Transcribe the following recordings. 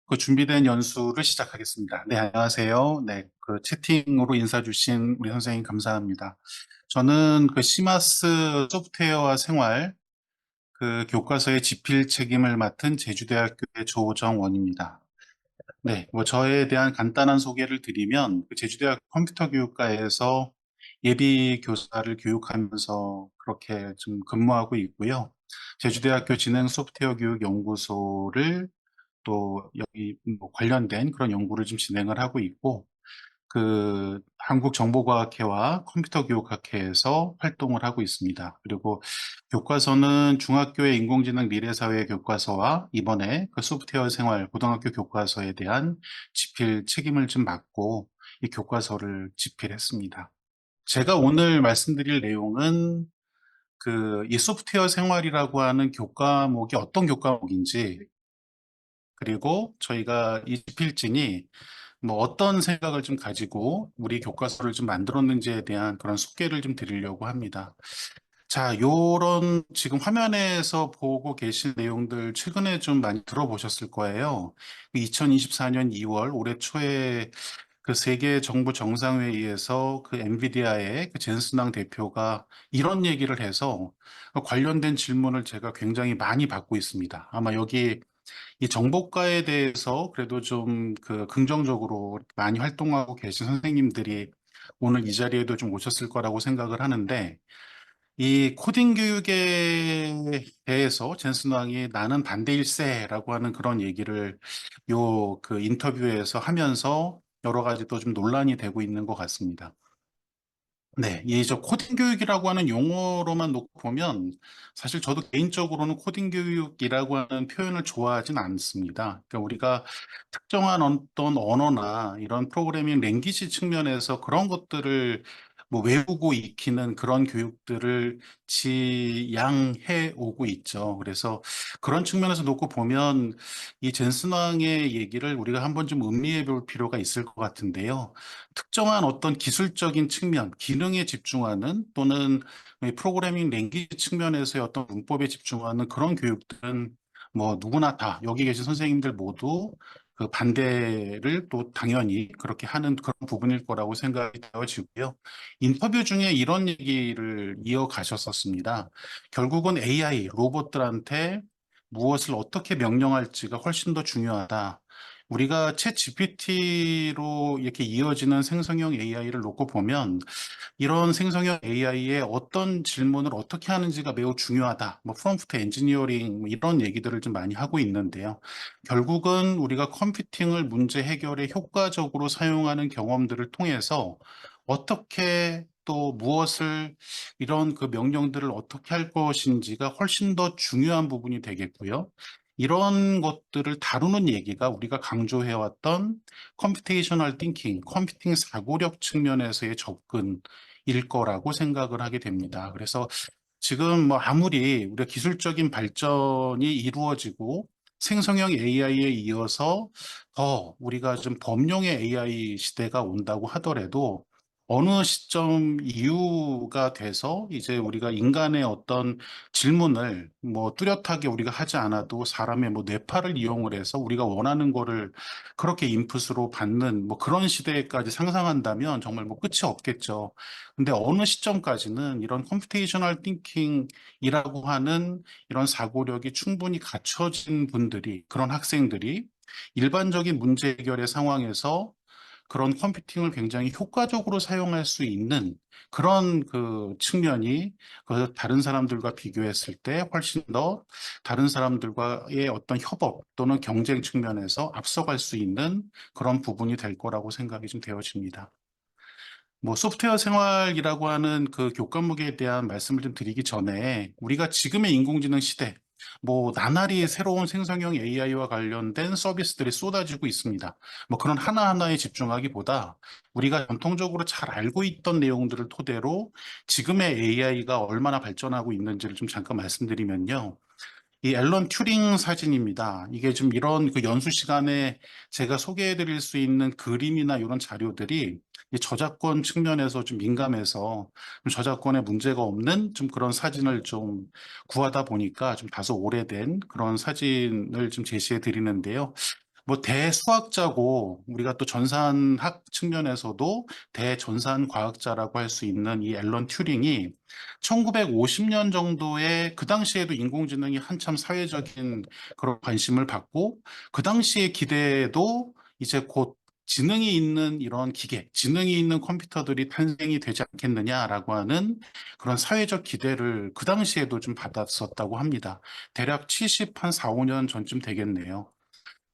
그 준비된 연수를 시작하겠습니다. 네, 안녕하세요. 네, 그 채팅으로 인사 주신 우리 선생님 감사합니다. 저는 그 시마스 소프트웨어와 생활 그 교과서의 집필 책임을 맡은 제주대학교의 조정원입니다. 네, 뭐 저에 대한 간단한 소개를 드리면 그 제주대학 컴퓨터 교육과에서 예비 교사를 교육하면서 그렇게 좀 근무하고 있고요. 제주대학교 진행 소프트웨어 교육 연구소를 또 여기 뭐 관련된 그런 연구를 좀 진행을 하고 있고, 그 한국정보과학회와 컴퓨터교육학회에서 활동을 하고 있습니다. 그리고 교과서는 중학교의 인공지능 미래사회 교과서와 이번에 그 소프트웨어 생활 고등학교 교과서에 대한 집필 책임을 좀 맡고 이 교과서를 집필했습니다. 제가 오늘 말씀드릴 내용은 그 이 소프트웨어 생활이라고 하는 교과목이 어떤 교과목인지, 그리고 저희가 이 집필진이 뭐 어떤 생각을 좀 가지고 우리 교과서를 좀 만들었는지에 대한 그런 소개를 좀 드리려고 합니다. 자, 요런 지금 화면에서 보고 계신 내용들 최근에 좀 많이 들어보셨을 거예요. 2024년 2월 올해 초에 그 세계 정부 정상회의에서 그 엔비디아의 그 젠슨왕 대표가 이런 얘기를 해서 관련된 질문을 제가 굉장히 많이 받고 있습니다. 아마 여기 이 정보과에 대해서 그래도 좀 그 긍정적으로 많이 활동하고 계신 선생님들이 오늘 이 자리에도 좀 오셨을 거라고 생각을 하는데, 이 코딩 교육에 대해서 젠슨 왕이 나는 반대일세라고 하는 그런 얘기를 요 그 인터뷰에서 하면서 여러 가지 또 좀 논란이 되고 있는 것 같습니다. 네, 이 저 코딩 교육이라고 하는 용어로만 놓고 보면 사실 저도 개인적으로는 코딩 교육이라고 하는 표현을 좋아하진 않습니다. 그러니까 우리가 특정한 어떤 언어나 이런 프로그래밍 랭귀지 측면에서 그런 것들을 뭐 외우고 익히는 그런 교육들을 지향해 오고 있죠. 그래서 그런 측면에서 놓고 보면 이 젠슨 왕의 얘기를 우리가 한번 좀 음미해 볼 필요가 있을 것 같은데요. 특정한 어떤 기술적인 측면, 기능에 집중하는 또는 이 프로그래밍 랭귀지 측면에서의 어떤 문법에 집중하는 그런 교육들은 뭐 누구나 다 여기 계신 선생님들 모두 그 반대를 또 당연히 그렇게 하는 그런 부분일 거라고 생각이 되어지고요. 인터뷰 중에 이런 얘기를 이어가셨었습니다. 결국은 AI, 로봇들한테 무엇을 어떻게 명령할지가 훨씬 더 중요하다. 우리가 챗 GPT로 이렇게 이어지는 생성형 AI를 놓고 보면 이런 생성형 AI에 어떤 질문을 어떻게 하는지가 매우 중요하다. 뭐 프롬프트 엔지니어링 뭐 이런 얘기들을 좀 많이 하고 있는데요. 결국은 우리가 컴퓨팅을 문제 해결에 효과적으로 사용하는 경험들을 통해서 어떻게 또 무엇을 이런 그 명령들을 어떻게 할 것인지가 훨씬 더 중요한 부분이 되겠고요. 이런 것들을 다루는 얘기가 우리가 강조해왔던 컴퓨테이셔널 띵킹, 컴퓨팅 사고력 측면에서의 접근일 거라고 생각을 하게 됩니다. 그래서 지금 뭐 아무리 우리가 기술적인 발전이 이루어지고 생성형 AI에 이어서 더 우리가 좀 범용의 AI 시대가 온다고 하더라도 어느 시점 이후가 돼서 이제 우리가 인간의 어떤 질문을 뭐 뚜렷하게 우리가 하지 않아도 사람의 뭐 뇌파를 이용을 해서 우리가 원하는 거를 그렇게 인풋으로 받는 뭐 그런 시대까지 상상한다면 정말 뭐 끝이 없겠죠. 근데 어느 시점까지는 이런 컴퓨테이셔널 띵킹이라고 하는 이런 사고력이 충분히 갖춰진 분들이, 그런 학생들이 일반적인 문제 해결의 상황에서 그런 컴퓨팅을 굉장히 효과적으로 사용할 수 있는 그런 그 측면이 그 다른 사람들과 비교했을 때 훨씬 더 다른 사람들과의 어떤 협업 또는 경쟁 측면에서 앞서갈 수 있는 그런 부분이 될 거라고 생각이 좀 되어집니다. 뭐 소프트웨어 생활이라고 하는 그 교과목에 대한 말씀을 좀 드리기 전에 우리가 지금의 인공지능 시대, 뭐 나날이 새로운 생성형 AI와 관련된 서비스들이 쏟아지고 있습니다. 뭐 그런 하나하나에 집중하기보다 우리가 전통적으로 잘 알고 있던 내용들을 토대로 지금의 AI가 얼마나 발전하고 있는지를 좀 잠깐 말씀드리면요. 이 앨런 튜링 사진입니다. 이게 좀 이런 그 연수 시간에 제가 소개해 드릴 수 있는 그림이나 이런 자료들이 이 저작권 측면에서 좀 민감해서 좀 저작권에 문제가 없는 좀 그런 사진을 좀 구하다 보니까 좀 다소 오래된 그런 사진을 좀 제시해 드리는데요. 뭐 대수학자고 우리가 또 전산학 측면에서도 대전산 과학자라고 할 수 있는 이 앨런 튜링이 1950년 정도에 그 당시에도 인공지능이 한참 사회적인 그런 관심을 받고 그 당시의 기대에도 이제 곧 지능이 있는 이런 기계, 지능이 있는 컴퓨터들이 탄생이 되지 않겠느냐라고 하는 그런 사회적 기대를 그 당시에도 좀 받았었다고 합니다. 대략 70, 한 4, 5년 전쯤 되겠네요.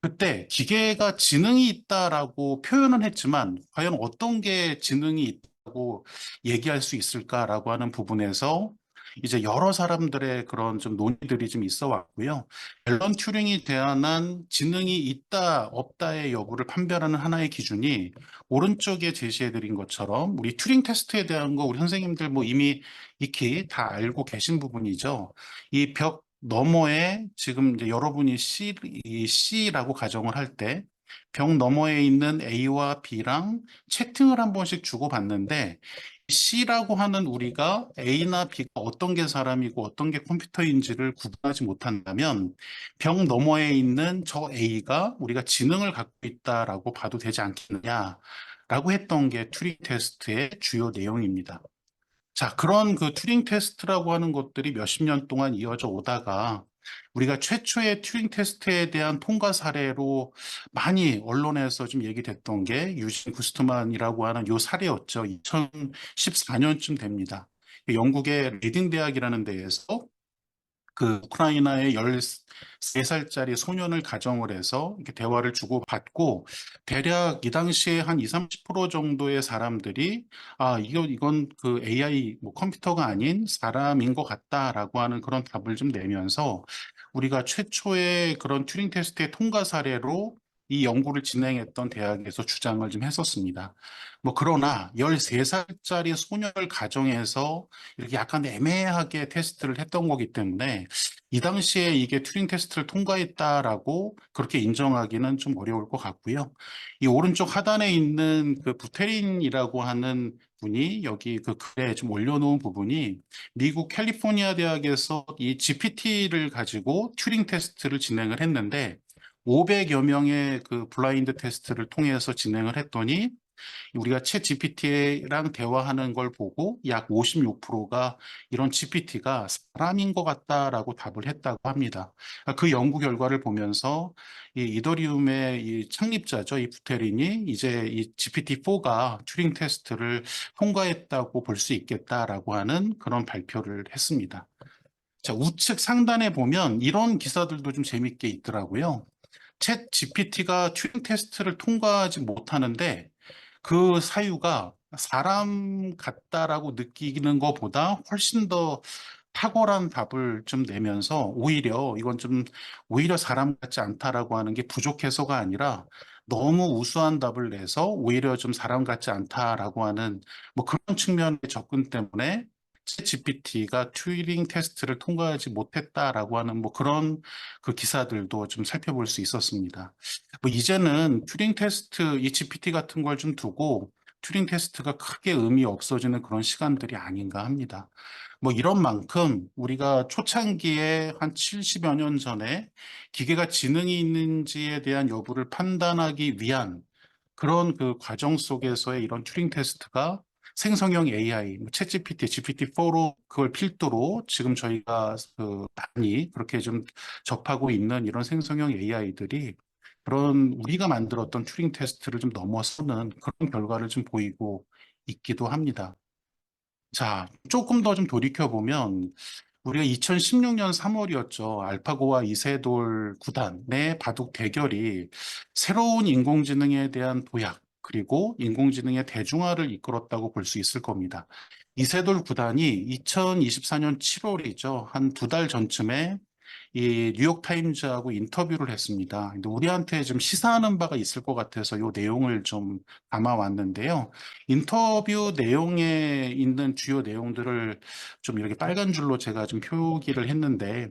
그때 기계가 지능이 있다라고 표현은 했지만 과연 어떤 게 지능이 있다고 얘기할 수 있을까라고 하는 부분에서 이제 여러 사람들의 그런 좀 논의들이 좀 있어 왔고요. 앨런 튜링이 제안한 지능이 있다 없다의 여부를 판별하는 하나의 기준이 오른쪽에 제시해 드린 것처럼 우리 튜링 테스트에 대한 거 우리 선생님들 뭐 이미 익히 다 알고 계신 부분이죠. 이 벽 너머에 지금 이제 여러분이 C라고 가정을 할 때 벽 너머에 있는 A와 B랑 채팅을 한 번씩 주고받는데 C라고 하는 우리가 A나 B가 어떤 게 사람이고 어떤 게 컴퓨터인지를 구분하지 못한다면 벽 너머에 있는 저 A가 우리가 지능을 갖고 있다라고 봐도 되지 않겠느냐라고 했던 게 튜링 테스트의 주요 내용입니다. 자, 그런 그 튜링 테스트라고 하는 것들이 몇십 년 동안 이어져 오다가 우리가 최초의 튜링 테스트에 대한 통과 사례로 많이 언론에서 좀 얘기됐던 게 유진 구스트만이라고 하는 요 사례였죠. 2014년쯤 됩니다. 영국의 리딩 대학이라는 데에서 그 우크라이나의 13살짜리 소년을 가정을 해서 이렇게 대화를 주고받고 대략 이 당시에 한 20, 30% 정도의 사람들이 이건 그 AI 뭐 컴퓨터가 아닌 사람인 것 같다라고 하는 그런 답을 좀 내면서 우리가 최초의 그런 튜링 테스트의 통과 사례로 이 연구를 진행했던 대학에서 주장을 좀 했었습니다. 뭐 그러나 13살짜리 소년을 가정해서 이렇게 약간 애매하게 테스트를 했던 거기 때문에 이 당시에 이게 튜링 테스트를 통과했다라고 그렇게 인정하기는 좀 어려울 것 같고요. 이 오른쪽 하단에 있는 그 부테린이라고 하는 분이 여기 그 글에 좀 올려놓은 부분이 미국 캘리포니아 대학에서 이 GPT를 가지고 튜링 테스트를 진행을 했는데 500여 명의 그 블라인드 테스트를 통해서 진행을 했더니 우리가 챗 GPT랑 대화하는 걸 보고 약 56%가 이런 GPT가 사람인 것 같다라고 답을 했다고 합니다. 그 연구 결과를 보면서 이 이더리움의 이 창립자죠, 이 부테린이 이제 이 GPT-4가 튜링 테스트를 통과했다고 볼 수 있겠다라고 하는 그런 발표를 했습니다. 자, 우측 상단에 보면 이런 기사들도 좀 재밌게 있더라고요. 챗 GPT가 튜링 테스트를 통과하지 못하는데 그 사유가 사람 같다라고 느끼는 것보다 훨씬 더 탁월한 답을 좀 내면서 오히려 이건 좀 오히려 사람 같지 않다라고 하는 게 부족해서가 아니라 너무 우수한 답을 내서 오히려 좀 사람 같지 않다라고 하는 뭐 그런 측면의 접근 때문에 GPT가 튜링 테스트를 통과하지 못했다라고 하는 뭐 그런 그 기사들도 좀 살펴볼 수 있었습니다. 뭐 이제는 튜링 테스트, 이 GPT 같은 걸 좀 두고 튜링 테스트가 크게 의미 없어지는 그런 시간들이 아닌가 합니다. 뭐 이런 만큼 우리가 초창기에 한 70여 년 전에 기계가 지능이 있는지에 대한 여부를 판단하기 위한 그런 그 과정 속에서의 이런 튜링 테스트가 생성형 AI, 챗 GPT, GPT-4로 그걸 필두로 지금 저희가 그 많이 그렇게 좀 접하고 있는 이런 생성형 AI들이 그런 우리가 만들었던 튜링 테스트를 좀 넘어서는 그런 결과를 좀 보이고 있기도 합니다. 자, 조금 더 좀 돌이켜보면 우리가 2016년 3월이었죠. 알파고와 이세돌 구단의 바둑 대결이 새로운 인공지능에 대한 도약, 그리고 인공지능의 대중화를 이끌었다고 볼 수 있을 겁니다. 이세돌 구단이 2024년 7월이죠. 한 두 달 전쯤에 이 뉴욕타임즈하고 인터뷰를 했습니다. 근데 우리한테 좀 시사하는 바가 있을 것 같아서 이 내용을 좀 담아왔는데요. 인터뷰 내용에 있는 주요 내용들을 좀 이렇게 빨간 줄로 제가 좀 표기를 했는데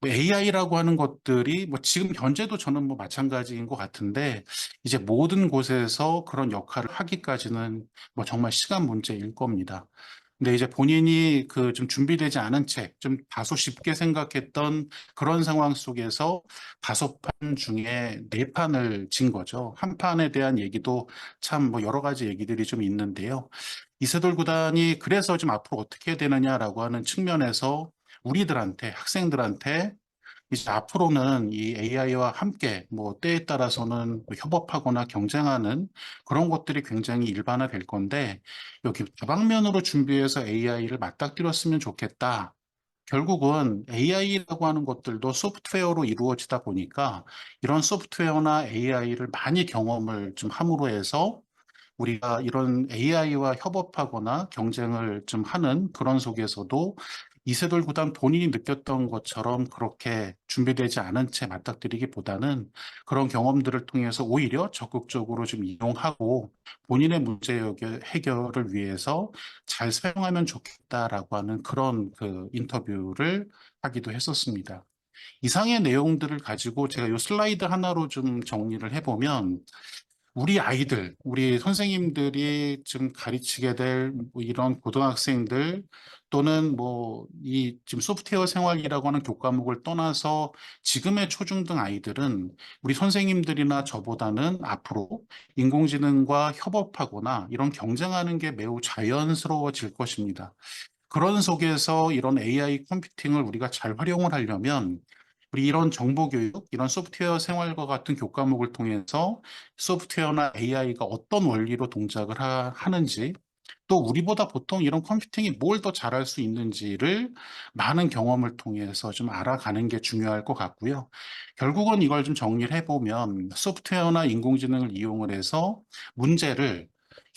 AI라고 하는 것들이 뭐 지금 현재도 저는 뭐 마찬가지인 것 같은데 이제 모든 곳에서 그런 역할을 하기까지는 뭐 정말 시간 문제일 겁니다. 근데 이제 본인이 그 좀 준비되지 않은 채, 좀 다소 쉽게 생각했던 그런 상황 속에서 5판 중에 4판을 진 거죠. 한 판에 대한 얘기도 참 뭐 여러 가지 얘기들이 좀 있는데요. 이세돌 구단이 그래서 좀 앞으로 어떻게 해야 되느냐라고 하는 측면에서 우리들한테, 학생들한테 이제 앞으로는 이 AI와 함께 뭐 때에 따라서는 뭐 협업하거나 경쟁하는 그런 것들이 굉장히 일반화될 건데 여기 다방면으로 준비해서 AI를 맞닥뜨렸으면 좋겠다. 결국은 AI라고 하는 것들도 소프트웨어로 이루어지다 보니까 이런 소프트웨어나 AI를 많이 경험을 좀 함으로 해서 우리가 이런 AI와 협업하거나 경쟁을 좀 하는 그런 속에서도 이세돌 구단 본인이 느꼈던 것처럼 그렇게 준비되지 않은 채 맞닥뜨리기보다는 그런 경험들을 통해서 오히려 적극적으로 좀 이용하고 본인의 문제 해결을 위해서 잘 사용하면 좋겠다라고 하는 그런 그 인터뷰를 하기도 했었습니다. 이상의 내용들을 가지고 제가 이 슬라이드 하나로 좀 정리를 해보면 우리 아이들, 우리 선생님들이 지금 가르치게 될뭐 이런 고등학생들 또는 뭐 이 지금 소프트웨어 생활이라고 하는 교과목을 떠나서 지금의 초중등 아이들은 우리 선생님들이나 저보다는 앞으로 인공지능과 협업하거나 이런 경쟁하는 게 매우 자연스러워질 것입니다. 그런 속에서 이런 AI 컴퓨팅을 우리가 잘 활용을 하려면 우리 이런 정보교육, 이런 소프트웨어 생활과 같은 교과목을 통해서 소프트웨어나 AI가 어떤 원리로 동작을 하는지 또 우리보다 보통 이런 컴퓨팅이 뭘 더 잘할 수 있는지를 많은 경험을 통해서 좀 알아가는 게 중요할 것 같고요. 결국은 이걸 좀 정리를 해보면 소프트웨어나 인공지능을 이용을 해서 문제를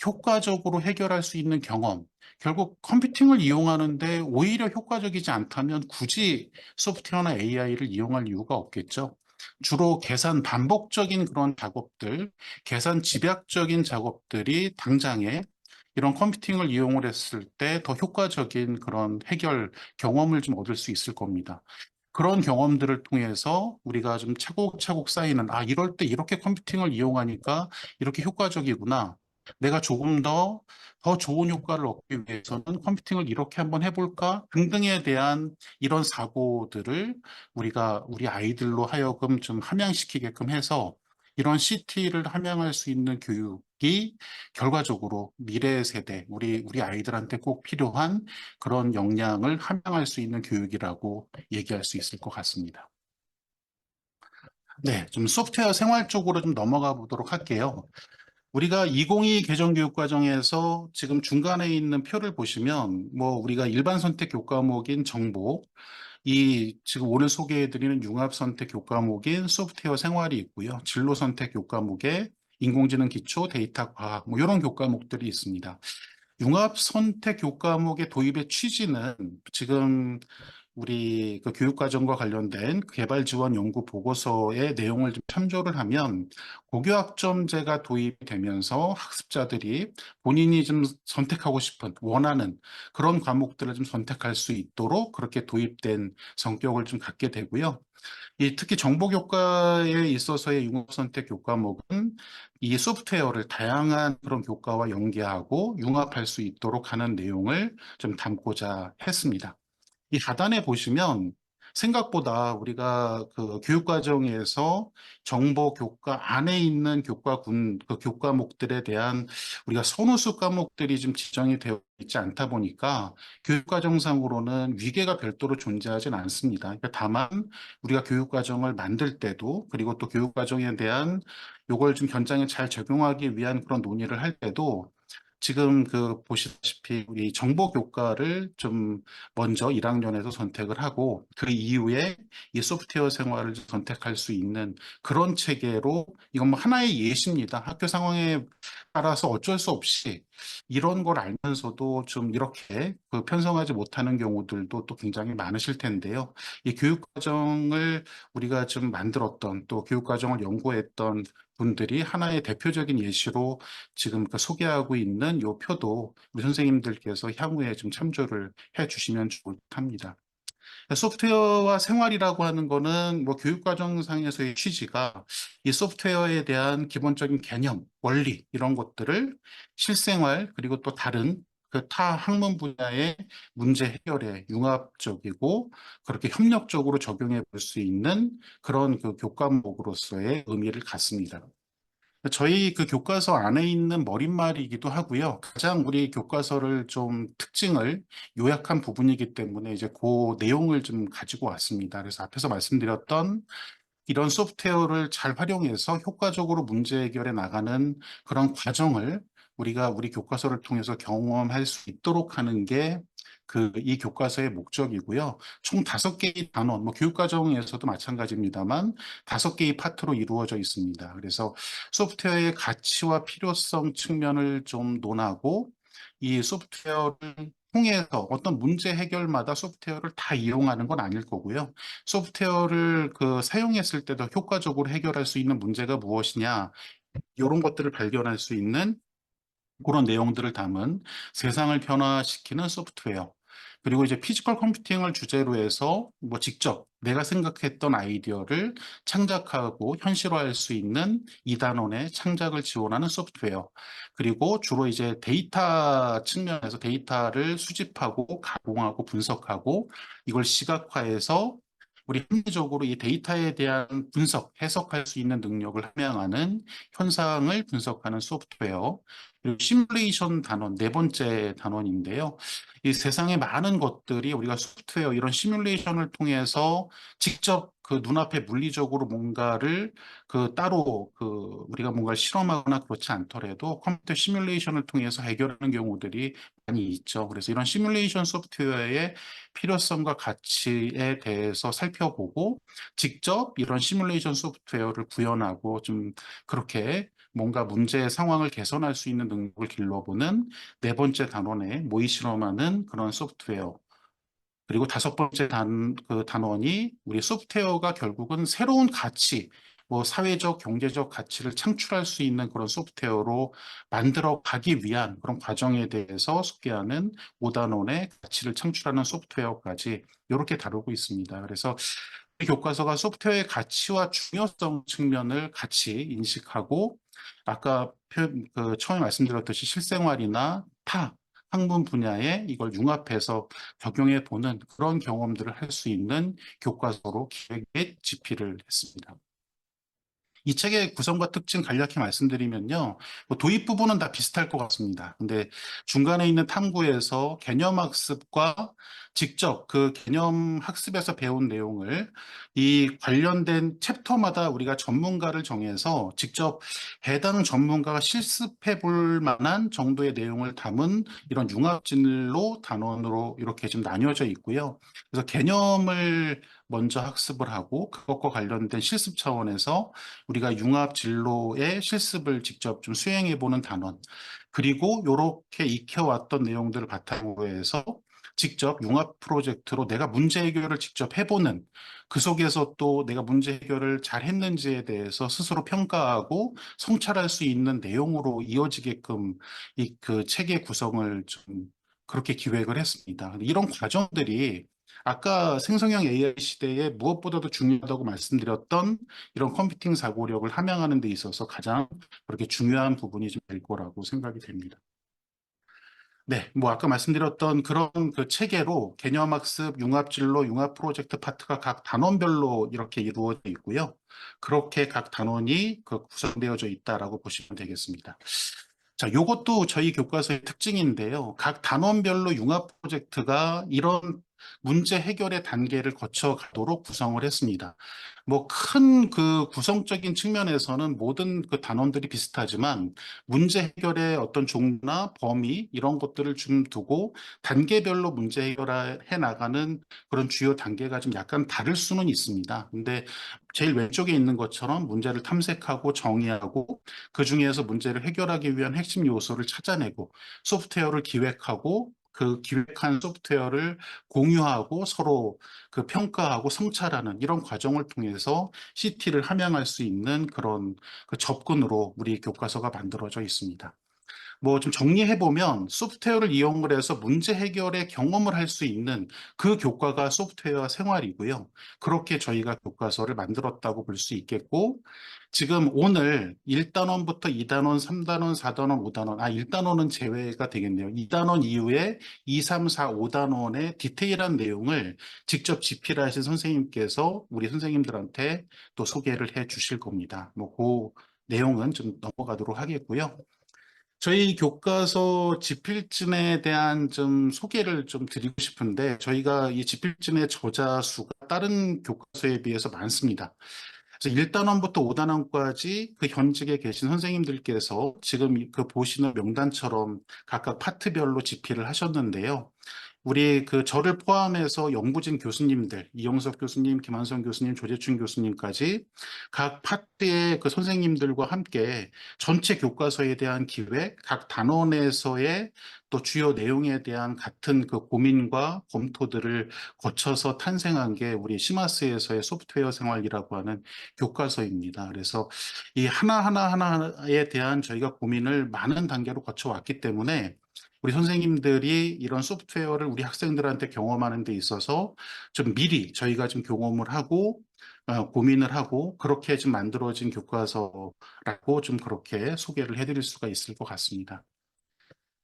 효과적으로 해결할 수 있는 경험, 결국 컴퓨팅을 이용하는데 오히려 효과적이지 않다면 굳이 소프트웨어나 AI를 이용할 이유가 없겠죠. 주로 계산 반복적인 그런 작업들, 계산 집약적인 작업들이 당장에 이런 컴퓨팅을 이용을 했을 때 더 효과적인 그런 해결 경험을 좀 얻을 수 있을 겁니다. 그런 경험들을 통해서 우리가 좀 차곡차곡 쌓이는, 아, 이럴 때 이렇게 컴퓨팅을 이용하니까 이렇게 효과적이구나. 내가 조금 더 좋은 효과를 얻기 위해서는 컴퓨팅을 이렇게 한번 해볼까? 등등에 대한 이런 사고들을 우리가 우리 아이들로 하여금 좀 함양시키게끔 해서 이런 CT를 함양할 수 있는 교육이 결과적으로 미래 세대, 우리 아이들한테 꼭 필요한 그런 역량을 함양할 수 있는 교육이라고 얘기할 수 있을 것 같습니다. 네, 좀 소프트웨어 생활 쪽으로 좀 넘어가 보도록 할게요. 우리가 2022 개정교육과정에서 지금 중간에 있는 표를 보시면 뭐 우리가 일반 선택 교과목인 정보, 이 지금 오늘 소개해드리는 융합 선택 교과목인 소프트웨어 생활이 있고요. 진로 선택 교과목에 인공지능 기초, 데이터 과학 뭐 이런 교과목들이 있습니다. 융합 선택 교과목의 도입의 취지는 지금 우리 그 교육과정과 관련된 개발 지원 연구 보고서의 내용을 좀 참조를 하면 고교학점제가 도입되면서 학습자들이 본인이 좀 선택하고 싶은 원하는 그런 과목들을 좀 선택할 수 있도록 그렇게 도입된 성격을 좀 갖게 되고요. 이 특히 정보교과에 있어서의 융합선택 교과목은 이 소프트웨어를 다양한 그런 교과와 연계하고 융합할 수 있도록 하는 내용을 좀 담고자 했습니다. 이 하단에 보시면 생각보다 우리가 그 교육 과정에서 정보 교과 안에 있는 그 교과목들에 대한 우리가 선호수 과목들이 좀 지정이 되어 있지 않다 보니까 교육 과정상으로는 위계가 별도로 존재하진 않습니다. 그러니까 다만 우리가 교육 과정을 만들 때도 그리고 또 교육 과정에 대한 요걸 좀 현장에 잘 적용하기 위한 그런 논의를 할 때도 지금 그 보시다시피 우리 정보 교과를 좀 먼저 1학년에서 선택을 하고 그 이후에 이 소프트웨어 생활을 선택할 수 있는 그런 체계로 이건 뭐 하나의 예시입니다. 학교 상황에 따라서 어쩔 수 없이 이런 걸 알면서도 좀 이렇게 그 편성하지 못하는 경우들도 또 굉장히 많으실 텐데요. 이 교육 과정을 우리가 좀 만들었던 또 교육 과정을 연구했던 분들이 하나의 대표적인 예시로 지금 그 소개하고 있는 이 표도 우리 선생님들께서 향후에 좀 참조를 해 주시면 좋을 듯 합니다. 소프트웨어와 생활이라고 하는 거는 뭐 교육과정상에서의 취지가 이 소프트웨어에 대한 기본적인 개념, 원리 이런 것들을 실생활 그리고 또 다른 그 타 학문 분야의 문제 해결에 융합적이고 그렇게 협력적으로 적용해 볼 수 있는 그런 그 교과목으로서의 의미를 갖습니다. 저희 그 교과서 안에 있는 머릿말이기도 하고요. 가장 우리 교과서를 좀 특징을 요약한 부분이기 때문에 이제 그 내용을 좀 가지고 왔습니다. 그래서 앞에서 말씀드렸던 이런 소프트웨어를 잘 활용해서 효과적으로 문제 해결해 나가는 그런 과정을 우리가 우리 교과서를 통해서 경험할 수 있도록 하는 게 이 교과서의 목적이고요. 총 5개의 단원, 뭐 교육과정에서도 마찬가지입니다만 5개의 파트로 이루어져 있습니다. 그래서 소프트웨어의 가치와 필요성 측면을 좀 논하고 이 소프트웨어를 통해서 어떤 문제 해결마다 소프트웨어를 다 이용하는 건 아닐 거고요. 소프트웨어를 사용했을 때도 효과적으로 해결할 수 있는 문제가 무엇이냐, 이런 것들을 발견할 수 있는 그런 내용들을 담은 세상을 변화시키는 소프트웨어. 그리고 이제 피지컬 컴퓨팅을 주제로 해서 뭐 직접 내가 생각했던 아이디어를 창작하고 현실화할 수 있는 2단원의 창작을 지원하는 소프트웨어. 그리고 주로 이제 데이터 측면에서 데이터를 수집하고 가공하고 분석하고 이걸 시각화해서 우리 합리적으로 이 데이터에 대한 분석, 해석할 수 있는 능력을 함양하는 현상을 분석하는 소프트웨어. 그리고 시뮬레이션 단원, 네 번째 단원인데요. 이 세상의 많은 것들이 우리가 소프트웨어 이런 시뮬레이션을 통해서 직접 그 눈앞에 물리적으로 뭔가를 따로 우리가 뭔가를 실험하거나 그렇지 않더라도 컴퓨터 시뮬레이션을 통해서 해결하는 경우들이 많이 있죠. 그래서 이런 시뮬레이션 소프트웨어의 필요성과 가치에 대해서 살펴보고 직접 이런 시뮬레이션 소프트웨어를 구현하고 좀 그렇게 뭔가 문제의 상황을 개선할 수 있는 능력을 길러보는 네 번째 단원에 모의 실험하는 그런 소프트웨어. 그리고 다섯 번째 단원이 우리 소프트웨어가 결국은 새로운 가치, 뭐 사회적, 경제적 가치를 창출할 수 있는 그런 소프트웨어로 만들어 가기 위한 그런 과정에 대해서 소개하는 5단원의 가치를 창출하는 소프트웨어까지 이렇게 다루고 있습니다. 그래서 이 교과서가 소프트웨어의 가치와 중요성 측면을 같이 인식하고 아까 처음에 말씀드렸듯이 실생활이나 타 학문 분야에 이걸 융합해서 적용해 보는 그런 경험들을 할 수 있는 교과서로 기획 및 집필을 했습니다. 이 책의 구성과 특징 간략히 말씀드리면요. 뭐 도입 부분은 다 비슷할 것 같습니다. 근데 중간에 있는 탐구에서 개념 학습과 직접 그 개념 학습에서 배운 내용을 이 관련된 챕터마다 우리가 전문가를 정해서 직접 해당 전문가가 실습해 볼 만한 정도의 내용을 담은 이런 융합진로 단원으로 이렇게 좀 나뉘어져 있고요. 그래서 개념을 먼저 학습을 하고 그것과 관련된 실습 차원에서 우리가 융합 진로의 실습을 직접 좀 수행해 보는 단원, 그리고 이렇게 익혀왔던 내용들을 바탕으로 해서 직접 융합 프로젝트로 내가 문제 해결을 직접 해보는 그 속에서 또 내가 문제 해결을 잘 했는지에 대해서 스스로 평가하고 성찰할 수 있는 내용으로 이어지게끔 그 책의 구성을 좀 그렇게 기획을 했습니다. 이런 과정들이 아까 생성형 AI 시대에 무엇보다도 중요하다고 말씀드렸던 이런 컴퓨팅 사고력을 함양하는 데 있어서 가장 그렇게 중요한 부분이 좀 될 거라고 생각이 됩니다. 네, 뭐 아까 말씀드렸던 그런 그 체계로 개념학습, 융합진로, 융합 프로젝트 파트가 각 단원별로 이렇게 이루어져 있고요. 그렇게 각 단원이 구성되어져 있다라고 보시면 되겠습니다. 자, 요것도 저희 교과서의 특징인데요. 각 단원별로 융합 프로젝트가 이런 문제 해결의 단계를 거쳐 가도록 구성을 했습니다. 뭐 큰 구성적인 측면에서는 모든 그 단원들이 비슷하지만 문제 해결의 어떤 종류나 범위 이런 것들을 좀 두고 단계별로 문제 해결해 나가는 그런 주요 단계가 좀 약간 다를 수는 있습니다. 근데 제일 왼쪽에 있는 것처럼 문제를 탐색하고 정의하고 그 중에서 문제를 해결하기 위한 핵심 요소를 찾아내고 소프트웨어를 기획하고 그 기획한 소프트웨어를 공유하고 서로 평가하고 성찰하는 이런 과정을 통해서 CT를 함양할 수 있는 그런 접근으로 우리 교과서가 만들어져 있습니다. 뭐 좀 정리해보면 소프트웨어를 이용을 해서 문제 해결의 경험을 할 수 있는 그 교과가 소프트웨어 생활이고요. 그렇게 저희가 교과서를 만들었다고 볼 수 있겠고, 지금 오늘 1단원부터 2단원, 3단원, 4단원, 5단원, 1단원은 제외가 되겠네요. 2단원 이후에 2, 3, 4, 5단원의 디테일한 내용을 직접 집필하신 선생님께서 우리 선생님들한테 또 소개를 해 주실 겁니다. 뭐 그 내용은 좀 넘어가도록 하겠고요. 저희 교과서 집필진에 대한 좀 소개를 좀 드리고 싶은데, 저희가 이 집필진의 저자 수가 다른 교과서에 비해서 많습니다. 그래서 1단원부터 5단원까지 그 현직에 계신 선생님들께서 지금 그 보시는 명단처럼 각각 파트별로 집필을 하셨는데요. 우리 그 저를 포함해서 연구진 교수님들, 이영섭 교수님, 김한성 교수님, 조재춘 교수님까지 각 파트의 그 선생님들과 함께 전체 교과서에 대한 기획, 각 단원에서의 또 주요 내용에 대한 같은 그 고민과 검토들을 거쳐서 탄생한 게 우리 시마스에서의 소프트웨어 생활이라고 하는 교과서입니다. 그래서 이 하나하나에 대한 저희가 고민을 많은 단계로 거쳐왔기 때문에 우리 선생님들이 이런 소프트웨어를 우리 학생들한테 경험하는 데 있어서 좀 미리 저희가 좀 경험을 하고 고민을 하고 그렇게 좀 만들어진 교과서라고 좀 그렇게 소개를 해드릴 수가 있을 것 같습니다.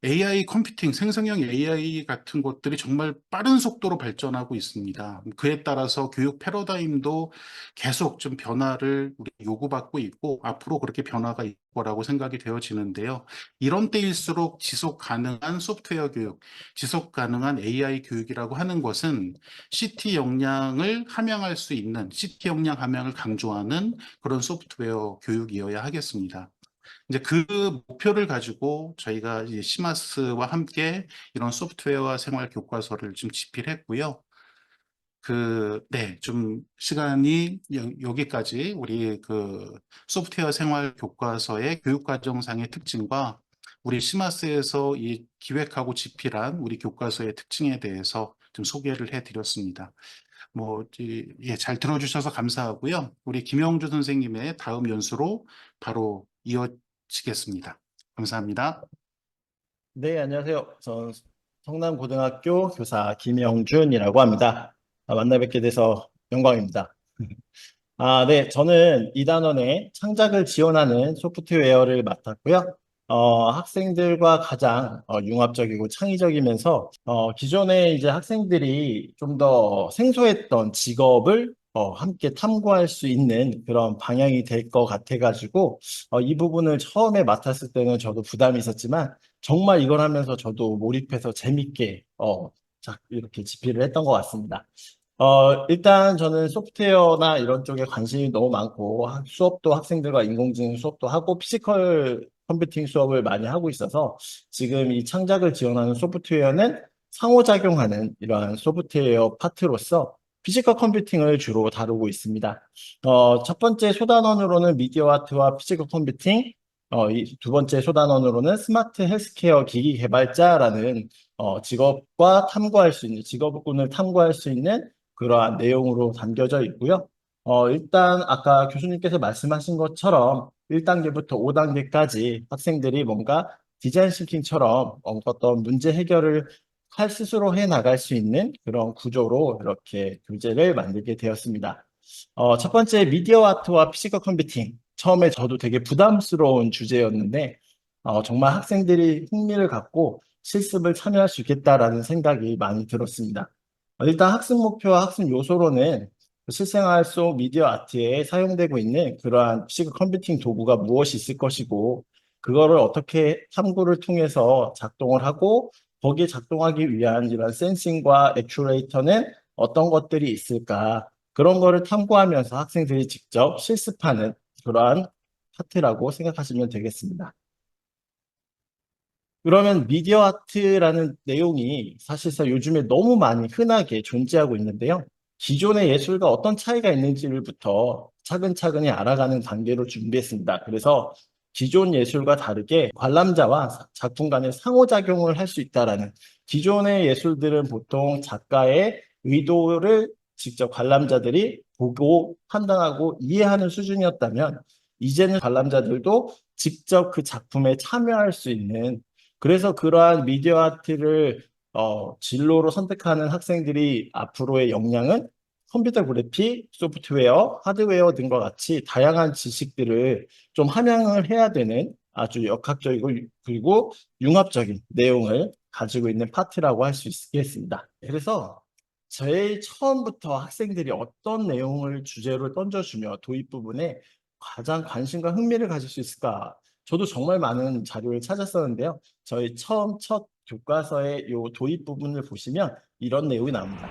AI 컴퓨팅, 생성형 AI 같은 것들이 정말 빠른 속도로 발전하고 있습니다. 그에 따라서 교육 패러다임도 계속 좀 변화를 우리 요구받고 있고 앞으로 그렇게 변화가 있을 거라고 생각이 되어지는데요. 이런 때일수록 지속 가능한 소프트웨어 교육, 지속 가능한 AI 교육이라고 하는 것은 CT 역량을 함양할 수 있는, CT 역량 함양을 강조하는 그런 소프트웨어 교육이어야 하겠습니다. 이제 그 목표를 가지고 저희가 이제 시마스와 함께 이런 소프트웨어와 생활 교과서를 좀 집필했고요. 네, 좀 시간이 여기까지 우리 그 소프트웨어 생활 교과서의 교육과정상의 특징과 우리 시마스에서 이 기획하고 집필한 우리 교과서의 특징에 대해서 좀 소개를 해드렸습니다. 뭐, 예, 잘 들어주셔서 감사하고요. 우리 김영주 선생님의 다음 연수로 바로 이어지겠습니다. 감사합니다. 네, 안녕하세요. 전 성남고등학교 교사 김영준이라고 합니다. 만나 뵙게 돼서 영광입니다. 네, 저는 2단원에 창작을 지원하는 소프트웨어를 맡았고요. 학생들과 가장 융합적이고 창의적이면서 기존에 이제 학생들이 좀 더 생소했던 직업을 함께 탐구할 수 있는 그런 방향이 될 것 같아가지고 이 부분을 처음에 맡았을 때는 저도 부담이 있었지만 정말 이걸 하면서 저도 몰입해서 재밌게 이렇게 집필을 했던 것 같습니다. 일단 저는 소프트웨어나 이런 쪽에 관심이 너무 많고 수업도 학생들과 인공지능 수업도 하고 피지컬 컴퓨팅 수업을 많이 하고 있어서 지금 이 창작을 지원하는 소프트웨어는 상호작용하는 이러한 소프트웨어 파트로서 피지컬 컴퓨팅을 주로 다루고 있습니다. 첫 번째 소단원으로는 미디어 아트와 피지컬 컴퓨팅, 이 두 번째 소단원으로는 스마트 헬스케어 기기 개발자라는 직업과 탐구할 수 있는 직업군을 탐구할 수 있는 그러한 내용으로 담겨져 있고요. 일단 아까 교수님께서 말씀하신 것처럼 1단계부터 5단계까지 학생들이 뭔가 디자인 싱킹처럼 어떤 문제 해결을 스스로 해 나갈 수 있는 그런 구조로 이렇게 교재를 만들게 되었습니다. 첫 번째 미디어 아트와 피지컬 컴퓨팅. 처음에 저도 되게 부담스러운 주제였는데 정말 학생들이 흥미를 갖고 실습을 참여할 수 있겠다라는 생각이 많이 들었습니다. 일단 학습 목표와 학습 요소로는 실생활 속 미디어 아트에 사용되고 있는 그러한 피지컬 컴퓨팅 도구가 무엇이 있을 것이고 그거를 어떻게 탐구를 통해서 작동을 하고 거기에 작동하기 위한 이런 센싱과 액추레이터는 어떤 것들이 있을까 그런 거를 탐구하면서 학생들이 직접 실습하는 그러한 파트라고 생각하시면 되겠습니다. 그러면 미디어 아트라는 내용이 사실상 요즘에 너무 많이 흔하게 존재하고 있는데요. 기존의 예술과 어떤 차이가 있는지를부터 차근차근히 알아가는 단계로 준비했습니다. 그래서 기존 예술과 다르게 관람자와 작품 간의 상호작용을 할 수 있다라는 기존의 예술들은 보통 작가의 의도를 직접 관람자들이 보고 판단하고 이해하는 수준이었다면 이제는 관람자들도 직접 그 작품에 참여할 수 있는 그래서 그러한 미디어 아트를 진로로 선택하는 학생들이 앞으로의 역량은 컴퓨터 그래픽, 소프트웨어, 하드웨어 등과 같이 다양한 지식들을 좀 함양을 해야 되는 아주 역학적이고 그리고 융합적인 내용을 가지고 있는 파트라고 할 수 있겠습니다. 그래서 제일 처음부터 학생들이 어떤 내용을 주제로 던져주며 도입 부분에 가장 관심과 흥미를 가질 수 있을까? 저도 정말 많은 자료를 찾았었는데요. 저희 첫 교과서의 요 도입 부분을 보시면 이런 내용이 나옵니다.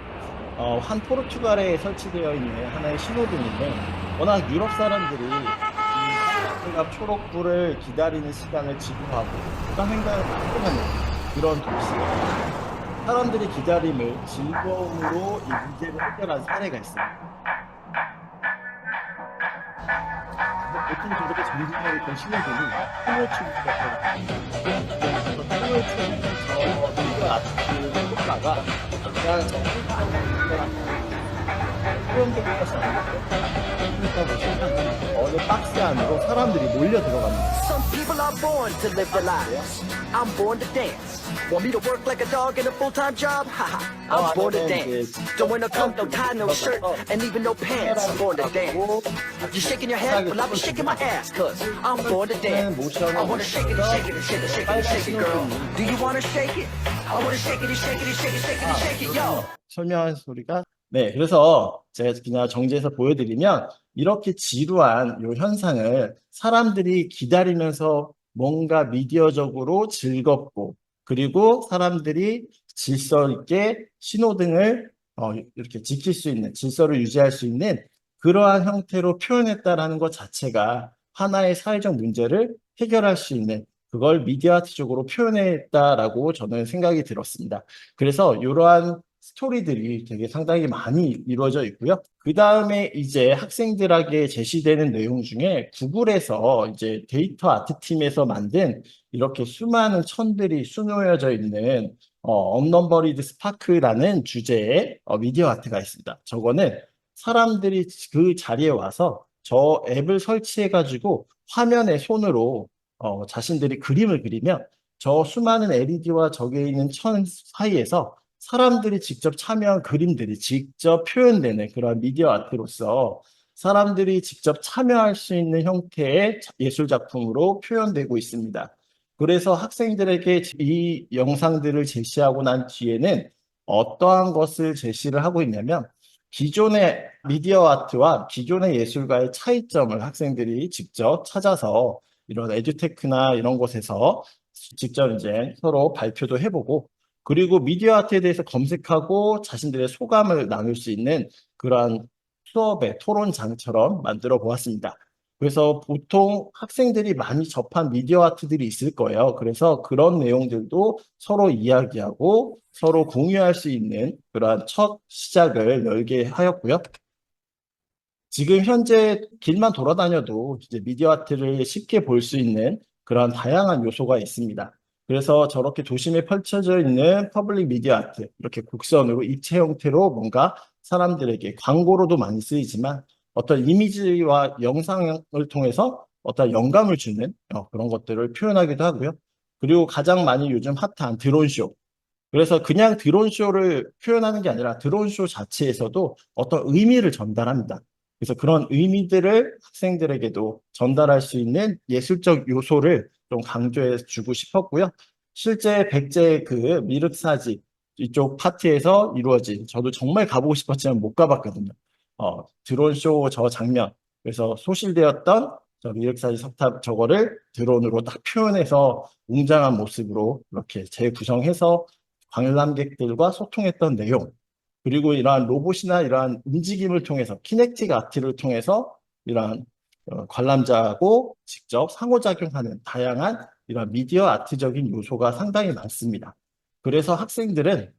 한 포르투갈에 설치되어 있는 하나의 신호등인데 워낙 유럽 사람들이 이 빨간불과 초록불을 기다리는 시간을 지루하고 부담 행동을 많이 하는 그런 도시예요. 사람들이 기다림을 즐거움으로 이 문제를 해결한 사례가 있습니다. 보통 저렇게 정진하고 있던 신호등이 춤을 추기 시작하고 춤을 추는 저 미디어 아티스트 효과가 그냥 정신적인 표현되기 시작하는데 그러다 보시면 어느 박스 안으로 사람들이 몰려 들어갑니다. Some people are born to live their lives. I'm born to dance. Want me to work like a dog in a full-time job? Haha, I'm born to dance. Don't wear no coat, no tie, no shirt, and even no pants. I'm born to dance. You're shaking your head, well, I'll be shaking my ass, cause I'm born to dance. I wanna shake it, shake it, shake it, shake it, shake it, girl. Do you wanna shake it? I wanna shake it, shake it, shake it, shake it, shake it, yo. 설명한 소리가 네, 그래서 제가 그냥 정지해서 보여드리면 이렇게 지루한 요 현상을 사람들이 기다리면서 뭔가 미디어적으로 즐겁고 그리고 사람들이 질서 있게 신호등을 이렇게 지킬 수 있는 질서를 유지할 수 있는 그러한 형태로 표현했다라는 것 자체가 하나의 사회적 문제를 해결할 수 있는 그걸 미디어 아트적으로 표현했다라고 저는 생각이 들었습니다. 그래서 이러한 스토리들이 되게 상당히 많이 이루어져 있고요. 그 다음에 이제 학생들에게 제시되는 내용 중에 구글에서 이제 데이터 아트 팀에서 만든 이렇게 수많은 천들이 수놓여져 있는 언넘버리드 스파크라는 주제의 미디어 아트가 있습니다. 저거는 사람들이 그 자리에 와서 저 앱을 설치해가지고 화면에 손으로 자신들이 그림을 그리면 저 수많은 LED와 저기에 있는 천 사이에서 사람들이 직접 참여한 그림들이 직접 표현되는 그런 미디어 아트로서 사람들이 직접 참여할 수 있는 형태의 예술 작품으로 표현되고 있습니다. 그래서 학생들에게 이 영상들을 제시하고 난 뒤에는 어떠한 것을 제시를 하고 있냐면 기존의 미디어 아트와 기존의 예술가의 차이점을 학생들이 직접 찾아서 이런 에듀테크나 이런 곳에서 직접 이제 서로 발표도 해보고 그리고 미디어 아트에 대해서 검색하고 자신들의 소감을 나눌 수 있는 그러한 수업의 토론장처럼 만들어 보았습니다. 그래서 보통 학생들이 많이 접한 미디어 아트들이 있을 거예요. 그래서 그런 내용들도 서로 이야기하고 서로 공유할 수 있는 그러한 첫 시작을 열게 하였고요. 지금 현재 길만 돌아다녀도 이제 미디어 아트를 쉽게 볼 수 있는 그런 다양한 요소가 있습니다. 그래서 저렇게 도심에 펼쳐져 있는 퍼블릭 미디어 아트, 이렇게 곡선으로 입체 형태로 뭔가 사람들에게 광고로도 많이 쓰이지만 어떤 이미지와 영상을 통해서 어떤 영감을 주는 그런 것들을 표현하기도 하고요. 그리고 가장 많이 요즘 핫한 드론쇼. 그래서 그냥 드론쇼를 표현하는 게 아니라 드론쇼 자체에서도 어떤 의미를 전달합니다. 그래서 그런 의미들을 학생들에게도 전달할 수 있는 예술적 요소를 좀 강조해 주고 싶었고요. 실제 백제 그 미륵사지 이쪽 파티에서 이루어진 저도 정말 가보고 싶었지만 못 가봤거든요. 드론쇼 저 장면 그래서 소실되었던 저 미륵사지 석탑 저거를 드론으로 딱 표현해서 웅장한 모습으로 이렇게 재구성해서 관람객들과 소통했던 내용 그리고 이러한 로봇이나 이러한 움직임을 통해서 키넥틱 아트를 통해서 이러한 관람자하고 직접 상호작용하는 다양한 이러한 미디어 아트적인 요소가 상당히 많습니다. 그래서 학생들은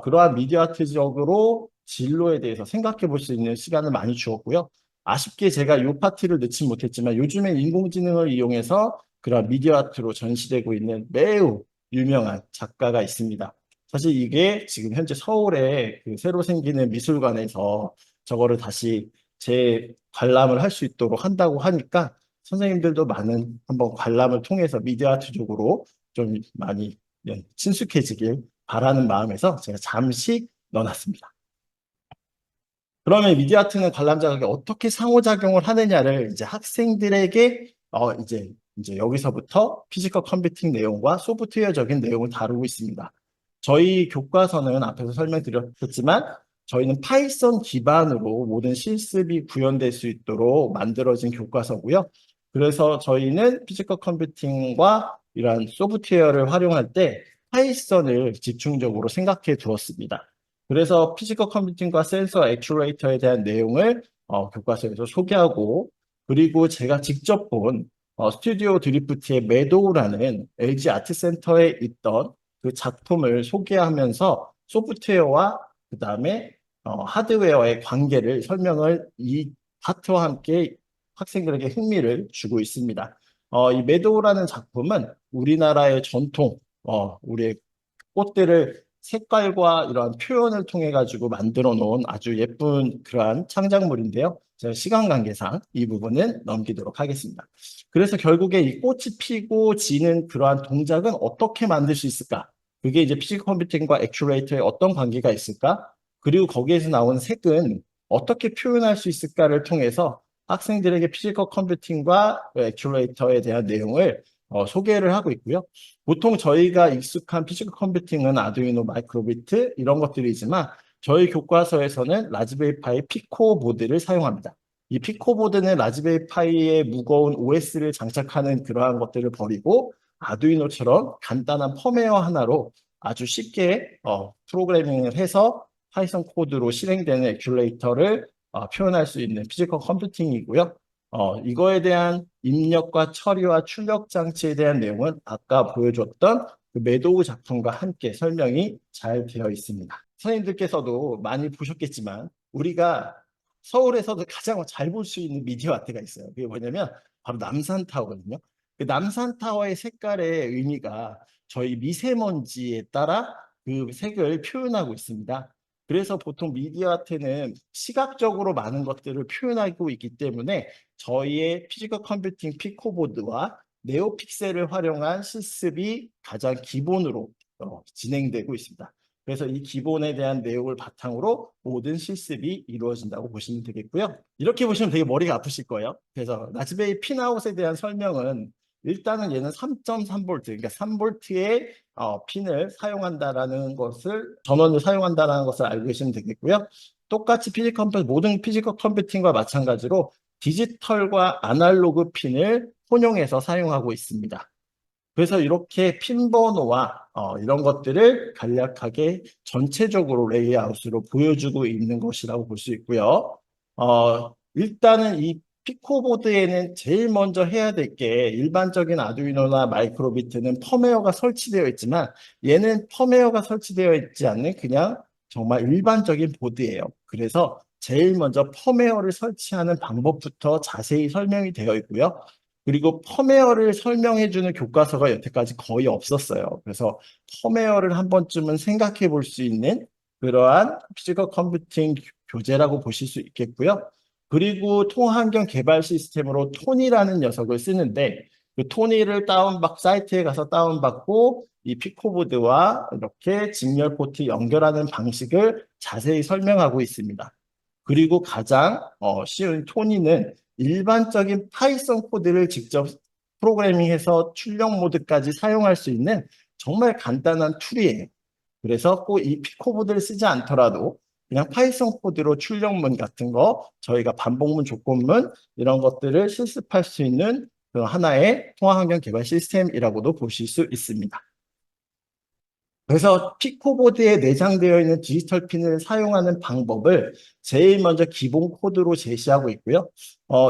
그러한 미디어 아트적으로 진로에 대해서 생각해 볼 수 있는 시간을 많이 주었고요. 아쉽게 제가 이 파트를 넣지 못했지만 요즘에 인공지능을 이용해서 그런 미디어 아트로 전시되고 있는 매우 유명한 작가가 있습니다. 사실 이게 지금 현재 서울에 그 새로 생기는 미술관에서 저거를 다시 재관람을 할 수 있도록 한다고 하니까 선생님들도 많은 한번 관람을 통해서 미디어 아트 쪽으로 좀 많이 친숙해지길 바라는 마음에서 제가 잠시 넣어놨습니다. 그러면 미디어 아트는 관람 자극이 어떻게 상호작용을 하느냐를 이제 학생들에게 이제 여기서부터 피지컬 컴퓨팅 내용과 소프트웨어적인 내용을 다루고 있습니다. 저희 교과서는 앞에서 설명드렸지만 저희는 파이썬 기반으로 모든 실습이 구현될 수 있도록 만들어진 교과서고요. 그래서 저희는 피지컬 컴퓨팅과 이러한 소프트웨어를 활용할 때 파이썬을 집중적으로 생각해 두었습니다. 그래서 피지컬 컴퓨팅과 센서 액추레이터에 대한 내용을 교과서에서 소개하고, 그리고 제가 직접 본 스튜디오 드리프트의 매도우라는 LG 아트센터에 있던 그 작품을 소개하면서 소프트웨어와 그 다음에 하드웨어의 관계를 설명을 이 파트와 함께 학생들에게 흥미를 주고 있습니다. 이 매도우라는 작품은 우리나라의 전통, 우리의 꽃들을 색깔과 이러한 표현을 통해 가지고 만들어 놓은 아주 예쁜 그러한 창작물인데요. 제가 시간 관계상 이 부분은 넘기도록 하겠습니다. 그래서 결국에 이 꽃이 피고 지는 그러한 동작은 어떻게 만들 수 있을까? 그게 이제 피지컬 컴퓨팅과 액추레이터에 어떤 관계가 있을까? 그리고 거기에서 나온 색은 어떻게 표현할 수 있을까를 통해서 학생들에게 피지컬 컴퓨팅과 액추레이터에 대한 내용을 소개를 하고 있고요. 보통 저희가 익숙한 피지컬 컴퓨팅은 아두이노 마이크로비트 이런 것들이지만 저희 교과서에서는 라즈베리 파이 피코 보드를 사용합니다. 이 피코 보드는 라즈베리 파이에 무거운 OS를 장착하는 그러한 것들을 버리고 아두이노처럼 간단한 펌웨어 하나로 아주 쉽게 프로그래밍을 해서 파이썬 코드로 실행되는 액츄레이터를 표현할 수 있는 피지컬 컴퓨팅이고요. 이거에 대한 입력과 처리와 출력 장치에 대한 내용은 아까 보여줬던 그 매도우 작품과 함께 설명이 잘 되어 있습니다. 선생님들께서도 많이 보셨겠지만 우리가 서울에서도 가장 잘 볼 수 있는 미디어 아트가 있어요. 그게 뭐냐면 바로 남산타워거든요. 그 남산타워의 색깔의 의미가 저희 미세먼지에 따라 그 색을 표현하고 있습니다. 그래서 보통 미디어 아트는 시각적으로 많은 것들을 표현하고 있기 때문에 저희의 피지컬 컴퓨팅 피코보드와 네오픽셀을 활용한 실습이 가장 기본으로 진행되고 있습니다. 그래서 이 기본에 대한 내용을 바탕으로 모든 실습이 이루어진다고 보시면 되겠고요. 이렇게 보시면 되게 머리가 아프실 거예요. 그래서 라즈베리 핀아웃에 대한 설명은 일단은 얘는 3.3V, 그러니까 3V의 핀을 사용한다라는 것을, 전원을 사용한다라는 것을 알고 계시면 되겠고요. 똑같이 모든 피지컬 컴퓨팅과 마찬가지로 디지털과 아날로그 핀을 혼용해서 사용하고 있습니다. 그래서 이렇게 핀 번호와 이런 것들을 간략하게 전체적으로 레이아웃으로 보여주고 있는 것이라고 볼 수 있고요. 일단은 이 피코보드에는 제일 먼저 해야 될 게 일반적인 아두이노나 마이크로비트는 펌웨어가 설치되어 있지만 얘는 펌웨어가 설치되어 있지 않는 그냥 정말 일반적인 보드예요. 그래서 제일 먼저 펌웨어를 설치하는 방법부터 자세히 설명이 되어 있고요. 그리고 펌웨어를 설명해주는 교과서가 여태까지 거의 없었어요. 그래서 펌웨어를 한 번쯤은 생각해 볼 수 있는 그러한 피지컬 컴퓨팅 교재라고 보실 수 있겠고요. 그리고 통환경 개발 시스템으로 토니라는 녀석을 쓰는데 그 토니를 사이트에 가서 다운받고 이 피코보드와 이렇게 직렬 포트 연결하는 방식을 자세히 설명하고 있습니다. 그리고 가장 쉬운 토니는 일반적인 파이썬 코드를 직접 프로그래밍해서 출력 모드까지 사용할 수 있는 정말 간단한 툴이에요. 그래서 꼭 이 피코보드를 쓰지 않더라도 그냥 파이썬 코드로 출력문 같은 거, 저희가 반복문, 조건문 이런 것들을 실습할 수 있는 그 하나의 통합환경 개발 시스템이라고도 보실 수 있습니다. 그래서 피코보드에 내장되어 있는 디지털 핀을 사용하는 방법을 제일 먼저 기본 코드로 제시하고 있고요.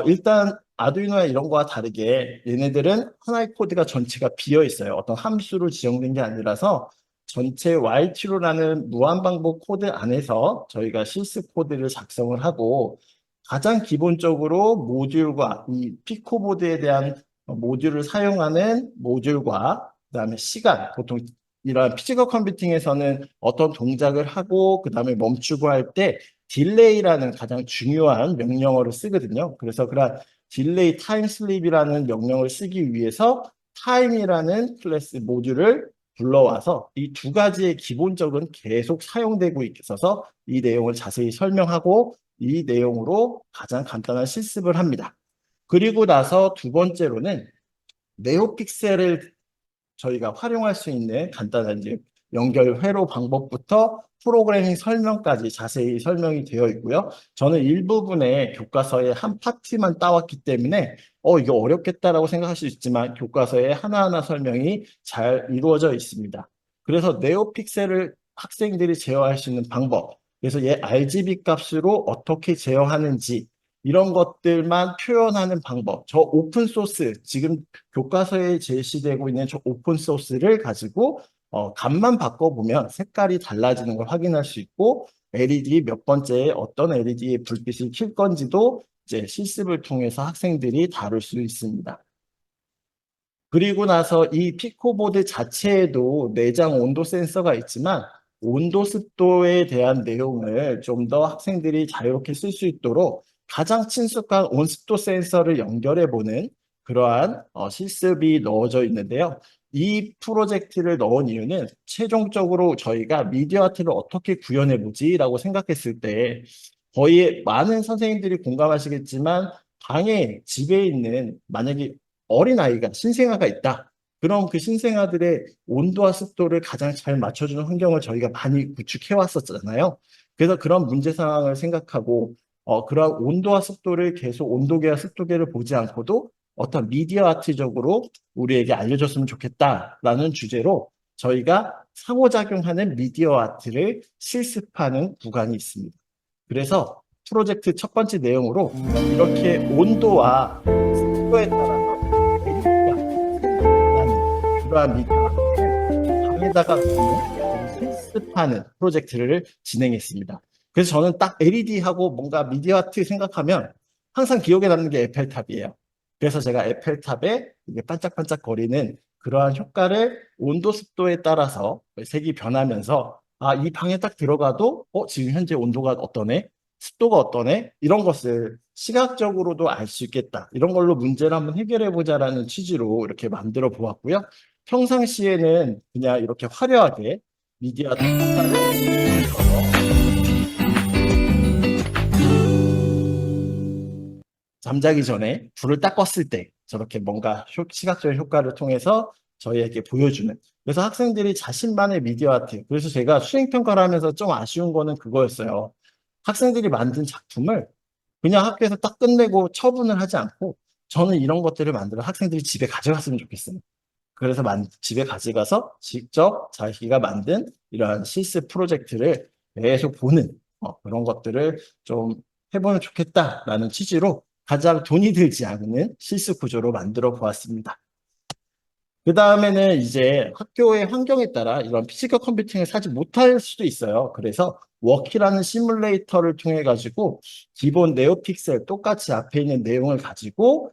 일단 아두이노나 이런 거와 다르게 얘네들은 하나의 코드가 전체가 비어 있어요. 어떤 함수로 지정된 게 아니라서 전체 YT로라는 무한반복 코드 안에서 저희가 실습 코드를 작성을 하고 가장 기본적으로 모듈과 이 피코보드에 대한 모듈을 사용하는 모듈과 그다음에 시간, 보통 이런 피지컬 컴퓨팅에서는 어떤 동작을 하고 그다음에 멈추고 할 때 딜레이라는 가장 중요한 명령어를 쓰거든요. 그래서 그런 딜레이 타임 슬립이라는 명령을 쓰기 위해서 타임이라는 클래스 모듈을 불러와서 이 두 가지의 기본적은 계속 사용되고 있어서 이 내용을 자세히 설명하고 이 내용으로 가장 간단한 실습을 합니다. 그리고 나서 두 번째로는 네오픽셀을 저희가 활용할 수 있는 간단한 이제 연결 회로 방법부터 프로그래밍 설명까지 자세히 설명이 되어 있고요. 저는 일부분의 교과서의 한 파트만 따왔기 때문에 이거 어렵겠다라고 생각할 수 있지만 교과서에 하나하나 설명이 잘 이루어져 있습니다. 그래서 네오픽셀을 학생들이 제어할 수 있는 방법, 그래서 얘 RGB 값으로 어떻게 제어하는지 이런 것들만 표현하는 방법, 저 오픈소스, 지금 교과서에 제시되고 있는 저 오픈소스를 가지고 값만 바꿔보면 색깔이 달라지는 걸 확인할 수 있고 LED 몇 번째에 어떤 LED의 불빛을 킬 건지도 이제 실습을 통해서 학생들이 다룰 수 있습니다. 그리고 나서 이 피코보드 자체에도 내장 온도 센서가 있지만 온도 습도에 대한 내용을 좀 더 학생들이 자유롭게 쓸 수 있도록 가장 친숙한 온습도 센서를 연결해보는 그러한 실습이 넣어져 있는데요. 이 프로젝트를 넣은 이유는 최종적으로 저희가 미디어 아트를 어떻게 구현해보지 라고 생각했을 때 거의 많은 선생님들이 공감하시겠지만 방에 집에 있는 만약에 어린아이가 신생아가 있다. 그럼 그 신생아들의 온도와 습도를 가장 잘 맞춰주는 환경을 저희가 많이 구축해 왔었잖아요. 그래서 그런 문제 상황을 생각하고 그런 온도와 습도를 계속 온도계와 습도계를 보지 않고도 어떤 미디어 아트적으로 우리에게 알려줬으면 좋겠다라는 주제로 저희가 상호작용하는 미디어 아트를 실습하는 구간이 있습니다. 그래서 프로젝트 첫 번째 내용으로 이렇게 온도와 습도에 따라서 그러한 미디어 아트를 방에다가 실습하는 프로젝트를 진행했습니다. 그래서 저는 딱 LED하고 뭔가 미디어 아트 생각하면 항상 기억에 남는 게 에펠탑이에요. 그래서 제가 에펠탑에 이게 반짝반짝거리는 그러한 효과를 온도 습도에 따라서 색이 변하면서 이 방에 딱 들어가도 지금 현재 온도가 어떠네? 습도가 어떠네? 이런 것을 시각적으로도 알 수 있겠다. 이런 걸로 문제를 한번 해결해 보자라는 취지로 이렇게 만들어 보았고요. 평상시에는 그냥 이렇게 화려하게 미디어 아트 잠자기 전에 불을 딱 껐을 때 저렇게 뭔가 시각적인 효과를 통해서 저희에게 보여주는. 그래서 학생들이 자신만의 미디어 아트. 그래서 제가 수행평가를 하면서 좀 아쉬운 거는 그거였어요. 학생들이 만든 작품을 그냥 학교에서 딱 끝내고 처분을 하지 않고 저는 이런 것들을 만들어 학생들이 집에 가져갔으면 좋겠어요. 그래서 집에 가져가서 직접 자기가 만든 이러한 실습 프로젝트를 계속 보는 그런 것들을 좀 해보면 좋겠다라는 취지로 가장 돈이 들지 않는 실습 구조로 만들어 보았습니다. 그 다음에는 이제 학교의 환경에 따라 이런 피지컬 컴퓨팅을 사지 못할 수도 있어요. 그래서 워키라는 시뮬레이터를 통해 가지고 기본 네오픽셀 똑같이 앞에 있는 내용을 가지고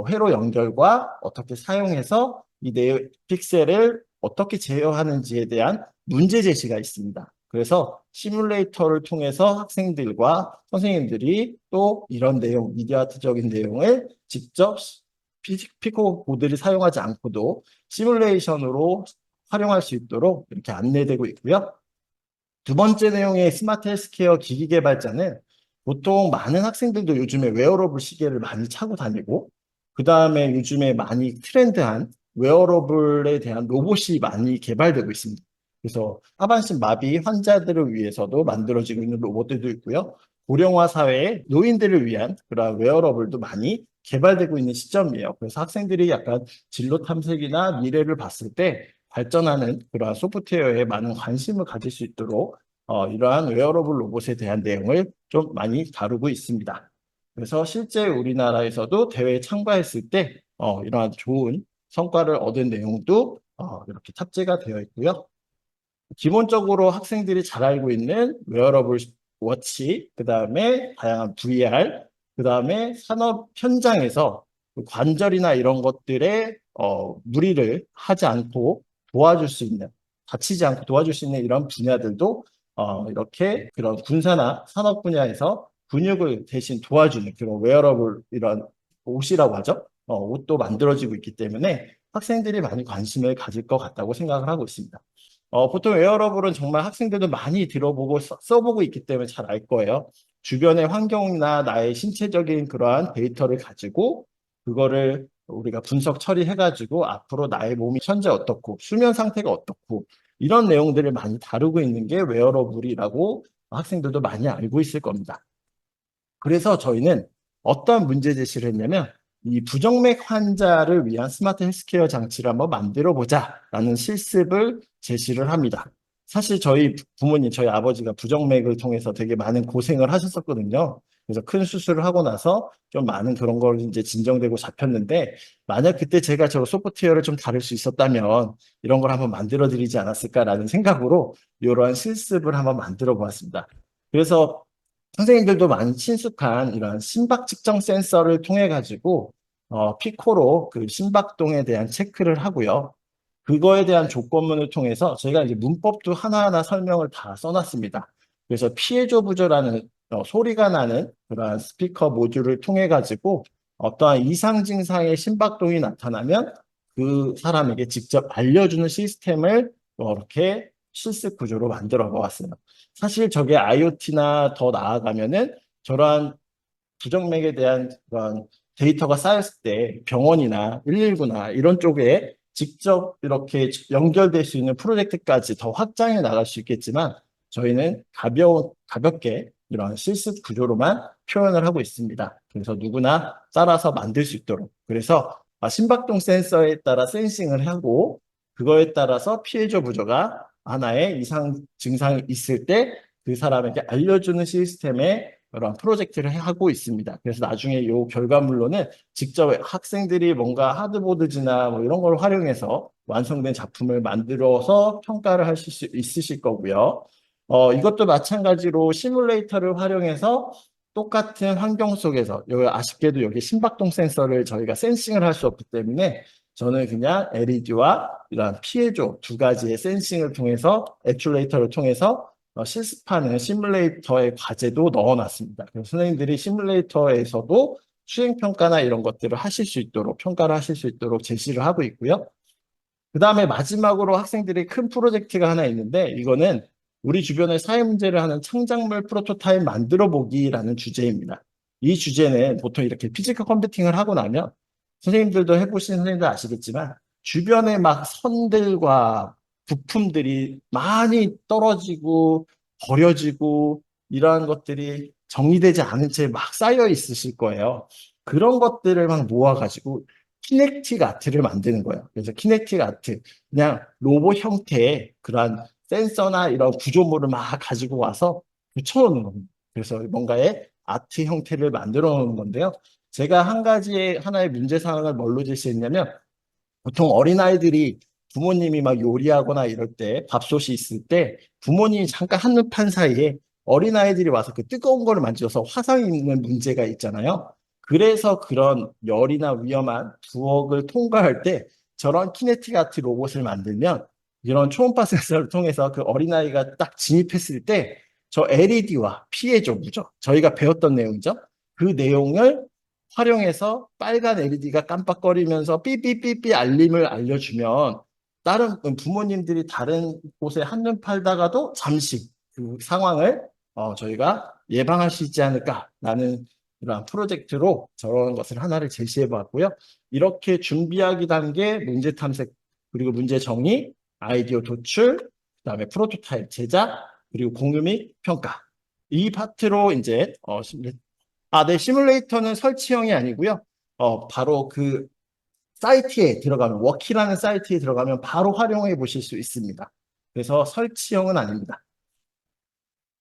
회로 연결과 어떻게 사용해서 이 네오픽셀을 어떻게 제어하는지에 대한 문제 제시가 있습니다. 그래서 시뮬레이터를 통해서 학생들과 선생님들이 또 이런 내용, 미디어 아트적인 내용을 직접 피코 보드를 사용하지 않고도 시뮬레이션으로 활용할 수 있도록 이렇게 안내되고 있고요. 두 번째 내용의 스마트 헬스케어 기기 개발자는 보통 많은 학생들도 요즘에 웨어러블 시계를 많이 차고 다니고 그 다음에 요즘에 많이 트렌드한 웨어러블에 대한 로봇이 많이 개발되고 있습니다. 그래서 하반신 마비 환자들을 위해서도 만들어지고 있는 로봇들도 있고요. 고령화 사회의 노인들을 위한 그런 웨어러블도 많이 개발되고 있는 시점이에요. 그래서 학생들이 약간 진로 탐색이나 미래를 봤을 때 발전하는 그러한 소프트웨어에 많은 관심을 가질 수 있도록 이러한 웨어러블 로봇에 대한 내용을 좀 많이 다루고 있습니다. 그래서 실제 우리나라에서도 대회에 참가했을 때 이러한 좋은 성과를 얻은 내용도 이렇게 탑재가 되어 있고요. 기본적으로 학생들이 잘 알고 있는 웨어러블 워치, 그 다음에 다양한 VR, 그 다음에 산업 현장에서 관절이나 이런 것들에 무리를 하지 않고 도와줄 수 있는, 다치지 않고 도와줄 수 있는 이런 분야들도 이렇게 그런 군사나 산업 분야에서 근육을 대신 도와주는 그런 웨어러블 이런 옷이라고 하죠. 옷도 만들어지고 있기 때문에 학생들이 많이 관심을 가질 것 같다고 생각을 하고 있습니다. 보통 웨어러블은 정말 학생들도 많이 들어보고 써보고 있기 때문에 잘 알 거예요. 주변의 환경이나 나의 신체적인 그러한 데이터를 가지고 그거를 우리가 분석 처리해가지고 앞으로 나의 몸이 현재 어떻고 수면 상태가 어떻고 이런 내용들을 많이 다루고 있는 게 웨어러블이라고 학생들도 많이 알고 있을 겁니다. 그래서 저희는 어떠한 문제 제시를 했냐면 이 부정맥 환자를 위한 스마트 헬스케어 장치를 한번 만들어 보자라는 실습을 제시를 합니다. 사실 저희 부모님, 저희 아버지가 부정맥을 통해서 되게 많은 고생을 하셨었거든요. 그래서 큰 수술을 하고 나서 좀 많은 그런 걸 이제 진정되고 잡혔는데, 만약 그때 제가 저 소프트웨어를 좀 다룰 수 있었다면 이런 걸 한번 만들어 드리지 않았을까라는 생각으로 이러한 실습을 한번 만들어 보았습니다. 그래서 선생님들도 많이 친숙한 이런 심박 측정 센서를 통해 가지고 피코로 그 심박동에 대한 체크를 하고요. 그거에 대한 조건문을 통해서 저희가 이제 문법도 하나하나 설명을 다 써놨습니다. 그래서 피해조 부조라는 소리가 나는 그러한 스피커 모듈을 통해 가지고 어떠한 이상 증상의 심박동이 나타나면 그 사람에게 직접 알려주는 시스템을 이렇게 실습 구조로 만들어 보았어요. 사실 저게 IoT나 더 나아가면은 저러한 부정맥에 대한 그런 데이터가 쌓였을 때 병원이나 119나 이런 쪽에 직접 이렇게 연결될 수 있는 프로젝트까지 더 확장해 나갈 수 있겠지만 저희는 가볍게 이런 실습 구조로만 표현을 하고 있습니다. 그래서 누구나 따라서 만들 수 있도록. 그래서 심박동 센서에 따라 센싱을 하고 그거에 따라서 피해조 부조가 하나의 이상 증상이 있을 때 그 사람에게 알려주는 시스템의 그런 프로젝트를 하고 있습니다. 그래서 나중에 이 결과물로는 직접 학생들이 뭔가 하드보드지나 뭐 이런 걸 활용해서 완성된 작품을 만들어서 평가를 하실 수 있으실 거고요. 이것도 마찬가지로 시뮬레이터를 활용해서 똑같은 환경 속에서 여기 아쉽게도 여기 심박동 센서를 저희가 센싱을 할 수 없기 때문에 저는 그냥 LED와 이런 피해조 두 가지의 센싱을 통해서 액츄레이터를 통해서 실습하는 시뮬레이터의 과제도 넣어놨습니다. 그래서 선생님들이 시뮬레이터에서도 수행평가나 이런 것들을 하실 수 있도록, 평가를 하실 수 있도록 제시를 하고 있고요. 그 다음에 마지막으로 학생들이 큰 프로젝트가 하나 있는데 이거는 우리 주변에 사회 문제를 하는 창작물 프로토타입 만들어 보기라는 주제입니다. 이 주제는 보통 이렇게 피지컬 컴퓨팅을 하고 나면 선생님들도 해보신 선생님들 아시겠지만 주변에 막 선들과 부품들이 많이 떨어지고 버려지고 이러한 것들이 정리되지 않은 채 막 쌓여 있으실 거예요. 그런 것들을 막 모아가지고 키넥틱 아트를 만드는 거예요. 그래서 키넥틱 아트, 그냥 로봇 형태의 그러한 센서나 이런 구조물을 막 가지고 와서 붙여놓는 겁니다. 그래서 뭔가의 아트 형태를 만들어 놓는 건데요. 제가 한 가지의 하나의 문제 사항을 뭘로 제시했냐면 보통 어린아이들이 부모님이 막 요리하거나 이럴 때 밥솥이 있을 때 부모님이 잠깐 한눈판 사이에 어린아이들이 와서 그 뜨거운 거를 만져서 화상이 있는 문제가 있잖아요. 그래서 그런 열이나 위험한 부엌을 통과할 때 저런 키네틱 아트 로봇을 만들면 이런 초음파 센서를 통해서 그 어린아이가 딱 진입했을 때 저 LED와 피해조 무죠. 저희가 배웠던 내용이죠. 그 내용을 활용해서 빨간 LED가 깜빡거리면서 삐삐삐삐 알림을 알려주면 다른 부모님들이 다른 곳에 한눈 팔다가도 잠시 그 상황을 저희가 예방할 수 있지 않을까라는 이러한 프로젝트로 저런 것을 하나를 제시해 봤고요. 이렇게 준비하기 단계 문제 탐색 그리고 문제 정의, 아이디어 도출, 그다음에 프로토타입 제작, 그리고 공유 및 평가. 이 파트로 이제 네, 시뮬레이터는 설치형이 아니고요. 바로 그 사이트에 들어가면, 워키라는 사이트에 들어가면 바로 활용해 보실 수 있습니다. 그래서 설치형은 아닙니다.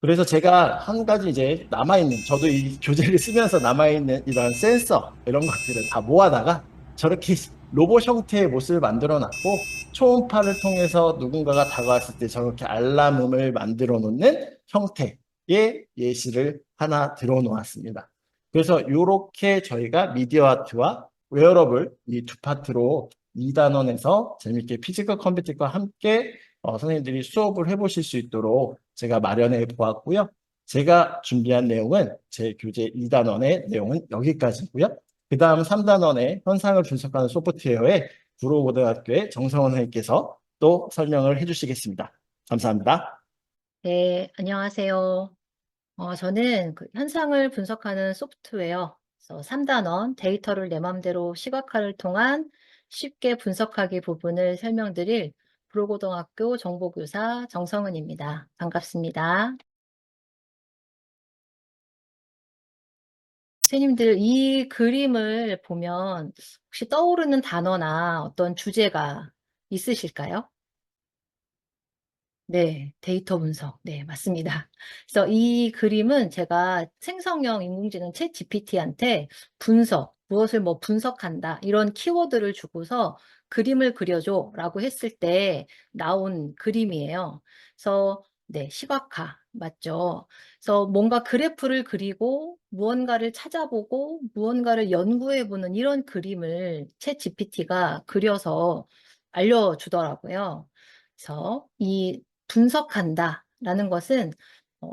그래서 제가 한 가지 이제 남아있는, 저도 이 교재를 쓰면서 남아있는 이런 센서, 이런 것들을 다 모아다가 저렇게 로봇 형태의 모습을 만들어 놨고, 초음파를 통해서 누군가가 다가왔을 때 저렇게 알람음을 만들어 놓는 형태의 예시를 하나 들어 놓았습니다. 그래서 이렇게 저희가 미디어 아트와 웨어러블 이 두 파트로 2단원에서 재밌게 피지컬 컴퓨팅과 함께 선생님들이 수업을 해보실 수 있도록 제가 마련해 보았고요. 제가 준비한 내용은 제 교재 2단원의 내용은 여기까지고요. 그 다음 3단원의 현상을 분석하는 소프트웨어에 구로고등학교의 정성원 선생님께서 또 설명을 해주시겠습니다. 감사합니다. 네, 안녕하세요. 저는 그 현상을 분석하는 소프트웨어, 그래서 3단원 데이터를 내 맘대로 시각화를 통한 쉽게 분석하기 부분을 설명드릴 구로고등학교 정보교사 정성은입니다. 반갑습니다. 선생님들, 이 그림을 보면 혹시 떠오르는 단어나 어떤 주제가 있으실까요? 네, 데이터 분석. 네, 맞습니다. 그래서 이 그림은 제가 생성형 인공지능 챗 GPT한테 분석, 무엇을 뭐 분석한다, 이런 키워드를 주고서 그림을 그려줘 라고 했을 때 나온 그림이에요. 그래서 네, 시각화. 맞죠? 그래서 뭔가 그래프를 그리고 무언가를 찾아보고 무언가를 연구해보는 이런 그림을 챗 GPT가 그려서 알려주더라고요. 그래서 이 분석한다라는 것은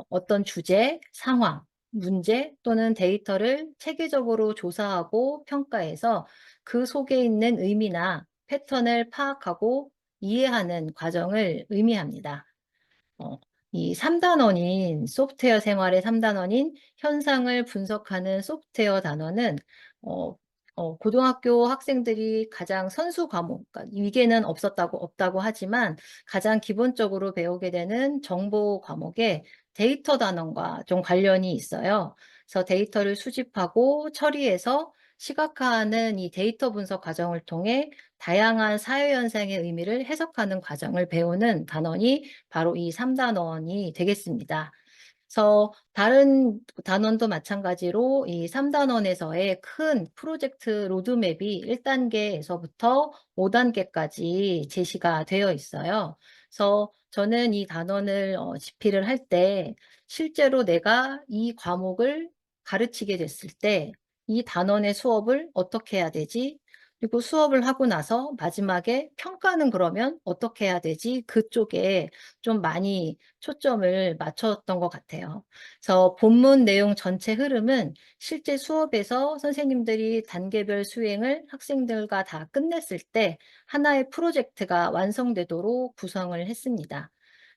어떤 주제, 상황, 문제 또는 데이터를 체계적으로 조사하고 평가해서 그 속에 있는 의미나 패턴을 파악하고 이해하는 과정을 의미합니다. 어, 이 3단원인 소프트웨어 생활의 3단원인 현상을 분석하는 소프트웨어 단원은 고등학교 학생들이 가장 선수 과목, 그러니까 위계는 없다고 하지만 가장 기본적으로 배우게 되는 정보 과목에 데이터 단원과 좀 관련이 있어요. 그래서 데이터를 수집하고 처리해서 시각화하는 이 데이터 분석 과정을 통해 다양한 사회 현상의 의미를 해석하는 과정을 배우는 단원이 바로 이 3단원이 되겠습니다. 그래서 다른 단원도 마찬가지로 이 3단원에서의 큰 프로젝트 로드맵이 1단계에서부터 5단계까지 제시가 되어 있어요. 그래서 저는 이 단원을 집필을 할 때 실제로 내가 이 과목을 가르치게 됐을 때 이 단원의 수업을 어떻게 해야 되지? 그리고 수업을 하고 나서 마지막에 평가는 그러면 어떻게 해야 되지? 그쪽에 좀 많이 초점을 맞췄던 것 같아요. 그래서 본문 내용 전체 흐름은 실제 수업에서 선생님들이 단계별 수행을 학생들과 다 끝냈을 때 하나의 프로젝트가 완성되도록 구성을 했습니다.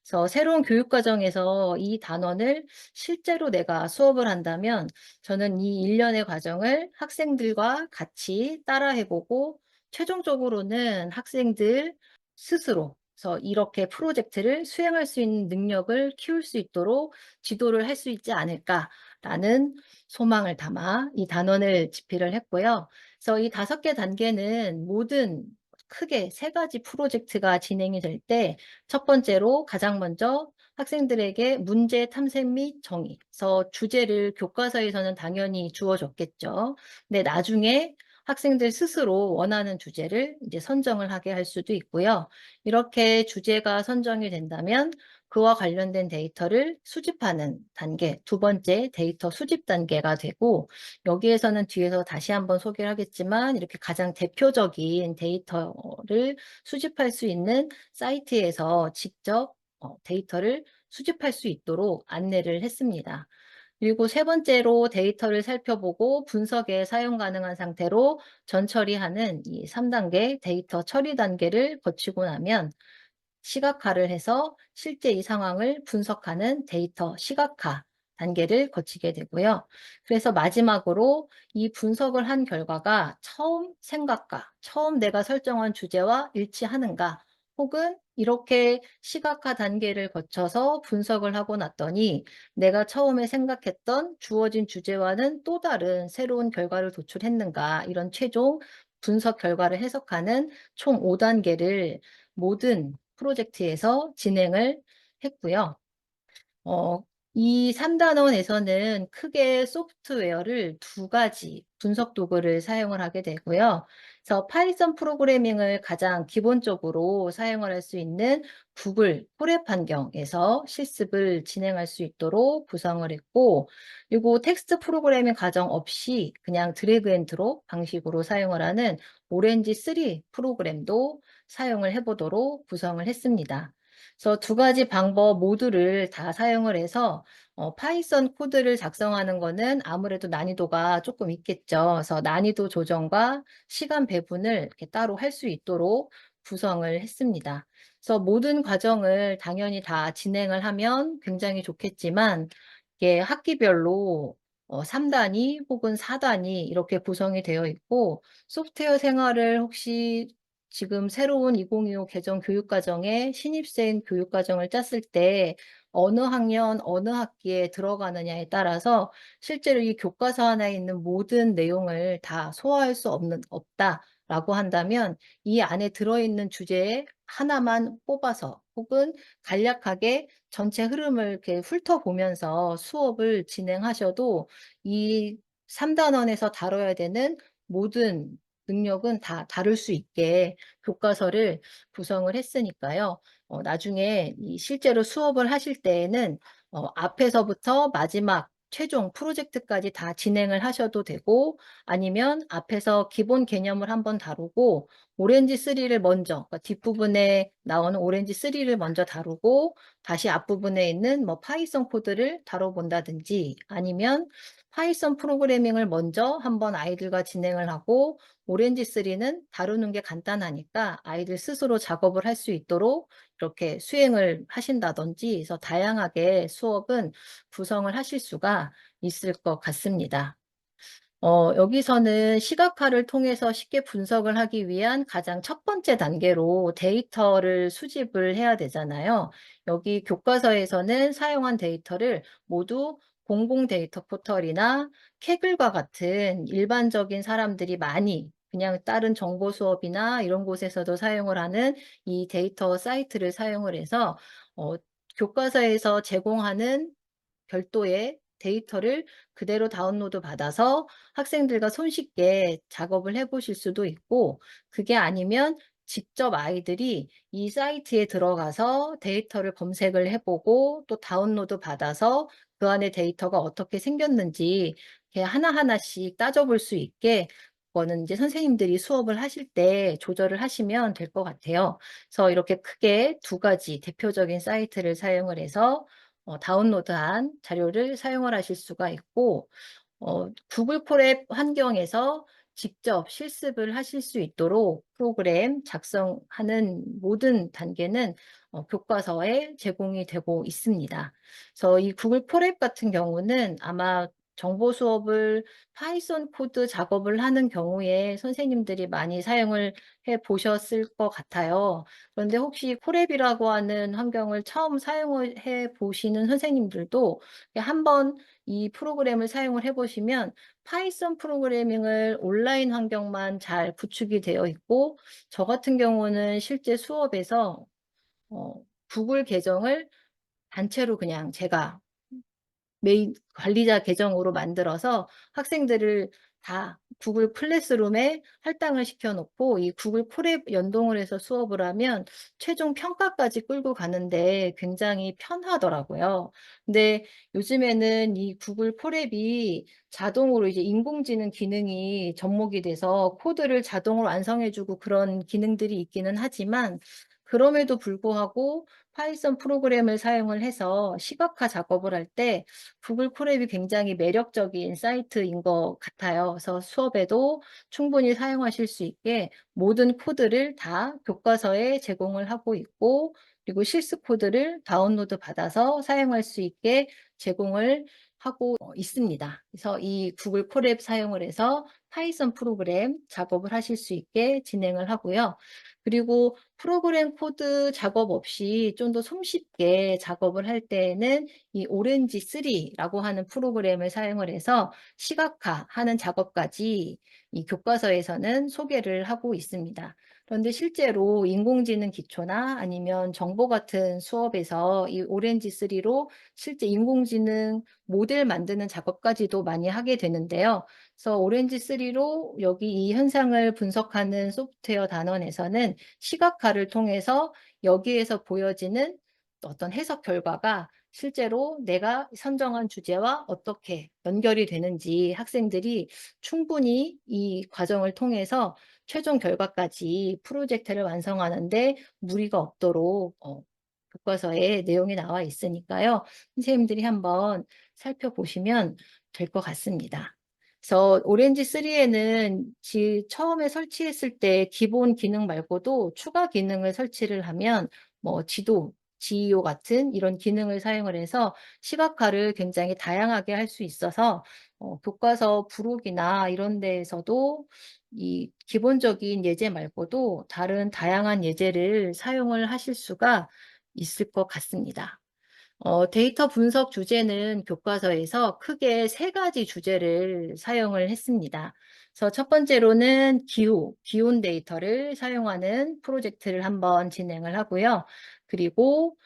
그래서 새로운 교육과정에서 이 단원을 실제로 내가 수업을 한다면 저는 이 일련의 과정을 학생들과 같이 따라해보고 최종적으로는 학생들 스스로 그래서 이렇게 프로젝트를 수행할 수 있는 능력을 키울 수 있도록 지도를 할 수 있지 않을까라는 소망을 담아 이 단원을 집필을 했고요. 그래서 이 5개 단계는 모든 크게 3가지 프로젝트가 진행이 될 때 첫 번째로 가장 먼저 학생들에게 문제 탐색 및 정의. 그래서 주제를 교과서에서는 당연히 주어졌겠죠. 근데 나중에 학생들 스스로 원하는 주제를 이제 선정을 하게 할 수도 있고요. 이렇게 주제가 선정이 된다면 그와 관련된 데이터를 수집하는 단계, 2번째 데이터 수집 단계가 되고 여기에서는 뒤에서 다시 한번 소개를 하겠지만 이렇게 가장 대표적인 데이터를 수집할 수 있는 사이트에서 직접 데이터를 수집할 수 있도록 안내를 했습니다. 그리고 3번째로 데이터를 살펴보고 분석에 사용 가능한 상태로 전처리하는 이 3단계 데이터 처리 단계를 거치고 나면 시각화를 해서 실제 이 상황을 분석하는 데이터 시각화 단계를 거치게 되고요. 그래서 마지막으로 이 분석을 한 결과가 처음 생각과 처음 내가 설정한 주제와 일치하는가 혹은 이렇게 시각화 단계를 거쳐서 분석을 하고 났더니 내가 처음에 생각했던 주어진 주제와는 또 다른 새로운 결과를 도출했는가 이런 최종 분석 결과를 해석하는 총 5단계를 모든 프로젝트에서 진행을 했고요. 이 3단원에서는 크게 소프트웨어를 2가지 분석 도구를 사용을 하게 되고요. 그래서 파이썬 프로그래밍을 가장 기본적으로 사용을 할 수 있는 구글 콜앱 환경에서 실습을 진행할 수 있도록 구성을 했고, 그리고 텍스트 프로그래밍 과정 없이 그냥 드래그 앤 드롭 방식으로 사용을 하는 오렌지 3 프로그램도 사용을 해보도록 구성을 했습니다. 그래서 2가지 방법 모두를 다 사용을 해서 파이썬 코드를 작성하는 거는 아무래도 난이도가 조금 있겠죠. 그래서 난이도 조정과 시간 배분을 이렇게 따로 할 수 있도록 구성을 했습니다. 그래서 모든 과정을 당연히 다 진행을 하면 굉장히 좋겠지만 이게 학기별로 3단위 혹은 4단위 이렇게 구성이 되어 있고 소프트웨어 생활을 혹시 지금 새로운 2025 개정 교육과정에 신입생 교육과정을 짰을 때 어느 학년, 어느 학기에 들어가느냐에 따라서 실제로 이 교과서 하나에 있는 모든 내용을 다 소화할 수 없다라고 한다면 이 안에 들어있는 주제 하나만 뽑아서 혹은 간략하게 전체 흐름을 이렇게 훑어보면서 수업을 진행하셔도 이 3단원에서 다뤄야 되는 모든 능력은 다 다룰 수 있게 교과서를 구성을 했으니까요. 나중에 이 실제로 수업을 하실 때에는 앞에서부터 마지막 최종 프로젝트까지 다 진행을 하셔도 되고 아니면 앞에서 기본 개념을 한번 다루고 오렌지 3를 먼저 그러니까 뒷부분에 나오는 오렌지 3를 먼저 다루고 다시 앞부분에 있는 뭐 파이썬 코드를 다뤄본다든지 아니면 파이썬 프로그래밍을 먼저 한번 아이들과 진행을 하고 오렌지 3는 다루는 게 간단하니까 아이들 스스로 작업을 할 수 있도록 이렇게 수행을 하신다든지 그래서 다양하게 수업은 구성을 하실 수가 있을 것 같습니다. 여기서는 시각화를 통해서 쉽게 분석을 하기 위한 가장 첫 번째 단계로 데이터를 수집을 해야 되잖아요. 여기 교과서에서는 사용한 데이터를 모두 공공 데이터 포털이나 캐글과 같은 일반적인 사람들이 많이 그냥 다른 정보 수업이나 이런 곳에서도 사용을 하는 이 데이터 사이트를 사용을 해서 교과서에서 제공하는 별도의 데이터를 그대로 다운로드 받아서 학생들과 손쉽게 작업을 해 보실 수도 있고 그게 아니면 직접 아이들이 이 사이트에 들어가서 데이터를 검색을 해 보고 또 다운로드 받아서 그 안에 데이터가 어떻게 생겼는지 이렇게 하나하나씩 따져 볼 수 있게 그거는 이제 선생님들이 수업을 하실 때 조절을 하시면 될 것 같아요. 그래서 이렇게 크게 두 가지 대표적인 사이트를 사용을 해서 다운로드한 자료를 사용을 하실 수가 있고 구글 콜앱 환경에서 직접 실습을 하실 수 있도록 프로그램 작성하는 모든 단계는 교과서에 제공이 되고 있습니다. 그래서 이 구글 콜앱 같은 경우는 아마 정보 수업을 파이썬 코드 작업을 하는 경우에 선생님들이 많이 사용을 해 보셨을 것 같아요. 그런데 혹시 콜앱이라고 하는 환경을 처음 사용을 해 보시는 선생님들도 한번 이 프로그램을 사용을 해 보시면 파이썬 프로그래밍을 온라인 환경만 잘 구축이 되어 있고 저 같은 경우는 실제 수업에서 어 구글 계정을 단체로 그냥 제가 메인 관리자 계정으로 만들어서 학생들을 다 구글 클래스룸에 할당을 시켜 놓고 이 구글 콜앱 연동을 해서 수업을 하면 최종 평가까지 끌고 가는데 굉장히 편하더라고요. 근데 요즘에는 이 구글 콜앱이 자동으로 이제 인공지능 기능이 접목이 돼서 코드를 자동으로 완성해 주고 그런 기능들이 있기는 하지만 그럼에도 불구하고 파이썬 프로그램을 사용을 해서 시각화 작업을 할 때 구글 콜앱이 굉장히 매력적인 사이트인 것 같아요. 그래서 수업에도 충분히 사용하실 수 있게 모든 코드를 다 교과서에 제공을 하고 있고 그리고 실습 코드를 다운로드 받아서 사용할 수 있게 제공을 하고 있습니다. 그래서 이 구글 콜앱 사용을 해서 파이썬 프로그램 작업을 하실 수 있게 진행을 하고요. 그리고 프로그램 코드 작업 없이 좀 더 손쉽게 작업을 할 때에는 이 오렌지 3라고 하는 프로그램을 사용을 해서 시각화하는 작업까지 이 교과서에서는 소개를 하고 있습니다. 그런데 실제로 인공지능 기초나 아니면 정보 같은 수업에서 이 오렌지 3로 실제 인공지능 모델 만드는 작업까지도 많이 하게 되는데요. 그래서 오렌지 3로 여기 이 현상을 분석하는 소프트웨어 단원에서는 시각화를 통해서 여기에서 보여지는 어떤 해석 결과가 실제로 내가 선정한 주제와 어떻게 연결이 되는지 학생들이 충분히 이 과정을 통해서 최종 결과까지 프로젝트를 완성하는데 무리가 없도록 교과서에 내용이 나와 있으니까요. 선생님들이 한번 살펴보시면 될 것 같습니다. 그래서 오렌지 3에는 처음에 설치했을 때 기본 기능 말고도 추가 기능을 설치를 하면 뭐 지도, GEO 같은 이런 기능을 사용을 해서 시각화를 굉장히 다양하게 할 수 있어서 교과서 부록이나 이런 데에서도 이 기본적인 예제 말고도 다른 다양한 예제를 사용을 하실 수가 있을 것 같습니다. 데이터 분석 주제는 교과서에서 크게 세 가지 주제를 사용을 했습니다. 그래서 첫 번째로는 기온 데이터를 사용하는 프로젝트를 한번 진행을 하고요. 그리고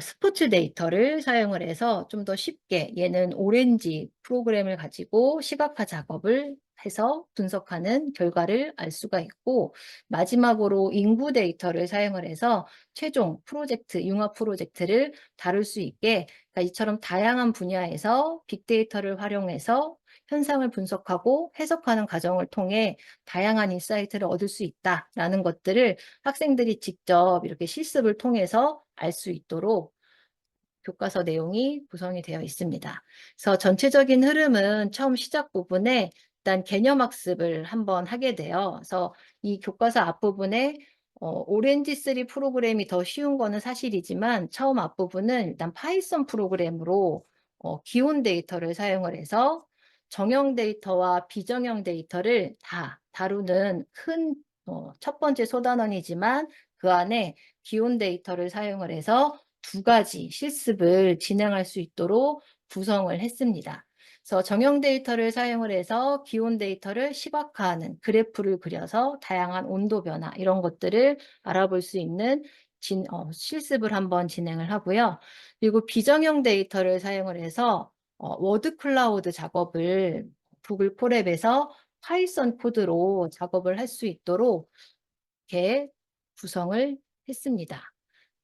스포츠 데이터를 사용을 해서 좀 더 쉽게 얘는 오렌지 프로그램을 가지고 시각화 작업을 해서 분석하는 결과를 알 수가 있고, 마지막으로 인구 데이터를 사용을 해서 최종 프로젝트, 융합 프로젝트를 다룰 수 있게, 그러니까 이처럼 다양한 분야에서 빅데이터를 활용해서 현상을 분석하고 해석하는 과정을 통해 다양한 인사이트를 얻을 수 있다라는 것들을 학생들이 직접 이렇게 실습을 통해서 알 수 있도록 교과서 내용이 구성이 되어 있습니다. 그래서 전체적인 흐름은 처음 시작 부분에 일단 개념 학습을 한번 하게 돼요. 그래서 이 교과서 앞부분에 오렌지 3 프로그램이 더 쉬운 거는 사실이지만 처음 앞부분은 일단 파이썬 프로그램으로 기온 데이터를 사용을 해서 정형 데이터와 비정형 데이터를 다 다루는 큰 첫 번째 소단원이지만 그 안에 기온 데이터를 사용을 해서 두 가지 실습을 진행할 수 있도록 구성을 했습니다. 그래서 정형 데이터를 사용을 해서 기온 데이터를 시각화하는 그래프를 그려서 다양한 온도 변화 이런 것들을 알아볼 수 있는 실습을 한번 진행을 하고요. 그리고 비정형 데이터를 사용을 해서 워드 클라우드 작업을 구글 콜앱에서 파이썬 코드로 작업을 할 수 있도록 이렇게 구성을 했습니다.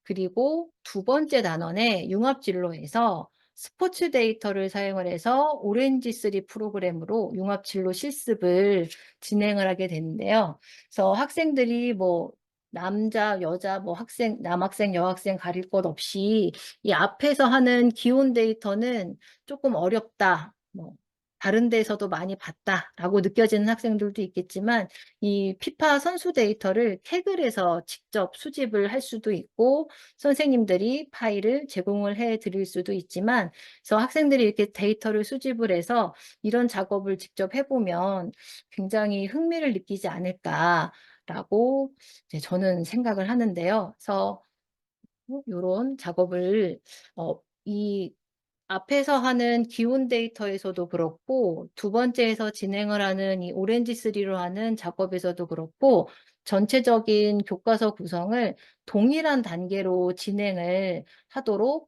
그리고 두 번째 단원의 융합진로에서 스포츠 데이터를 사용을 해서 오렌지 3 프로그램으로 융합진로 실습을 진행을 하게 되는데요. 그래서 학생들이 뭐 남자, 여자, 뭐 학생, 남학생, 여학생 가릴 것 없이 이 앞에서 하는 기온 데이터는 조금 어렵다, 뭐 다른 데서도 많이 봤다라고 느껴지는 학생들도 있겠지만 이 피파 선수 데이터를 태글에서 직접 수집을 할 수도 있고 선생님들이 파일을 제공을 해 드릴 수도 있지만 그래서 학생들이 이렇게 데이터를 수집을 해서 이런 작업을 직접 해보면 굉장히 흥미를 느끼지 않을까라고 이제 저는 생각을 하는데요. 그래서 이런 작업을 이 앞에서 하는 기온 데이터에서도 그렇고 두 번째에서 진행을 하는 이 오렌지 3로 하는 작업에서도 그렇고 전체적인 교과서 구성을 동일한 단계로 진행을 하도록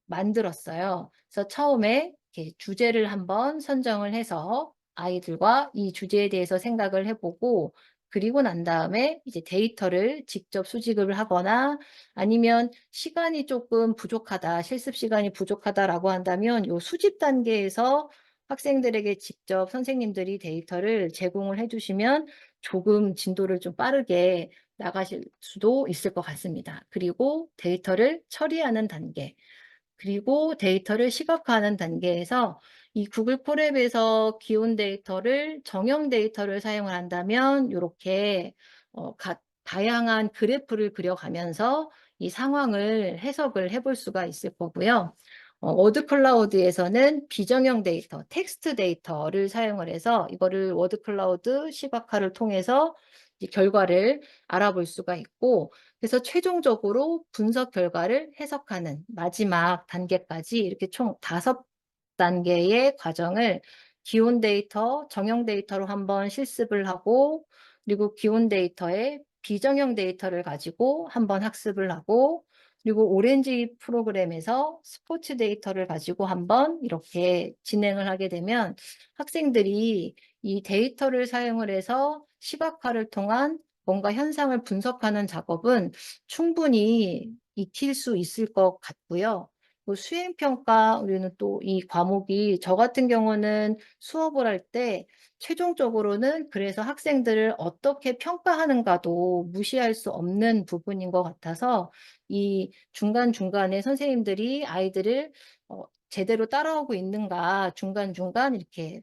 만들었어요. 그래서 처음에 이렇게 주제를 한번 선정을 해서 아이들과 이 주제에 대해서 생각을 해보고 그리고 난 다음에 이제 데이터를 직접 수집을 하거나 아니면 시간이 조금 부족하다, 실습 시간이 부족하다라고 한다면 요 수집 단계에서 학생들에게 직접 선생님들이 데이터를 제공을 해주시면 조금 진도를 좀 빠르게 나가실 수도 있을 것 같습니다. 그리고 데이터를 처리하는 단계, 그리고 데이터를 시각화하는 단계에서 이 구글 콜앱에서 기온 데이터를 정형 데이터를 사용을 한다면 이렇게 다양한 그래프를 그려가면서 이 상황을 해석을 해볼 수가 있을 거고요. 워드 클라우드에서는 비정형 데이터, 텍스트 데이터를 사용을 해서 이거를 워드 클라우드 시각화를 통해서 이 결과를 알아볼 수가 있고 그래서 최종적으로 분석 결과를 해석하는 마지막 단계까지 이렇게 총 5단계의 과정을 기온 데이터, 정형 데이터로 한번 실습을 하고 그리고 기온 데이터에 비정형 데이터를 가지고 한번 학습을 하고 그리고 오렌지 프로그램에서 스포츠 데이터를 가지고 한번 이렇게 진행을 하게 되면 학생들이 이 데이터를 사용을 해서 시각화를 통한 뭔가 현상을 분석하는 작업은 충분히 익힐 수 있을 것 같고요. 그 수행평가, 우리는 또 이 과목이 저 같은 경우는 수업을 할 때 최종적으로는 그래서 학생들을 어떻게 평가하는가도 무시할 수 없는 부분인 것 같아서 이 중간중간에 선생님들이 아이들을 제대로 따라오고 있는가 중간중간 이렇게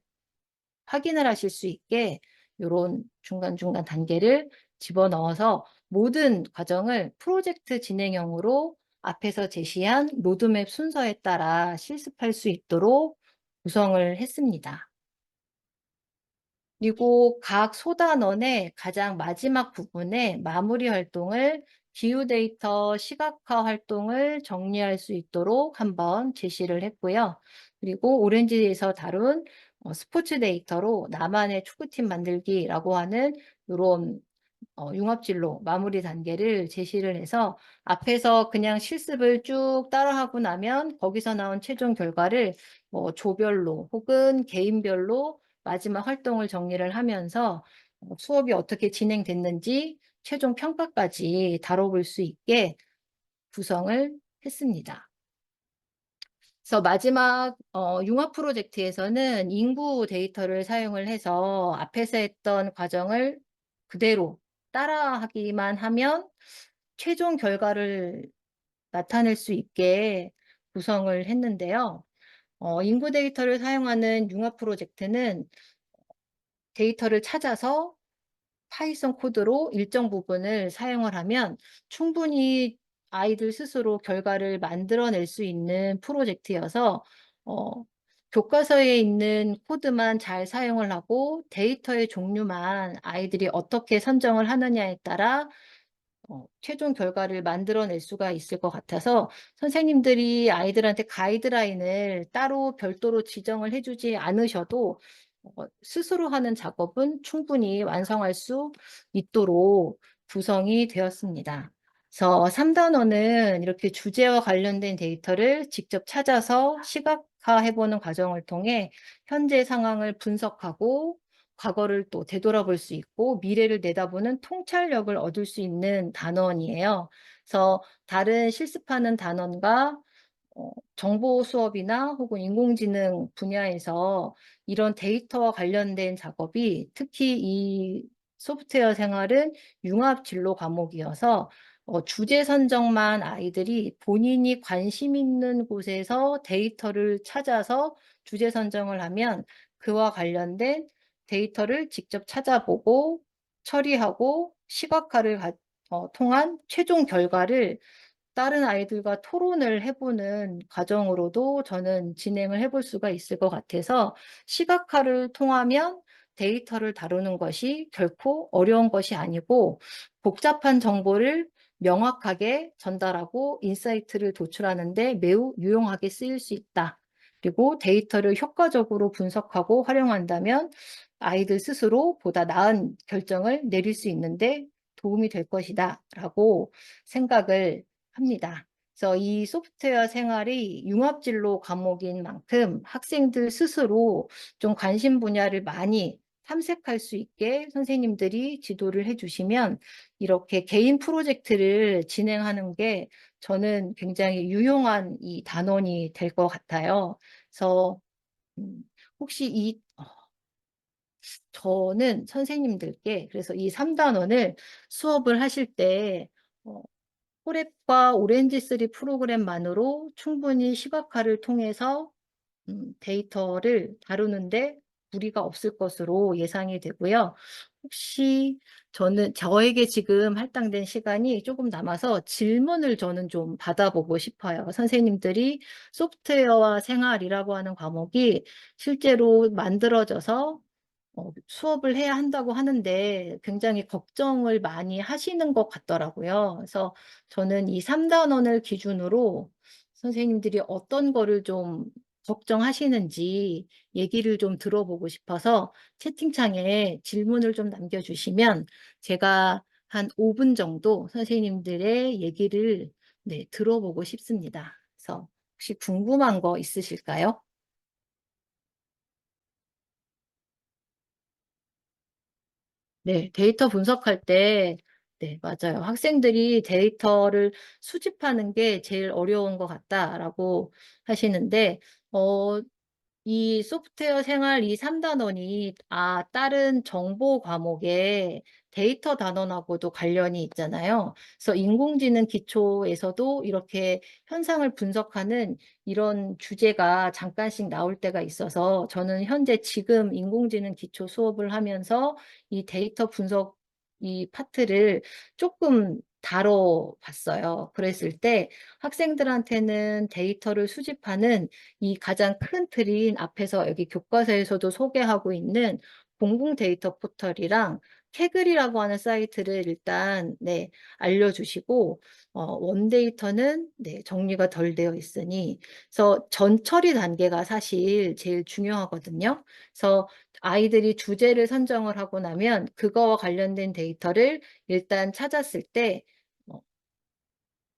확인을 하실 수 있게 이런 중간중간 단계를 집어넣어서 모든 과정을 프로젝트 진행형으로 앞에서 제시한 로드맵 순서에 따라 실습할 수 있도록 구성을 했습니다. 그리고 각 소단원의 가장 마지막 부분에 마무리 활동을 기후 데이터 시각화 활동을 정리할 수 있도록 한번 제시를 했고요. 그리고 오렌지에서 다룬 스포츠 데이터로 나만의 축구팀 만들기라고 하는 이런 융합진로 마무리 단계를 제시를 해서 앞에서 그냥 실습을 쭉 따라하고 나면 거기서 나온 최종 결과를 뭐 조별로 혹은 개인별로 마지막 활동을 정리를 하면서 수업이 어떻게 진행됐는지 최종 평가까지 다뤄볼 수 있게 구성을 했습니다. 그래서 마지막 융합 프로젝트에서는 인구 데이터를 사용을 해서 앞에서 했던 과정을 그대로 따라하기만 하면 최종 결과를 나타낼 수 있게 구성을 했는데요. 인구 데이터를 사용하는 융합 프로젝트는 데이터를 찾아서 파이썬 코드로 일정 부분을 사용을 하면 충분히 아이들 스스로 결과를 만들어낼 수 있는 프로젝트여서 교과서에 있는 코드만 잘 사용을 하고 데이터의 종류만 아이들이 어떻게 선정을 하느냐에 따라 최종 결과를 만들어낼 수가 있을 것 같아서 선생님들이 아이들한테 가이드라인을 따로 별도로 지정을 해주지 않으셔도 스스로 하는 작업은 충분히 완성할 수 있도록 구성이 되었습니다. 그래서 3단원은 이렇게 주제와 관련된 데이터를 직접 찾아서 시각화해보는 과정을 통해 현재 상황을 분석하고 과거를 또 되돌아볼 수 있고 미래를 내다보는 통찰력을 얻을 수 있는 단원이에요. 그래서 다른 실습하는 단원과 정보 수업이나 혹은 인공지능 분야에서 이런 데이터와 관련된 작업이 특히 이 소프트웨어 생활은 융합 진로 과목이어서 주제 선정만 아이들이 본인이 관심 있는 곳에서 데이터를 찾아서 주제 선정을 하면 그와 관련된 데이터를 직접 찾아보고 처리하고 시각화를 통한 최종 결과를 다른 아이들과 토론을 해보는 과정으로도 저는 진행을 해볼 수가 있을 것 같아서 시각화를 통하면 데이터를 다루는 것이 결코 어려운 것이 아니고 복잡한 정보를 명확하게 전달하고 인사이트를 도출하는데 매우 유용하게 쓰일 수 있다. 그리고 데이터를 효과적으로 분석하고 활용한다면 아이들 스스로 보다 나은 결정을 내릴 수 있는데 도움이 될 것이다 라고 생각을 합니다. 그래서 이 소프트웨어 생활이 융합진로 과목인 만큼 학생들 스스로 좀 관심 분야를 많이 탐색할 수 있게 선생님들이 지도를 해주시면 이렇게 개인 프로젝트를 진행하는 게 저는 굉장히 유용한 이 단원이 될 것 같아요. 그래서 혹시 저는 선생님들께 그래서 이 3단원을 수업을 하실 때 포랩과 오렌지3 프로그램만으로 충분히 시각화를 통해서 데이터를 다루는데 무리가 없을 것으로 예상이 되고요. 혹시 저에게 지금 할당된 시간이 조금 남아서 질문을 저는 좀 받아보고 싶어요. 선생님들이 소프트웨어와 생활이라고 하는 과목이 실제로 만들어져서 수업을 해야 한다고 하는데 굉장히 걱정을 많이 하시는 것 같더라고요. 그래서 저는 이 3단원을 기준으로 선생님들이 어떤 거를 좀 걱정하시는지 얘기를 좀 들어보고 싶어서 채팅창에 질문을 좀 남겨주시면 제가 한 5분 정도 선생님들의 얘기를 들어보고 싶습니다. 그래서 혹시 궁금한 거 있으실까요? 네, 데이터 분석할 때 네, 맞아요. 학생들이 데이터를 수집하는 게 제일 어려운 것 같다라고 하시는데, 어, 이 소프트웨어 생활 이 3단원이 다른 정보 과목의 데이터 단원하고도 관련이 있잖아요. 그래서 인공지능 기초에서도 이렇게 현상을 분석하는 이런 주제가 잠깐씩 나올 때가 있어서 저는 현재 지금 인공지능 기초 수업을 하면서 이 데이터 분석 이 파트를 조금 다뤄봤어요. 그랬을 때 학생들한테는 데이터를 수집하는 이 가장 큰 틀인 앞에서 여기 교과서에서도 소개하고 있는 공공 데이터 포털이랑 캐글이라고 하는 사이트를 일단 알려주시고 원데이터는 정리가 덜 되어 있으니 그래서 전처리 단계가 사실 제일 중요하거든요. 그래서 아이들이 주제를 선정을 하고 나면 그거와 관련된 데이터를 일단 찾았을 때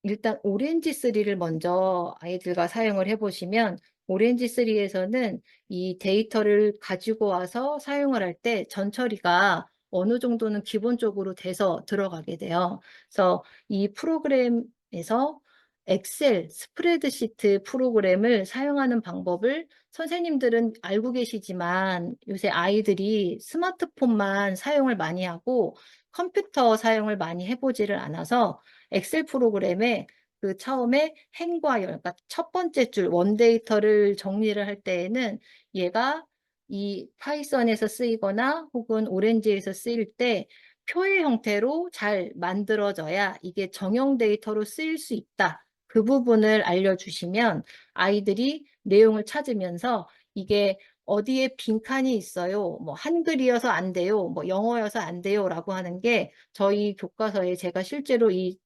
일단 오렌지 3를 먼저 아이들과 사용을 해보시면 오렌지 3에서는 이 데이터를 가지고 와서 사용을 할 때 전처리가 어느 정도는 기본적으로 돼서 들어가게 돼요. 그래서 이 프로그램에서 엑셀, 스프레드시트 프로그램을 사용하는 방법을 선생님들은 알고 계시지만 요새 아이들이 스마트폰만 사용을 많이 하고 컴퓨터 사용을 많이 해보지를 않아서 엑셀 프로그램에 그 처음에 행과 열, 그러니까 첫 번째 줄 원데이터를 정리를 할 때에는 얘가 이 파이썬에서 쓰이거나 혹은 오렌지에서 쓰일 때 표의 형태로 잘 만들어져야 이게 정형 데이터로 쓰일 수 있다. 그 부분을 알려주시면 아이들이 내용을 찾으면서 이게 어디에 빈칸이 있어요. 뭐 한글이어서 안 돼요. 뭐 영어여서 안 돼요. 라고 하는 게 저희 교과서에 제가 실제로 이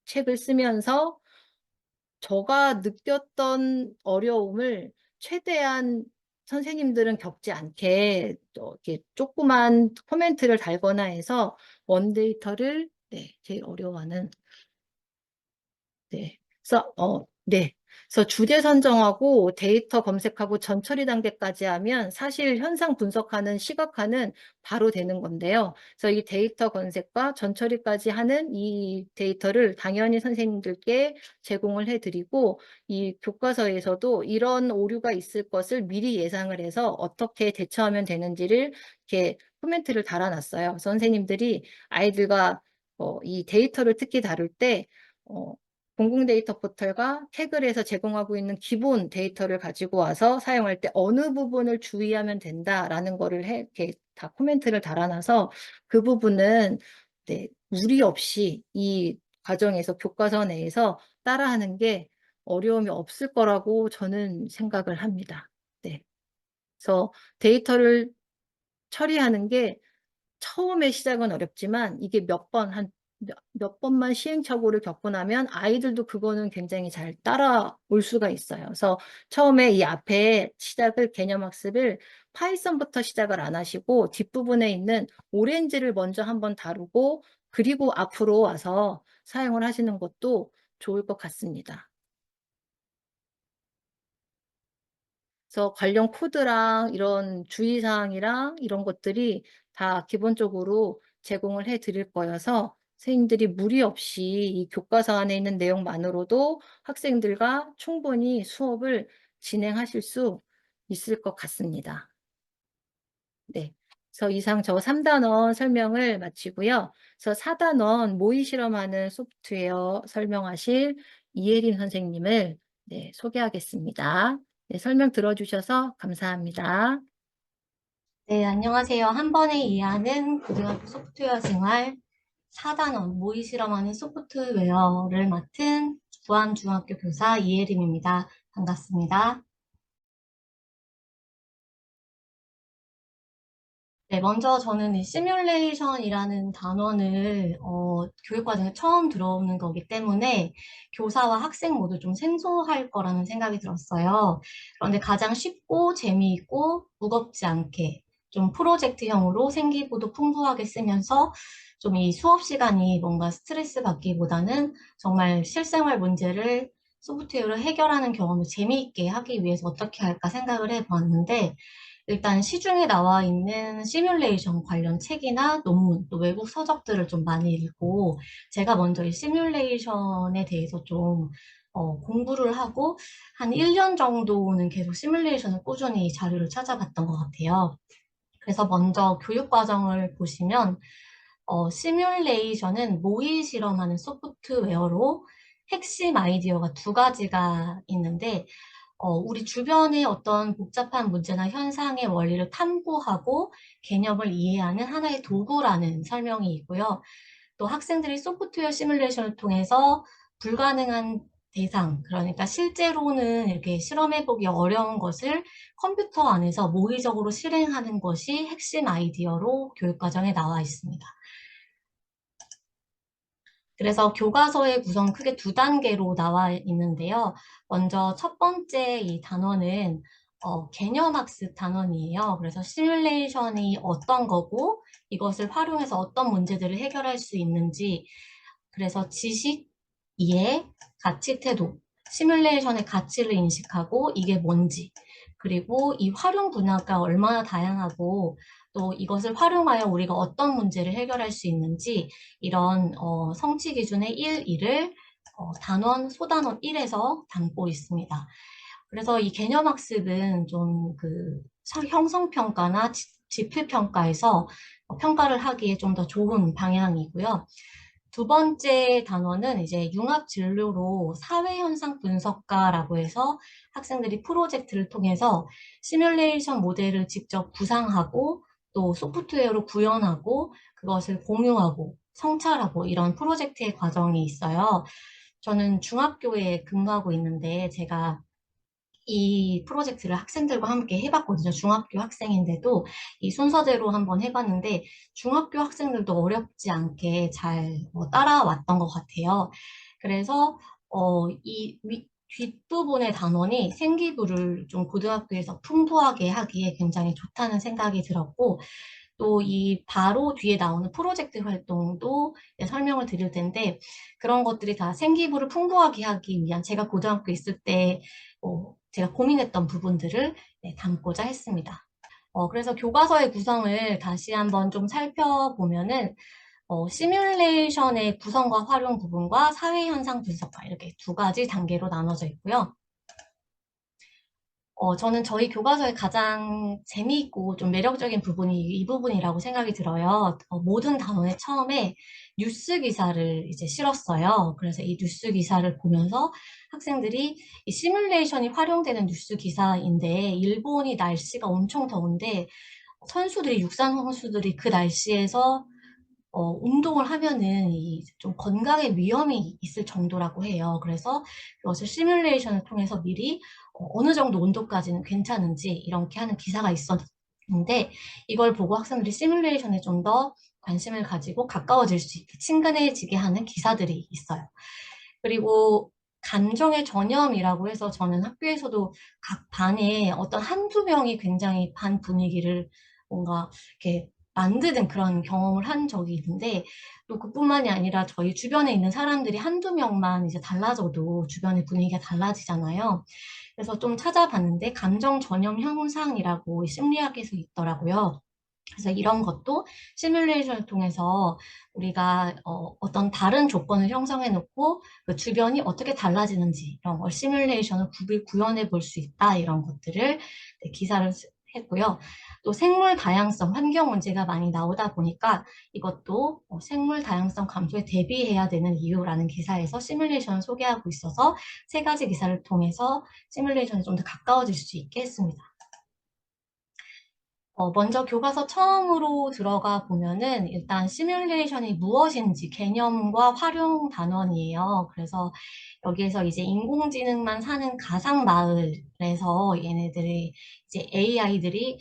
책을 쓰면서 제가 느꼈던 어려움을 최대한 선생님들은 겪지 않게 이렇게 조그만 코멘트를 달거나 해서 원데이터를 제일 어려워하는 네. 네. 그래서 주제 선정하고 데이터 검색하고 전처리 단계까지 하면 사실 현상 분석하는 시각화는 바로 되는 건데요. 그래서 이 데이터 검색과 전처리까지 하는 이 데이터를 당연히 선생님들께 제공을 해드리고 이 교과서에서도 이런 오류가 있을 것을 미리 예상을 해서 어떻게 대처하면 되는지를 이렇게 코멘트를 달아놨어요. 선생님들이 아이들과 이 데이터를 특히 다룰 때 공공 데이터 포털과 태글에서 제공하고 있는 기본 데이터를 가지고 와서 사용할 때 어느 부분을 주의하면 된다라는 거를 이렇게 다 코멘트를 달아놔서 그 부분은 무리 없이 이 과정에서 교과서 내에서 따라하는 게 어려움이 없을 거라고 저는 생각을 합니다. 네. 그래서 데이터를 처리하는 게 처음에 시작은 어렵지만 이게 몇 번만 시행착오를 겪고 나면 아이들도 그거는 굉장히 잘 따라올 수가 있어요. 그래서 처음에 이 앞에 시작을 개념학습을 파이썬부터 시작을 안 하시고 뒷부분에 있는 오렌지를 먼저 한번 다루고 그리고 앞으로 와서 사용을 하시는 것도 좋을 것 같습니다. 그래서 관련 코드랑 이런 주의사항이랑 이런 것들이 다 기본적으로 제공을 해 드릴 거여서 선생님들이 무리 없이 이 교과서 안에 있는 내용만으로도 학생들과 충분히 수업을 진행하실 수 있을 것 같습니다. 네. 그래서 이상 저 3단원 설명을 마치고요. 그래서 4단원 모의 실험하는 소프트웨어 설명하실 이혜림 선생님을 소개하겠습니다. 설명 들어주셔서 감사합니다. 네, 안녕하세요. 한 번에 이해하는 고등학교 소프트웨어 생활 4단원 모의 실험하는 소프트웨어를 맡은 부안중학교 교사 이혜림입니다. 반갑습니다. 네, 먼저 저는 이 시뮬레이션이라는 단원을 교육과정에 처음 들어오는 거기 때문에 교사와 학생 모두 좀 생소할 거라는 생각이 들었어요. 그런데 가장 쉽고 재미있고 무겁지 않게 좀 프로젝트형으로 생기부도 풍부하게 쓰면서 좀 이 수업 시간이 뭔가 스트레스 받기보다는 정말 실생활 문제를 소프트웨어로 해결하는 경험을 재미있게 하기 위해서 어떻게 할까 생각을 해보았는데 일단 시중에 나와 있는 시뮬레이션 관련 책이나 논문, 또 외국 서적들을 좀 많이 읽고, 제가 먼저 이 시뮬레이션에 대해서 좀 공부를 하고, 한 1년 정도는 계속 시뮬레이션을 꾸준히 자료를 찾아봤던 것 같아요. 그래서 먼저 교육 과정을 보시면, 시뮬레이션은 모의 실험하는 소프트웨어로 핵심 아이디어가 두 가지가 있는데, 우리 주변의 어떤 복잡한 문제나 현상의 원리를 탐구하고 개념을 이해하는 하나의 도구라는 설명이 있고요. 또 학생들이 소프트웨어 시뮬레이션을 통해서 불가능한 대상, 그러니까 실제로는 이렇게 실험해보기 어려운 것을 컴퓨터 안에서 모의적으로 실행하는 것이 핵심 아이디어로 교육과정에 나와 있습니다. 그래서 교과서의 구성 크게 두 단계로 나와 있는데요. 먼저 첫 번째 이 단원은 개념학습 단원이에요. 그래서 시뮬레이션이 어떤 거고 이것을 활용해서 어떤 문제들을 해결할 수 있는지, 그래서 지식, 이해, 가치, 태도, 시뮬레이션의 가치를 인식하고 이게 뭔지, 그리고 이 활용 분야가 얼마나 다양하고 또 이것을 활용하여 우리가 어떤 문제를 해결할 수 있는지, 이런 성취 기준의 1, 2를 단원, 소단원 1에서 담고 있습니다. 그래서 이 개념학습은 좀 그 형성평가나 지표평가에서 평가를 하기에 좀 더 좋은 방향이고요. 두 번째 단원은 이제 융합진로로 사회현상 분석가라고 해서 학생들이 프로젝트를 통해서 시뮬레이션 모델을 직접 구상하고 또 소프트웨어로 구현하고 그것을 공유하고 성찰하고 이런 프로젝트의 과정이 있어요. 저는 중학교에 근무하고 있는데 제가 이 프로젝트를 학생들과 함께 해봤거든요. 중학교 학생인데도 이 순서대로 한번 해봤는데 중학교 학생들도 어렵지 않게 잘 따라왔던 것 같아요. 그래서 뒷부분의 단원이 생기부를 좀 고등학교에서 풍부하게 하기에 굉장히 좋다는 생각이 들었고, 또 이 바로 뒤에 나오는 프로젝트 활동도 설명을 드릴 텐데, 그런 것들이 다 생기부를 풍부하게 하기 위한 제가 고등학교 있을 때 제가 고민했던 부분들을 담고자 했습니다. 그래서 교과서의 구성을 다시 한번 좀 살펴보면은 시뮬레이션의 구성과 활용 부분과 사회현상 분석과 이렇게 두 가지 단계로 나눠져 있고요. 저는 저희 교과서의 가장 재미있고 좀 매력적인 부분이 이 부분이라고 생각이 들어요. 모든 단원에 처음에 뉴스 기사를 이제 실었어요. 그래서 이 뉴스 기사를 보면서 학생들이 이 시뮬레이션이 활용되는 뉴스 기사인데 일본이 날씨가 엄청 더운데 선수들이, 육상 선수들이 그 날씨에서 운동을 하면은 좀 건강에 위험이 있을 정도라고 해요. 그래서 그것을 시뮬레이션을 통해서 미리 어느 정도 온도까지는 괜찮은지 이렇게 하는 기사가 있었는데 이걸 보고 학생들이 시뮬레이션에 좀 더 관심을 가지고 가까워질 수 있게 친근해지게 하는 기사들이 있어요. 그리고 감정의 전염이라고 해서 저는 학교에서도 각 반에 어떤 한두 명이 굉장히 반 분위기를 뭔가 이렇게 만드는 그런 경험을 한 적이 있는데 또 그뿐만이 아니라 저희 주변에 있는 사람들이 한두 명만 이제 달라져도 주변의 분위기가 달라지잖아요. 그래서 좀 찾아봤는데 감정 전염 현상이라고 심리학에서 있더라고요. 그래서 이런 것도 시뮬레이션을 통해서 우리가 어떤 다른 조건을 형성해 놓고 그 주변이 어떻게 달라지는지 이런 걸 시뮬레이션을 구현해 볼 수 있다 이런 것들을 기사를 했고요. 또 생물 다양성, 환경 문제가 많이 나오다 보니까 이것도 생물 다양성 감소에 대비해야 되는 이유라는 기사에서 시뮬레이션을 소개하고 있어서 세 가지 기사를 통해서 시뮬레이션에 좀 더 가까워질 수 있게 했습니다. 먼저 교과서 처음으로 들어가 보면은 일단 시뮬레이션이 무엇인지 개념과 활용 단원이에요. 그래서 여기에서 이제 인공지능만 사는 가상 마을에서 얘네들이 이제 AI들이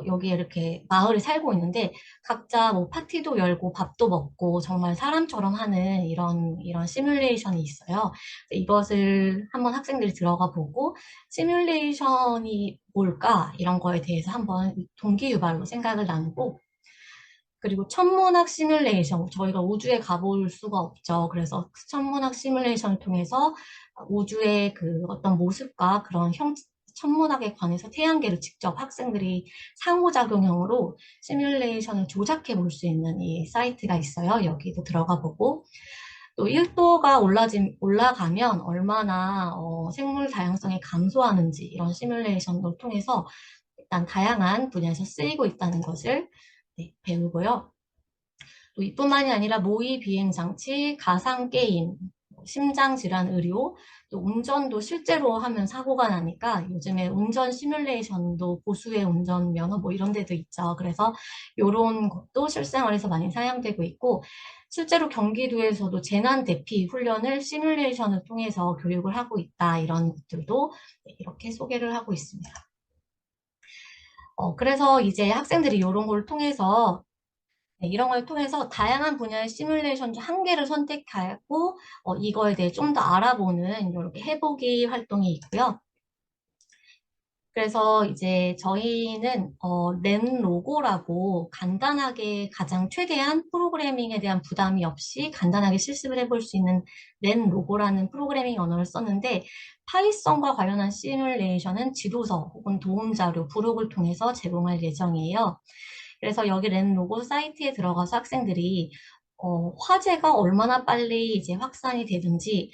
여기에 이렇게 마을에 살고 있는데 각자 뭐 파티도 열고 밥도 먹고 정말 사람처럼 하는 이런 시뮬레이션이 있어요. 이것을 한번 학생들이 들어가 보고 시뮬레이션이 뭘까? 이런 거에 대해서 한번 동기유발로 생각을 나누고, 그리고 천문학 시뮬레이션, 저희가 우주에 가볼 수가 없죠. 그래서 천문학 시뮬레이션을 통해서 우주의 그 어떤 모습과 그런 천문학에 관해서 태양계를 직접 학생들이 상호작용형으로 시뮬레이션을 조작해 볼 수 있는 이 사이트가 있어요. 여기도 들어가 보고 또 1도가 올라가면 얼마나 생물 다양성이 감소하는지 이런 시뮬레이션을 통해서 일단 다양한 분야에서 쓰이고 있다는 것을 배우고요. 또 이뿐만이 아니라 모의 비행 장치, 가상 게임, 심장질환 의료, 또 운전도 실제로 하면 사고가 나니까 요즘에 운전 시뮬레이션도 고수의 운전 면허 뭐 이런 데도 있죠. 그래서 이런 것도 실생활에서 많이 사용되고 있고 실제로 경기도에서도 재난 대피 훈련을 시뮬레이션을 통해서 교육을 하고 있다. 이런 것들도 이렇게 소개를 하고 있습니다. 그래서 이제 학생들이 이런 걸 통해서 이런 걸 통해서 다양한 분야의 시뮬레이션 중 한 개를 선택하고 이거에 대해 좀 더 알아보는 이렇게 해보기 활동이 있고요. 그래서 이제 저희는 랜 로고라고 간단하게 가장 최대한 프로그래밍에 대한 부담이 없이 간단하게 실습을 해볼 수 있는 랜 로고라는 프로그래밍 언어를 썼는데 파이썬과 관련한 시뮬레이션은 지도서 혹은 도움자료, 부록을 통해서 제공할 예정이에요. 그래서 여기 랜 로고 사이트에 들어가서 학생들이 화제가 얼마나 빨리 이제 확산이 되든지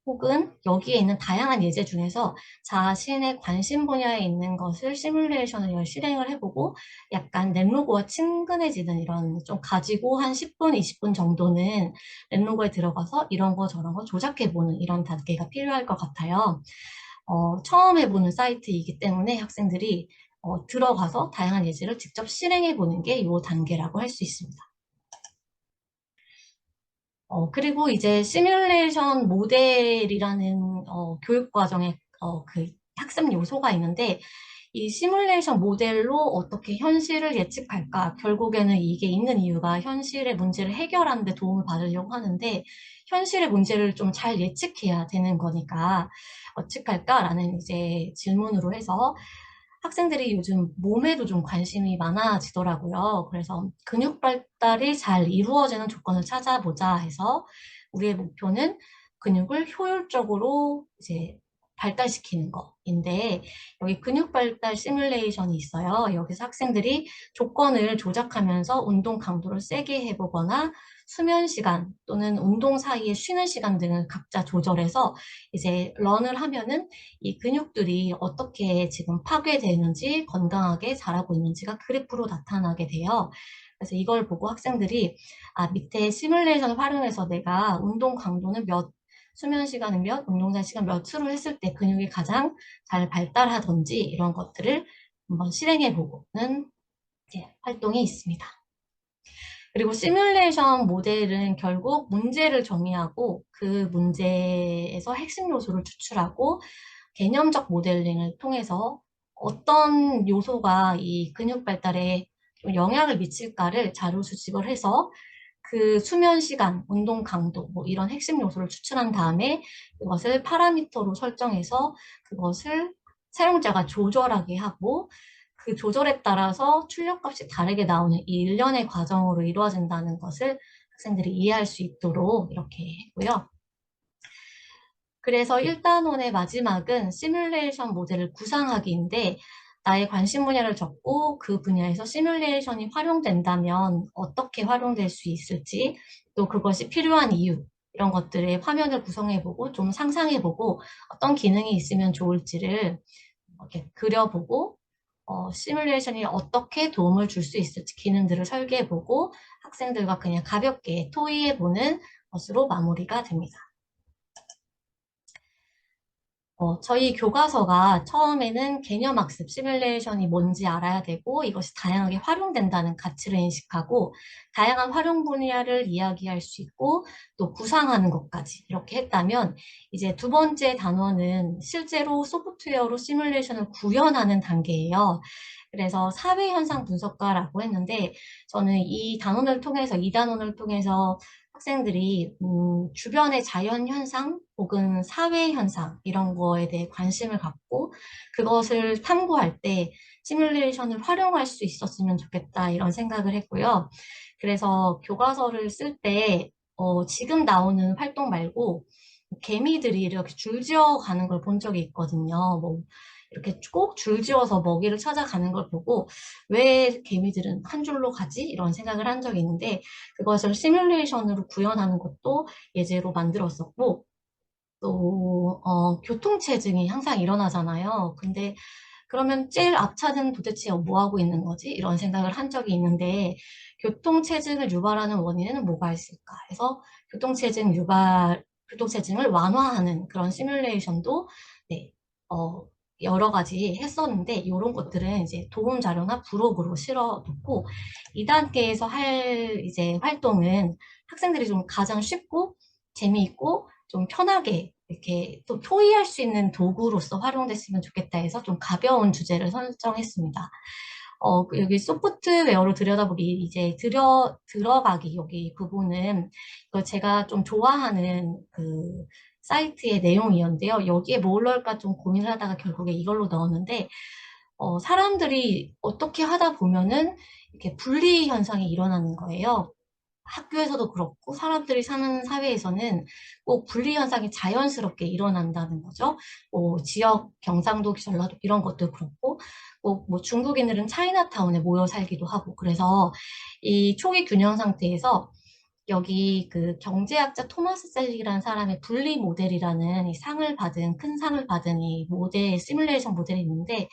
혹은 여기에 있는 다양한 예제 중에서 자신의 관심 분야에 있는 것을 시뮬레이션을 실행을 해보고 약간 넷로고와 친근해지는 이런 좀 가지고 한 10분, 20분 정도는 넷로고에 들어가서 이런 거 저런 거 조작해보는 이런 단계가 필요할 것 같아요. 처음 해보는 사이트이기 때문에 학생들이 들어가서 다양한 예제를 직접 실행해보는 게 이 단계라고 할 수 있습니다. 그리고 이제 시뮬레이션 모델이라는 교육 과정에 그 학습 요소가 있는데 이 시뮬레이션 모델로 어떻게 현실을 예측할까? 결국에는 이게 있는 이유가 현실의 문제를 해결하는 데 도움을 받으려고 하는데 현실의 문제를 좀 잘 예측해야 되는 거니까 어떡할까라는 이제 질문으로 해서 학생들이 요즘 몸에도 좀 관심이 많아지더라고요. 그래서 근육 발달이 잘 이루어지는 조건을 찾아보자 해서 우리의 목표는 근육을 효율적으로 이제 발달시키는 거인데 여기 근육 발달 시뮬레이션이 있어요. 여기서 학생들이 조건을 조작하면서 운동 강도를 세게 해보거나 수면 시간 또는 운동 사이에 쉬는 시간 등을 각자 조절해서 이제 런을 하면은 이 근육들이 어떻게 지금 파괴되는지 건강하게 자라고 있는지가 그래프로 나타나게 돼요. 그래서 이걸 보고 학생들이 밑에 시뮬레이션을 활용해서 내가 운동 강도는 몇, 수면 시간은 몇, 운동장 시간 몇으로 했을 때 근육이 가장 잘 발달하던지 이런 것들을 한번 실행해보는 활동이 있습니다. 그리고 시뮬레이션 모델은 결국 문제를 정의하고 그 문제에서 핵심 요소를 추출하고 개념적 모델링을 통해서 어떤 요소가 이 근육 발달에 좀 영향을 미칠까를 자료 수집을 해서 그 수면 시간, 운동 강도, 뭐 이런 핵심 요소를 추출한 다음에 그것을 파라미터로 설정해서 그것을 사용자가 조절하게 하고 그 조절에 따라서 출력값이 다르게 나오는 이 일련의 과정으로 이루어진다는 것을 학생들이 이해할 수 있도록 이렇게 했고요. 그래서 1단원의 마지막은 시뮬레이션 모델을 구상하기인데 나의 관심 분야를 적고 그 분야에서 시뮬레이션이 활용된다면 어떻게 활용될 수 있을지 또 그것이 필요한 이유 이런 것들의 화면을 구성해보고 좀 상상해보고 어떤 기능이 있으면 좋을지를 이렇게 그려보고 시뮬레이션이 어떻게 도움을 줄 수 있을지 기능들을 설계해보고 학생들과 그냥 가볍게 토의해보는 것으로 마무리가 됩니다. 저희 교과서가 처음에는 개념학습 시뮬레이션이 뭔지 알아야 되고 이것이 다양하게 활용된다는 가치를 인식하고 다양한 활용 분야를 이야기할 수 있고 또 구상하는 것까지 이렇게 했다면 이제 두 번째 단원은 실제로 소프트웨어로 시뮬레이션을 구현하는 단계예요. 그래서 사회현상 분석가라고 했는데 저는 이 단원을 통해서 이 단원을 통해서 학생들이 주변의 자연현상 혹은 사회현상 이런 거에 대해 관심을 갖고 그것을 탐구할 때 시뮬레이션을 활용할 수 있었으면 좋겠다 이런 생각을 했고요. 그래서 교과서를 쓸 때 지금 나오는 활동 말고 개미들이 이렇게 줄지어 가는 걸 본 적이 있거든요. 뭐 이렇게 꼭 줄지어서 먹이를 찾아가는 걸 보고 왜 개미들은 한 줄로 가지? 이런 생각을 한 적이 있는데 그것을 시뮬레이션으로 구현하는 것도 예제로 만들었었고 또 교통체증이 항상 일어나잖아요. 근데 그러면 제일 앞차는 도대체 뭐 하고 있는 거지? 이런 생각을 한 적이 있는데 교통체증을 유발하는 원인은 뭐가 있을까 해서 교통체증을 완화하는 그런 시뮬레이션도 네, 어, 여러 가지 했었는데 이런 것들은 이제 도움 자료나 부록으로 실어놓고 2단계에서 할 이제 활동은 학생들이 좀 가장 쉽고 재미있고 좀 편하게 이렇게 또 토의할 수 있는 도구로서 활용됐으면 좋겠다 해서 좀 가벼운 주제를 선정했습니다. 여기 소프트웨어로 들여다보기 이제 들어가기 여기 부분은 이거 제가 좀 좋아하는 그 사이트의 내용이었는데요. 여기에 뭘 넣을까 좀 고민을 하다가 결국에 이걸로 넣었는데 사람들이 어떻게 하다 보면은 이렇게 분리 현상이 일어나는 거예요. 학교에서도 그렇고 사람들이 사는 사회에서는 꼭 분리 현상이 자연스럽게 일어난다는 거죠. 지역, 경상도, 전라도 이런 것도 그렇고 꼭 뭐 중국인들은 차이나타운에 모여 살기도 하고 그래서 이 초기 균형 상태에서 여기 그 경제학자 토마스 셀릭이라는 사람의 분리 모델이라는 이 큰 상을 받은 이 시뮬레이션 모델이 있는데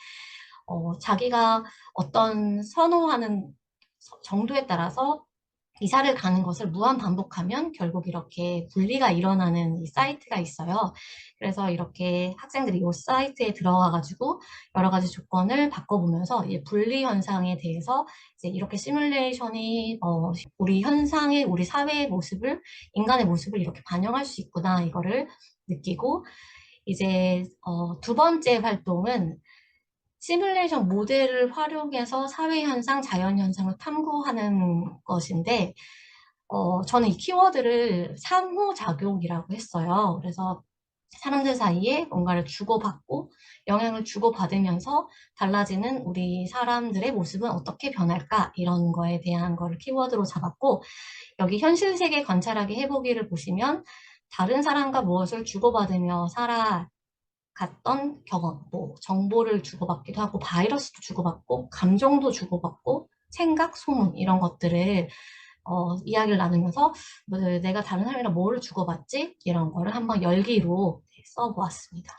자기가 어떤 선호하는 정도에 따라서 이사를 가는 것을 무한 반복하면 결국 이렇게 분리가 일어나는 이 사이트가 있어요. 그래서 이렇게 학생들이 이 사이트에 들어가가지고 여러 가지 조건을 바꿔보면서 이 분리 현상에 대해서 이제 이렇게 시뮬레이션이 우리 사회의 모습을, 인간의 모습을 이렇게 반영할 수 있구나 이거를 느끼고 이제 두 번째 활동은 시뮬레이션 모델을 활용해서 사회현상, 자연현상을 탐구하는 것인데, 저는 이 키워드를 상호작용이라고 했어요. 그래서 사람들 사이에 뭔가를 주고받고 영향을 주고받으면서 달라지는 우리 사람들의 모습은 어떻게 변할까? 이런 거에 대한 거를 키워드로 잡았고, 여기 현실 세계 관찰하기 해보기를 보시면 다른 사람과 무엇을 주고받으며 갔던 경험, 뭐 정보를 주고받기도 하고 바이러스도 주고받고 감정도 주고받고 생각, 소문 이런 것들을 이야기를 나누면서 뭐 내가 다른 사람이랑 뭐를 주고받지? 이런 거를 한번 열기로 써보았습니다.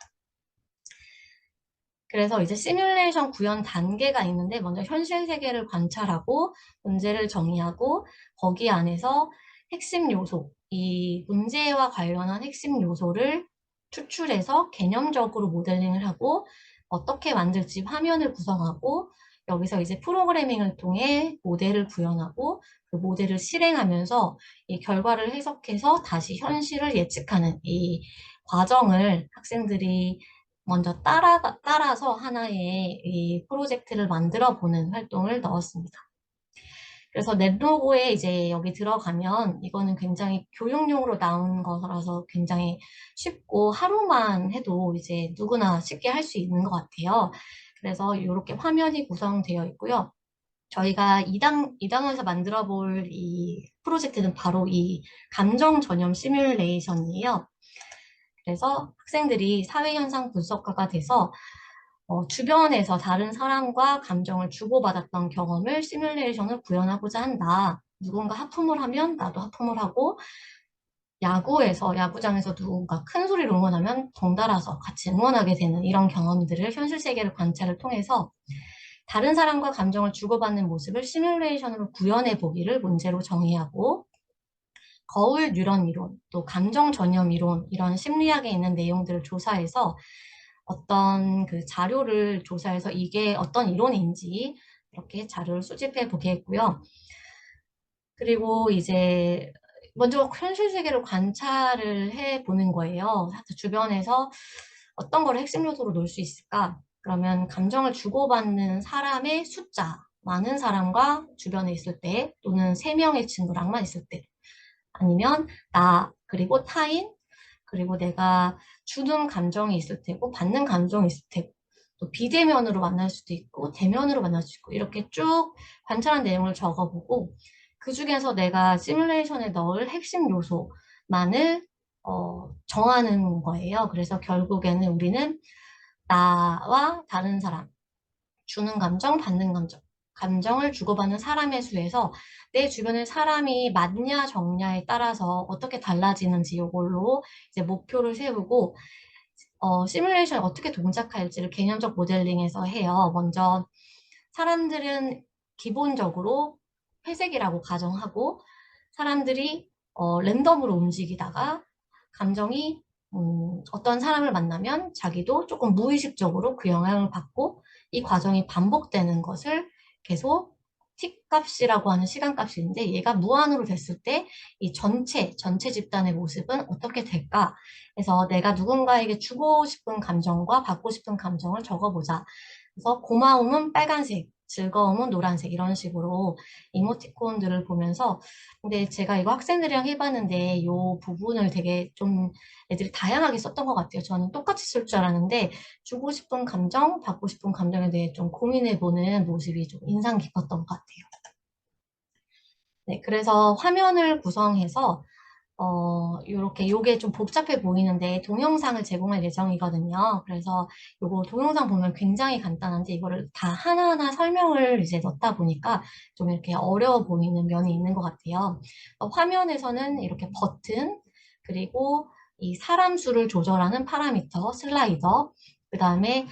그래서 이제 시뮬레이션 구현 단계가 있는데 먼저 현실 세계를 관찰하고 문제를 정의하고 거기 안에서 핵심 요소, 이 문제와 관련한 핵심 요소를 추출해서 개념적으로 모델링을 하고 어떻게 만들지 화면을 구성하고 여기서 이제 프로그래밍을 통해 모델을 구현하고 그 모델을 실행하면서 이 결과를 해석해서 다시 현실을 예측하는 이 과정을 학생들이 먼저 따라서 하나의 이 프로젝트를 만들어 보는 활동을 넣었습니다. 그래서 넷로고에 이제 여기 들어가면 이거는 굉장히 교육용으로 나온 거라서 굉장히 쉽고 하루만 해도 이제 누구나 쉽게 할 수 있는 것 같아요. 그래서 이렇게 화면이 구성되어 있고요. 저희가 2단원에서 만들어 볼 이 프로젝트는 바로 이 감정 전염 시뮬레이션이에요. 그래서 학생들이 사회현상 분석가가 돼서 주변에서 다른 사람과 감정을 주고받았던 경험을 시뮬레이션을 구현하고자 한다. 누군가 하품을 하면 나도 하품을 하고 야구장에서 누군가 큰 소리로 응원하면 덩달아서 같이 응원하게 되는 이런 경험들을 현실 세계를 관찰을 통해서 다른 사람과 감정을 주고받는 모습을 시뮬레이션으로 구현해 보기를 문제로 정의하고 거울 뉴런 이론, 또 감정 전염 이론 이런 심리학에 있는 내용들을 조사해서 어떤 그 자료를 조사해서 이게 어떤 이론인지 이렇게 자료를 수집해 보겠고요. 그리고 이제 먼저 현실 세계를 관찰을 해 보는 거예요. 주변에서 어떤 걸 핵심 요소로 놓을 수 있을까? 그러면 감정을 주고받는 사람의 숫자, 많은 사람과 주변에 있을 때 또는 3명의 친구랑만 있을 때 아니면 나 그리고 타인 그리고 내가 주는 감정이 있을 테고 받는 감정이 있을 테고 또 비대면으로 만날 수도 있고 대면으로 만날 수 있고 이렇게 쭉 관찰한 내용을 적어보고 그 중에서 내가 시뮬레이션에 넣을 핵심 요소만을 정하는 거예요. 그래서 결국에는 우리는 나와 다른 사람, 주는 감정, 받는 감정, 감정을 주고받는 사람의 수에서 내 주변의 사람이 많냐 적냐에 따라서 어떻게 달라지는지 이걸로 이제 목표를 세우고 시뮬레이션 어떻게 동작할지를 개념적 모델링에서 해요. 먼저 사람들은 기본적으로 회색이라고 가정하고 사람들이 랜덤으로 움직이다가 감정이 어떤 사람을 만나면 자기도 조금 무의식적으로 그 영향을 받고 이 과정이 반복되는 것을 계속 T 값이라고 하는 시간 값인데 얘가 무한으로 됐을 때 이 전체 집단의 모습은 어떻게 될까? 그래서 내가 누군가에게 주고 싶은 감정과 받고 싶은 감정을 적어보자. 그래서 고마움은 빨간색, 즐거움은 노란색 이런 식으로 이모티콘들을 보면서 근데 제가 이거 학생들이랑 해봤는데 이 부분을 되게 좀 애들이 다양하게 썼던 것 같아요. 저는 똑같이 쓸 줄 알았는데 주고 싶은 감정, 받고 싶은 감정에 대해 좀 고민해보는 모습이 좀 인상 깊었던 것 같아요. 네, 그래서 화면을 구성해서 요게 좀 복잡해 보이는데 동영상을 제공할 예정이거든요. 그래서 요거 동영상 보면 굉장히 간단한데 이거를 다 하나하나 설명을 이제 넣다 보니까 좀 이렇게 어려워 보이는 면이 있는 것 같아요. 화면에서는 이렇게 버튼, 그리고 이 사람 수를 조절하는 파라미터, 슬라이더, 그 다음에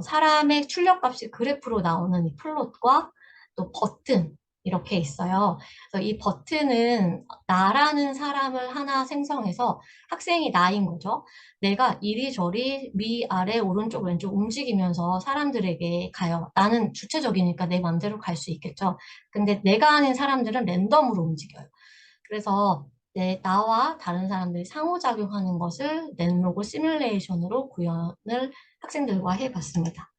사람의 출력값이 그래프로 나오는 이 플롯과 또 버튼, 이렇게 있어요. 그래서 이 버튼은 나라는 사람을 하나 생성해서 학생이 나인 거죠. 내가 이리저리 위아래 오른쪽 왼쪽 움직이면서 사람들에게 가요. 나는 주체적이니까 내 맘대로 갈 수 있겠죠. 근데 내가 아닌 사람들은 랜덤으로 움직여요. 그래서 나와 다른 사람들이 상호작용하는 것을 넷로그 시뮬레이션으로 구현을 학생들과 해봤습니다.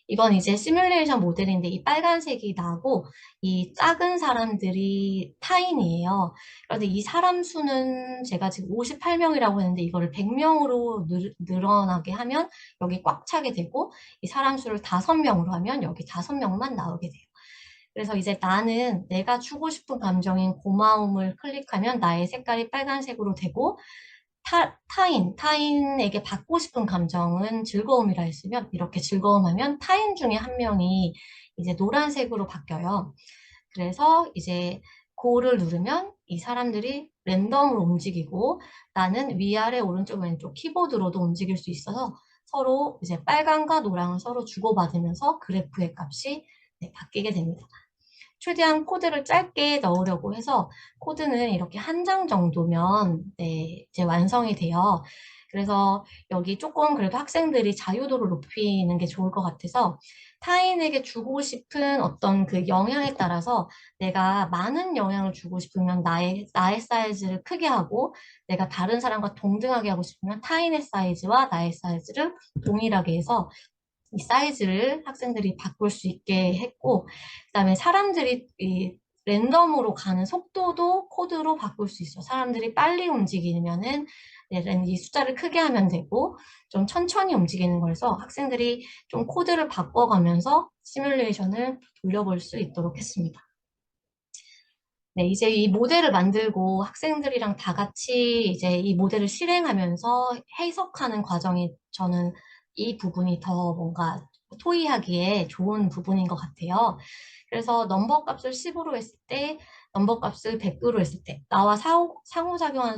이건 이제 시뮬레이션 모델인데 이 빨간색이 나고 이 작은 사람들이 타인이에요. 그런데 이 사람 수는 제가 지금 58명이라고 했는데 이거를 100명으로 늘어나게 하면 여기 꽉 차게 되고 이 사람 수를 5명으로 하면 여기 5명만 나오게 돼요. 그래서 이제 나는 내가 주고 싶은 감정인 고마움을 클릭하면 나의 색깔이 빨간색으로 되고 타인에게 받고 싶은 감정은 즐거움이라 했으면 이렇게 즐거움하면 타인 중에 한 명이 이제 노란색으로 바뀌어요. 그래서 이제 고를 누르면 이 사람들이 랜덤으로 움직이고 나는 위아래 오른쪽 왼쪽 키보드로도 움직일 수 있어서 서로 이제 빨간과 노랑을 서로 주고받으면서 그래프의 값이 바뀌게 됩니다. 최대한 코드를 짧게 넣으려고 해서 코드는 이렇게 한 장 정도면 이제 완성이 돼요. 그래서 여기 조금 그래도 학생들이 자유도를 높이는 게 좋을 것 같아서 타인에게 주고 싶은 어떤 그 영향에 따라서 내가 많은 영향을 주고 싶으면 나의 사이즈를 크게 하고 내가 다른 사람과 동등하게 하고 싶으면 타인의 사이즈와 나의 사이즈를 동일하게 해서 이 사이즈를 학생들이 바꿀 수 있게 했고, 그다음에 사람들이 이 랜덤으로 가는 속도도 코드로 바꿀 수 있어. 사람들이 빨리 움직이면은 이 숫자를 크게 하면 되고, 좀 천천히 움직이는 거라서 학생들이 좀 코드를 바꿔가면서 시뮬레이션을 돌려볼 수 있도록 했습니다. 네, 이제 이 모델을 만들고 학생들이랑 다 같이 이제 이 모델을 실행하면서 해석하는 과정이 저는 이 부분이 더 뭔가 토의하기에 좋은 부분인 것 같아요. 그래서 넘버 값을 10으로 했을 때, 넘버 값을 100으로 했을 때, 나와 상호작용한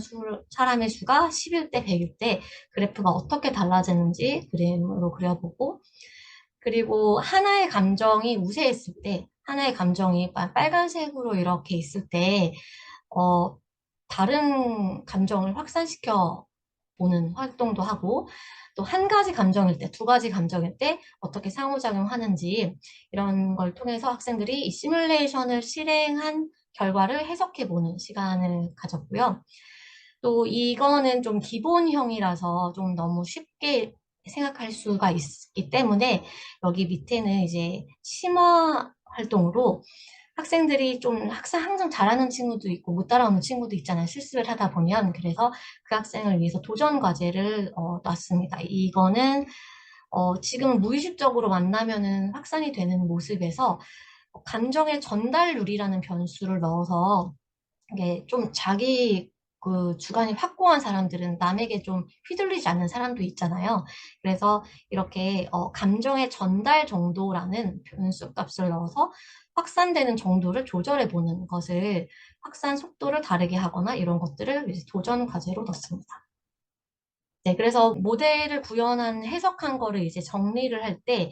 사람의 수가 11대 100일 때 그래프가 어떻게 달라지는지 그림으로 그려보고, 그리고 하나의 감정이 우세했을 때, 하나의 감정이 빨간색으로 이렇게 있을 때, 다른 감정을 확산시켜 보는 활동도 하고, 또 한 가지 감정일 때, 두 가지 감정일 때 어떻게 상호작용하는지 이런 걸 통해서 학생들이 이 시뮬레이션을 실행한 결과를 해석해 보는 시간을 가졌고요. 또 이거는 좀 기본형이라서 좀 너무 쉽게 생각할 수가 있기 때문에 여기 밑에는 이제 심화 활동으로 학생들이 좀 항상 잘하는 친구도 있고 못 따라오는 친구도 있잖아요. 실습을 하다 보면. 그래서 그 학생을 위해서 도전 과제를 놨습니다. 이거는 지금은 무의식적으로 만나면은 확산이 되는 모습에서 감정의 전달률이라는 변수를 넣어서 이게 좀 자기 그 주관이 확고한 사람들은 남에게 좀 휘둘리지 않는 사람도 있잖아요. 그래서 이렇게 감정의 전달 정도라는 변수값을 넣어서 확산되는 정도를 조절해 보는 것을 확산 속도를 다르게 하거나 이런 것들을 이제 도전 과제로 넣습니다. 네, 그래서 모델을 구현한 해석한 거를 이제 정리를 할 때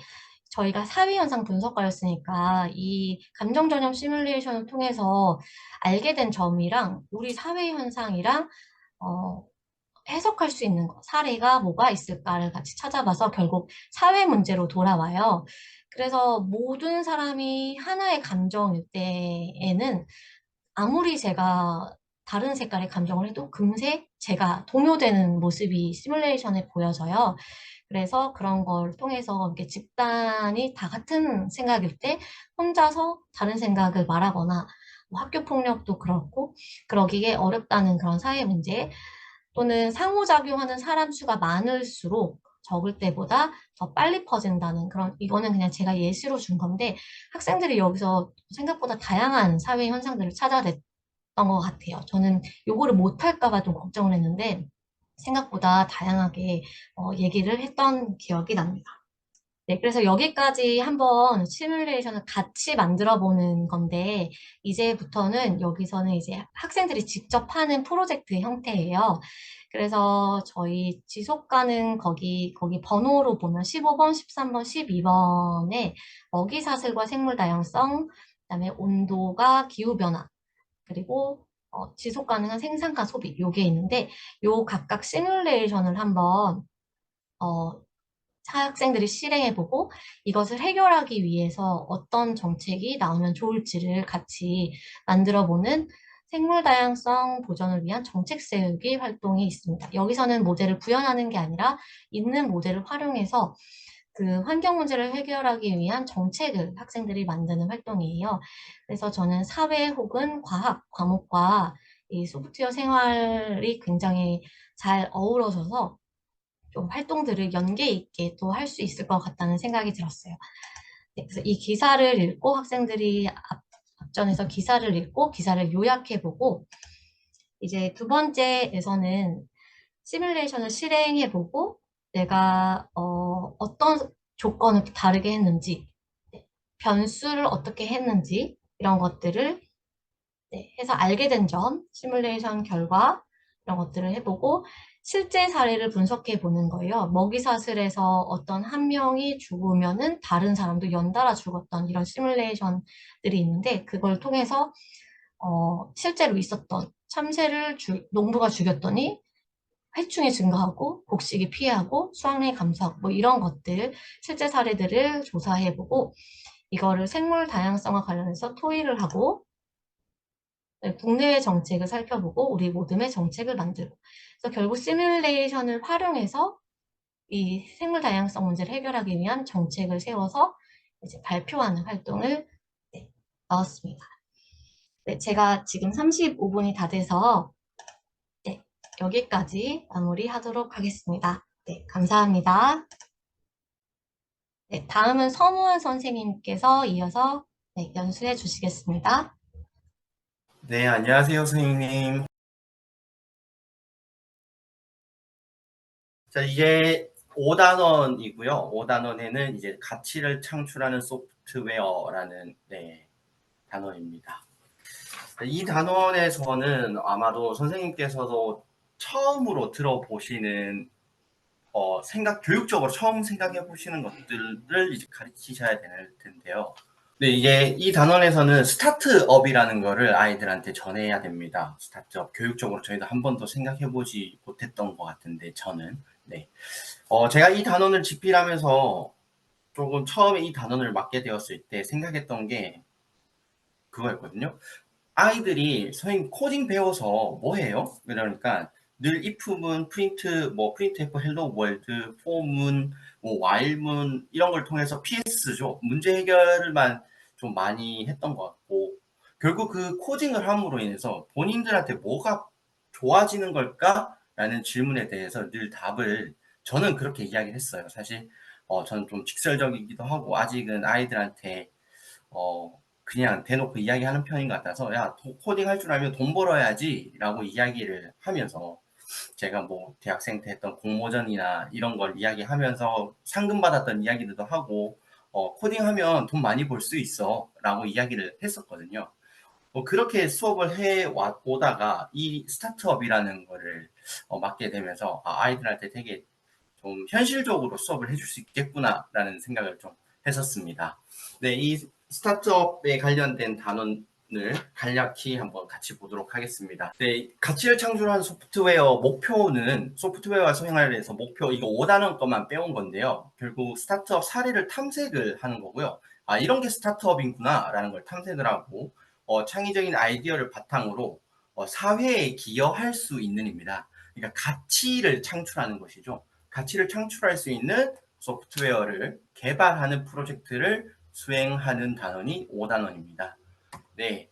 저희가 사회현상 분석가였으니까 이 감정 전염 시뮬레이션을 통해서 알게 된 점이랑 우리 사회현상이랑 해석할 수 있는 사례가 뭐가 있을까를 같이 찾아봐서 결국 사회 문제로 돌아와요. 그래서 모든 사람이 하나의 감정일 때에는 아무리 제가 다른 색깔의 감정을 해도 금세 제가 동요되는 모습이 시뮬레이션에 보여져요. 그래서 그런 걸 통해서 이렇게 집단이 다 같은 생각일 때 혼자서 다른 생각을 말하거나 뭐 학교 폭력도 그렇고 그러기에 어렵다는 그런 사회 문제 또는 상호작용하는 사람 수가 많을수록 적을 때보다 더 빨리 퍼진다는 그런 이거는 그냥 제가 예시로 준 건데 학생들이 여기서 생각보다 다양한 사회 현상들을 찾아냈던 것 같아요. 저는 요거를 못할까 봐 좀 걱정을 했는데 생각보다 다양하게 얘기를 했던 기억이 납니다. 네, 그래서 여기까지 한번 시뮬레이션을 같이 만들어 보는 건데, 이제부터는 여기서는 이제 학생들이 직접 하는 프로젝트 형태예요. 그래서 저희 지속 가능 거기 번호로 보면 15번, 13번, 12번에 먹이사슬과 생물 다양성, 그다음에 온도가 기후변화, 그리고 지속 가능한 생산과 소비, 요게 있는데, 요 각각 시뮬레이션을 한번 어, 학생들이 실행해보고 이것을 해결하기 위해서 어떤 정책이 나오면 좋을지를 같이 만들어보는 생물 다양성 보전을 위한 정책 세우기 활동이 있습니다. 여기서는 모델을 구현하는 게 아니라 있는 모델을 활용해서 그 환경 문제를 해결하기 위한 정책을 학생들이 만드는 활동이에요. 그래서 저는 사회 혹은 과학 과목과 이 소프트웨어 생활이 굉장히 잘 어우러져서 좀 활동들을 연계 있게 또 할 수 있을 것 같다는 생각이 들었어요. 네, 그래서 이 기사를 읽고 학생들이 앞전에서 기사를 읽고 기사를 요약해보고 이제 두 번째에서는 시뮬레이션을 실행해보고 내가 어떤 조건을 다르게 했는지 네, 변수를 어떻게 했는지 이런 것들을 네, 해서 알게 된 점, 시뮬레이션 결과 이런 것들을 해보고 실제 사례를 분석해 보는 거예요. 먹이사슬에서 어떤 한 명이 죽으면은 다른 사람도 연달아 죽었던 이런 시뮬레이션들이 있는데 그걸 통해서 실제로 있었던 참새를 농부가 죽였더니 해충이 증가하고 곡식이 피해하고 수확량이 감소하고 뭐 이런 것들 실제 사례들을 조사해보고 이거를 생물 다양성과 관련해서 토의를 하고 네, 국내외 정책을 살펴보고 우리 모둠의 정책을 만들고 그래서 결국 시뮬레이션을 활용해서 이 생물 다양성 문제를 해결하기 위한 정책을 세워서 이제 발표하는 활동을 네, 넣었습니다. 네, 제가 지금 35분이 다 돼서 네, 여기까지 마무리하도록 하겠습니다. 네, 감사합니다. 네, 다음은 선우원 선생님께서 이어서 네, 연수해 주시겠습니다. 네, 안녕하세요, 선생님. 자, 이게 5단원이고요. 5단원에는 이제 가치를 창출하는 소프트웨어라는 네, 단원입니다. 이 단원에서는 아마도 선생님께서도 처음으로 들어보시는 교육적으로 처음 생각해 보시는 것들을 이제 가르치셔야 될 텐데요. 네, 이게 이 단원에서는 스타트업이라는 거를 아이들한테 전해야 됩니다. 스타트업. 교육적으로 저희도 한 번도 생각해 보지 못했던 것 같은데, 저는. 네. 제가 이 단원을 집필하면서 조금 처음에 이 단원을 맡게 되었을 때 생각했던 게 그거였거든요. 아이들이 선생님 코딩 배워서 뭐 해요? 이러니까 늘 if문, printf, hello world, for문, 뭐 while문 이런 걸 통해서 PS죠. 문제 해결만 좀 많이 했던 것 같고 결국 그 코딩을 함으로 인해서 본인들한테 뭐가 좋아지는 걸까라는 질문에 대해서 늘 답을 저는 그렇게 이야기를 했어요. 사실 저는 좀 직설적이기도 하고 아직은 아이들한테 그냥 대놓고 이야기하는 편인 것 같아서 야, 코딩 할 줄 알면 돈 벌어야지 라고 이야기를 하면서 제가 뭐 대학생 때 했던 공모전이나 이런 걸 이야기하면서 상금 받았던 이야기들도 하고 코딩하면 돈 많이 벌 수 있어 라고 이야기를 했었거든요. 그렇게 수업을 오다가 이 스타트업이라는 거를 맡게 되면서 아이들한테 되게 좀 현실적으로 수업을 해줄 수 있겠구나라는 생각을 좀 했었습니다. 네, 이 스타트업에 관련된 단원을 간략히 한번 같이 보도록 하겠습니다. 네, 가치를 창출한 소프트웨어 목표는 소프트웨어 생활에서 목표 이거 5단원 것만 빼온 건데요. 결국 스타트업 사례를 탐색을 하는 거고요. 이런 게 스타트업이구나라는 걸 탐색을 하고 창의적인 아이디어를 바탕으로 사회에 기여할 수 있는입니다. 그러니까 가치를 창출하는 것이죠. 가치를 창출할 수 있는 소프트웨어를 개발하는 프로젝트를 수행하는 단원이 5단원입니다. 네.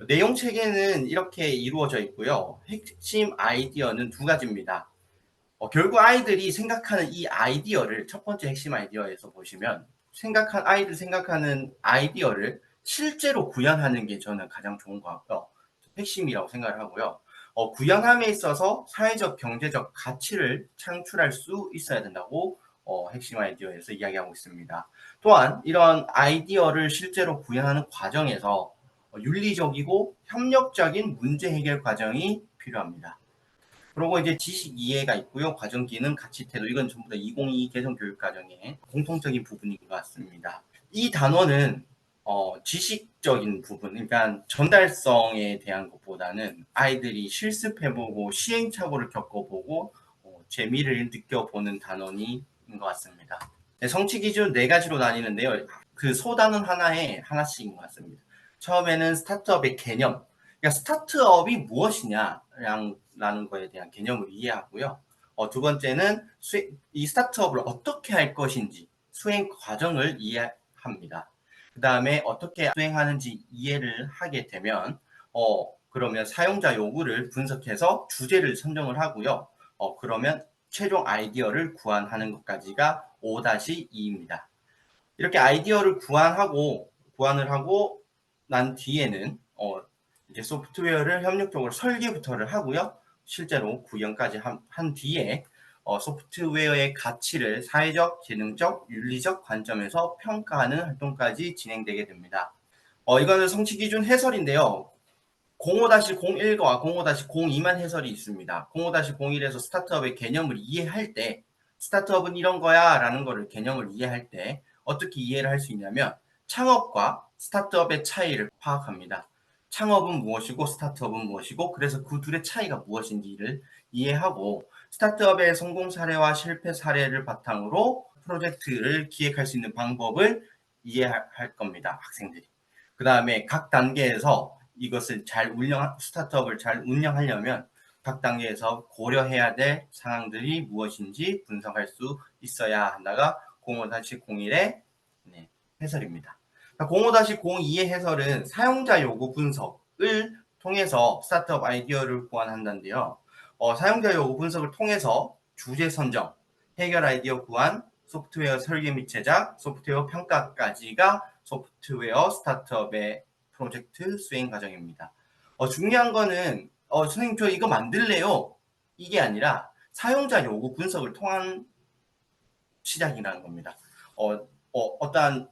내용 체계는 이렇게 이루어져 있고요. 핵심 아이디어는 두 가지입니다. 결국 아이들이 생각하는 이 아이디어를 첫 번째 핵심 아이디어에서 보시면 아이들 생각하는 아이디어를 실제로 구현하는 게 저는 가장 좋은 것 같고요. 핵심이라고 생각을 하고요. 구현함에 있어서 사회적, 경제적 가치를 창출할 수 있어야 된다고 핵심 아이디어에서 이야기하고 있습니다. 또한 이런 아이디어를 실제로 구현하는 과정에서 윤리적이고 협력적인 문제 해결 과정이 필요합니다. 그리고 이제 지식 이해가 있고요. 과정 기능, 가치 태도 이건 전부 다 2022 개정 교육 과정의 공통적인 부분인 것 같습니다. 이 단원은 지식적인 부분, 그러니까 전달성에 대한 것보다는 아이들이 실습해보고 시행착오를 겪어보고 재미를 느껴보는 단원인 것 같습니다. 네, 성취 기준 4가지로 나뉘는데요. 그 소단원 하나에 하나씩인 것 같습니다. 처음에는 스타트업의 개념, 그러니까 스타트업이 무엇이냐라는 거에 대한 개념을 이해하고요. 두 번째는 이 스타트업을 어떻게 할 것인지 수행 과정을 이해합니다. 그 다음에 어떻게 수행하는지 이해를 하게 되면 그러면 사용자 요구를 분석해서 주제를 선정을 하고요. 그러면 최종 아이디어를 구현하는 것까지가 5-2입니다. 이렇게 아이디어를 구현을 하고 난 뒤에는 이제 소프트웨어를 협력적으로 설계부터를 하고요. 실제로 구현까지 한 뒤에 소프트웨어의 가치를 사회적, 재능적, 윤리적 관점에서 평가하는 활동까지 진행되게 됩니다. 이거는 성취 기준 해설인데요. 05-01과 05-02만 해설이 있습니다. 05-01에서 스타트업의 개념을 이해할 때 스타트업은 이런 거야 라는 거를 개념을 이해할 때 어떻게 이해를 할 수 있냐면 창업과 스타트업의 차이를 파악합니다. 창업은 무엇이고 스타트업은 무엇이고 그래서 그 둘의 차이가 무엇인지를 이해하고 스타트업의 성공 사례와 실패 사례를 바탕으로 프로젝트를 기획할 수 있는 방법을 이해할 겁니다. 학생들이. 그 다음에 각 단계에서 이것을 스타트업을 잘 운영하려면 각 단계에서 고려해야 될 상황들이 무엇인지 분석할 수 있어야 한다가 05-01의 해설입니다. 05-02의 해설은 사용자 요구 분석을 통해서 스타트업 아이디어를 구현한다는데요. 사용자 요구 분석을 통해서 주제 선정, 해결 아이디어 구현, 소프트웨어 설계 및 제작, 소프트웨어 평가까지가 소프트웨어 스타트업의 프로젝트 수행 과정입니다. 중요한 거는 선생님 저 이거 만들래요. 이게 아니라 사용자 요구 분석을 통한 시작이라는 겁니다. 어떠한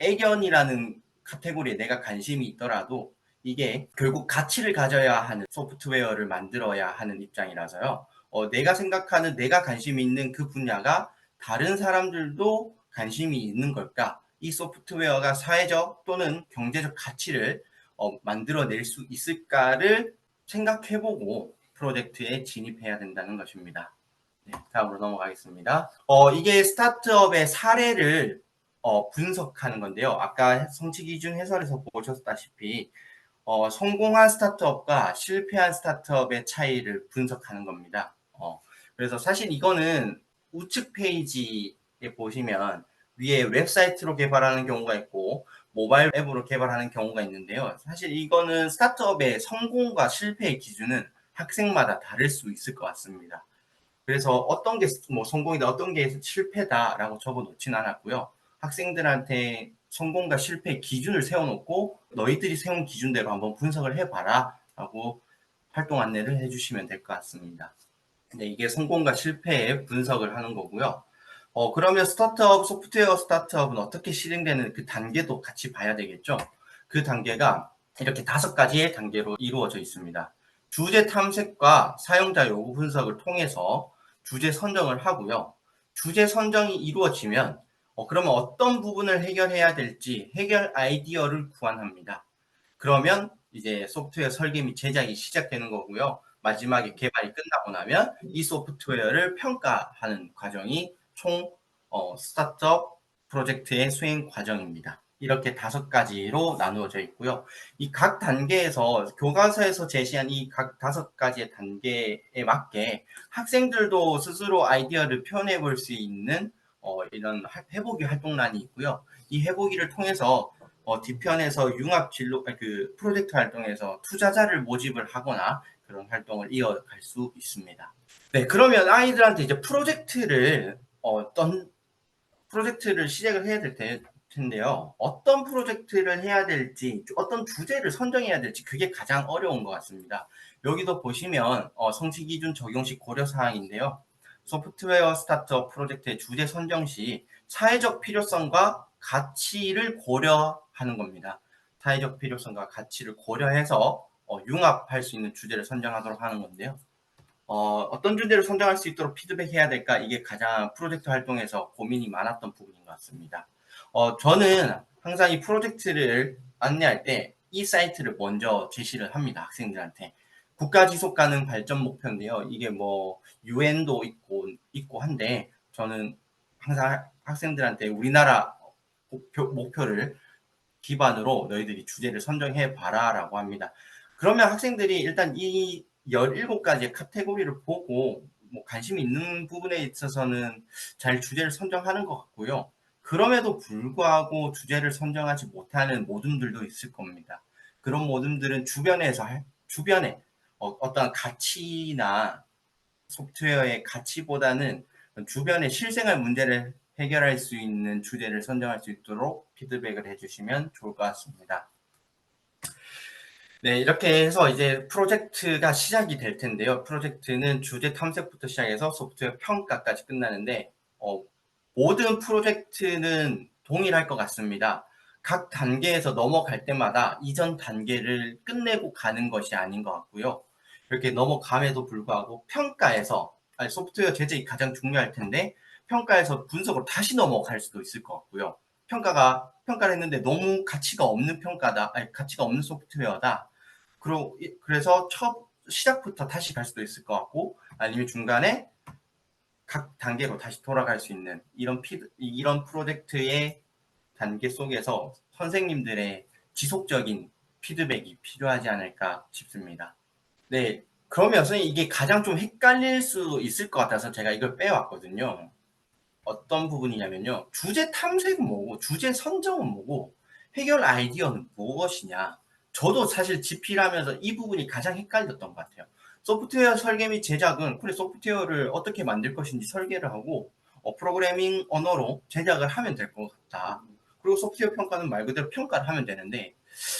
애견이라는 카테고리에 내가 관심이 있더라도 이게 결국 가치를 가져야 하는 소프트웨어를 만들어야 하는 입장이라서요. 내가 관심이 있는 그 분야가 다른 사람들도 관심이 있는 걸까? 이 소프트웨어가 사회적 또는 경제적 가치를 만들어낼 수 있을까를 생각해보고 프로젝트에 진입해야 된다는 것입니다. 네, 다음으로 넘어가겠습니다. 이게 스타트업의 사례를 분석하는 건데요. 아까 성취 기준 해설에서 보셨다시피 성공한 스타트업과 실패한 스타트업의 차이를 분석하는 겁니다. 그래서 사실 이거는 우측 페이지에 보시면 위에 웹사이트로 개발하는 경우가 있고 모바일 앱으로 개발하는 경우가 있는데요. 사실 이거는 스타트업의 성공과 실패의 기준은 학생마다 다를 수 있을 것 같습니다. 그래서 어떤 게 성공이다, 어떤 게 실패다라고 적어 놓진 않았고요. 학생들한테 성공과 실패의 기준을 세워놓고 너희들이 세운 기준대로 한번 분석을 해봐라 라고 활동 안내를 해주시면 될 것 같습니다. 네, 이게 성공과 실패의 분석을 하는 거고요. 그러면 소프트웨어 스타트업은 어떻게 실행되는 그 단계도 같이 봐야 되겠죠. 그 단계가 이렇게 5가지의 단계로 이루어져 있습니다. 주제 탐색과 사용자 요구 분석을 통해서 주제 선정을 하고요. 주제 선정이 이루어지면 그러면 어떤 부분을 해결해야 될지 해결 아이디어를 구안합니다. 그러면 이제 소프트웨어 설계 및 제작이 시작되는 거고요. 마지막에 개발이 끝나고 나면 이 소프트웨어를 평가하는 과정이 총 스타트업 프로젝트의 수행 과정입니다. 이렇게 5가지로 나누어져 있고요. 이 각 단계에서 교과서에서 제시한 이 각 5가지의 단계에 맞게 학생들도 스스로 아이디어를 표현해 볼 수 있는 이런 해보기 활동란이 있고요. 이 해보기를 통해서 뒤편에서 융합 진로 그 프로젝트 활동에서 투자자를 모집을 하거나 그런 활동을 이어갈 수 있습니다. 네, 그러면 아이들한테 이제 어떤 프로젝트를 시작을 해야 될 텐데요. 어떤 프로젝트를 해야 될지, 어떤 주제를 선정해야 될지 그게 가장 어려운 것 같습니다. 여기도 보시면 성취 기준 적용 시 고려 사항인데요. 소프트웨어 스타트업 프로젝트의 주제 선정 시 사회적 필요성과 가치를 고려하는 겁니다. 사회적 필요성과 가치를 고려해서 융합할 수 있는 주제를 선정하도록 하는 건데요. 어떤 주제를 선정할 수 있도록 피드백해야 될까? 이게 가장 프로젝트 활동에서 고민이 많았던 부분인 것 같습니다. 저는 항상 이 프로젝트를 안내할 때 이 사이트를 먼저 제시를 합니다. 학생들한테. 국가지속가능 발전 목표인데요. 이게 뭐 UN도 있고 한데 저는 항상 학생들한테 우리나라 목표를 기반으로 너희들이 주제를 선정해 봐라 라고 합니다. 그러면 학생들이 일단 이 17가지의 카테고리를 보고 뭐 관심이 있는 부분에 있어서는 잘 주제를 선정하는 것 같고요. 그럼에도 불구하고 주제를 선정하지 못하는 모둠들도 있을 겁니다. 그런 모둠들은 주변에 어떤 가치나 소프트웨어의 가치보다는 주변의 실생활 문제를 해결할 수 있는 주제를 선정할 수 있도록 피드백을 해주시면 좋을 것 같습니다. 네, 이렇게 해서 이제 프로젝트가 시작이 될 텐데요. 프로젝트는 주제 탐색부터 시작해서 소프트웨어 평가까지 끝나는데 모든 프로젝트는 동일할 것 같습니다. 각 단계에서 넘어갈 때마다 이전 단계를 끝내고 가는 것이 아닌 것 같고요. 이렇게 넘어감에도 불구하고 소프트웨어 제작이 가장 중요할 텐데 평가에서 분석으로 다시 넘어갈 수도 있을 것 같고요. 평가를 했는데 너무 가치가 없는 가치가 없는 소프트웨어다. 그래서 시작부터 다시 갈 수도 있을 것 같고, 아니면 중간에 각 단계로 다시 돌아갈 수 있는 이런 프로젝트의 단계 속에서 선생님들의 지속적인 피드백이 필요하지 않을까 싶습니다. 네, 그러면 선생님 이게 가장 좀 헷갈릴 수 있을 것 같아서 제가 이걸 빼왔거든요. 어떤 부분이냐면요. 주제 탐색은 뭐고, 주제 선정은 뭐고, 해결 아이디어는 무엇이냐. 저도 사실 집필 하면서 이 부분이 가장 헷갈렸던 것 같아요. 소프트웨어 설계 및 제작은 그래 소프트웨어를 어떻게 만들 것인지 설계를 하고 프로그래밍 언어로 제작을 하면 될 것 같다. 그리고 소프트웨어 평가는 말 그대로 평가를 하면 되는데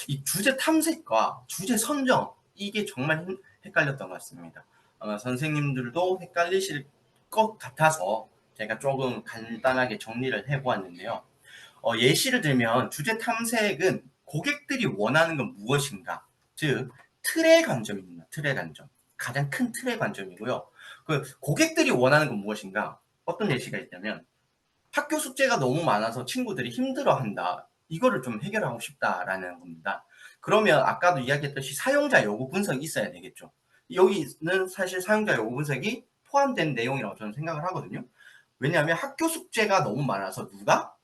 이 주제 탐색과 주제 선정 이게 정말 헷갈렸던 것 같습니다. 아마 선생님들도 헷갈리실 것 같아서 제가 조금 간단하게 정리를 해보았는데요. 예시를 들면 주제 탐색은 고객들이 원하는 건 무엇인가? 즉 틀의 관점입니다. 틀의 관점. 가장 큰 틀의 관점이고요. 그 고객들이 원하는 건 무엇인가? 어떤 예시가 있다면 학교 숙제가 너무 많아서 친구들이 힘들어한다. 이거를 좀 해결하고 싶다라는 겁니다. 그러면 아까도 이야기했듯이 사용자 요구 분석이 있어야 되겠죠. 여기는 사실 사용자 요구 분석이 포함된 내용이라고 저는 생각을 하거든요. 왜냐하면 학교 숙제가 너무 많아서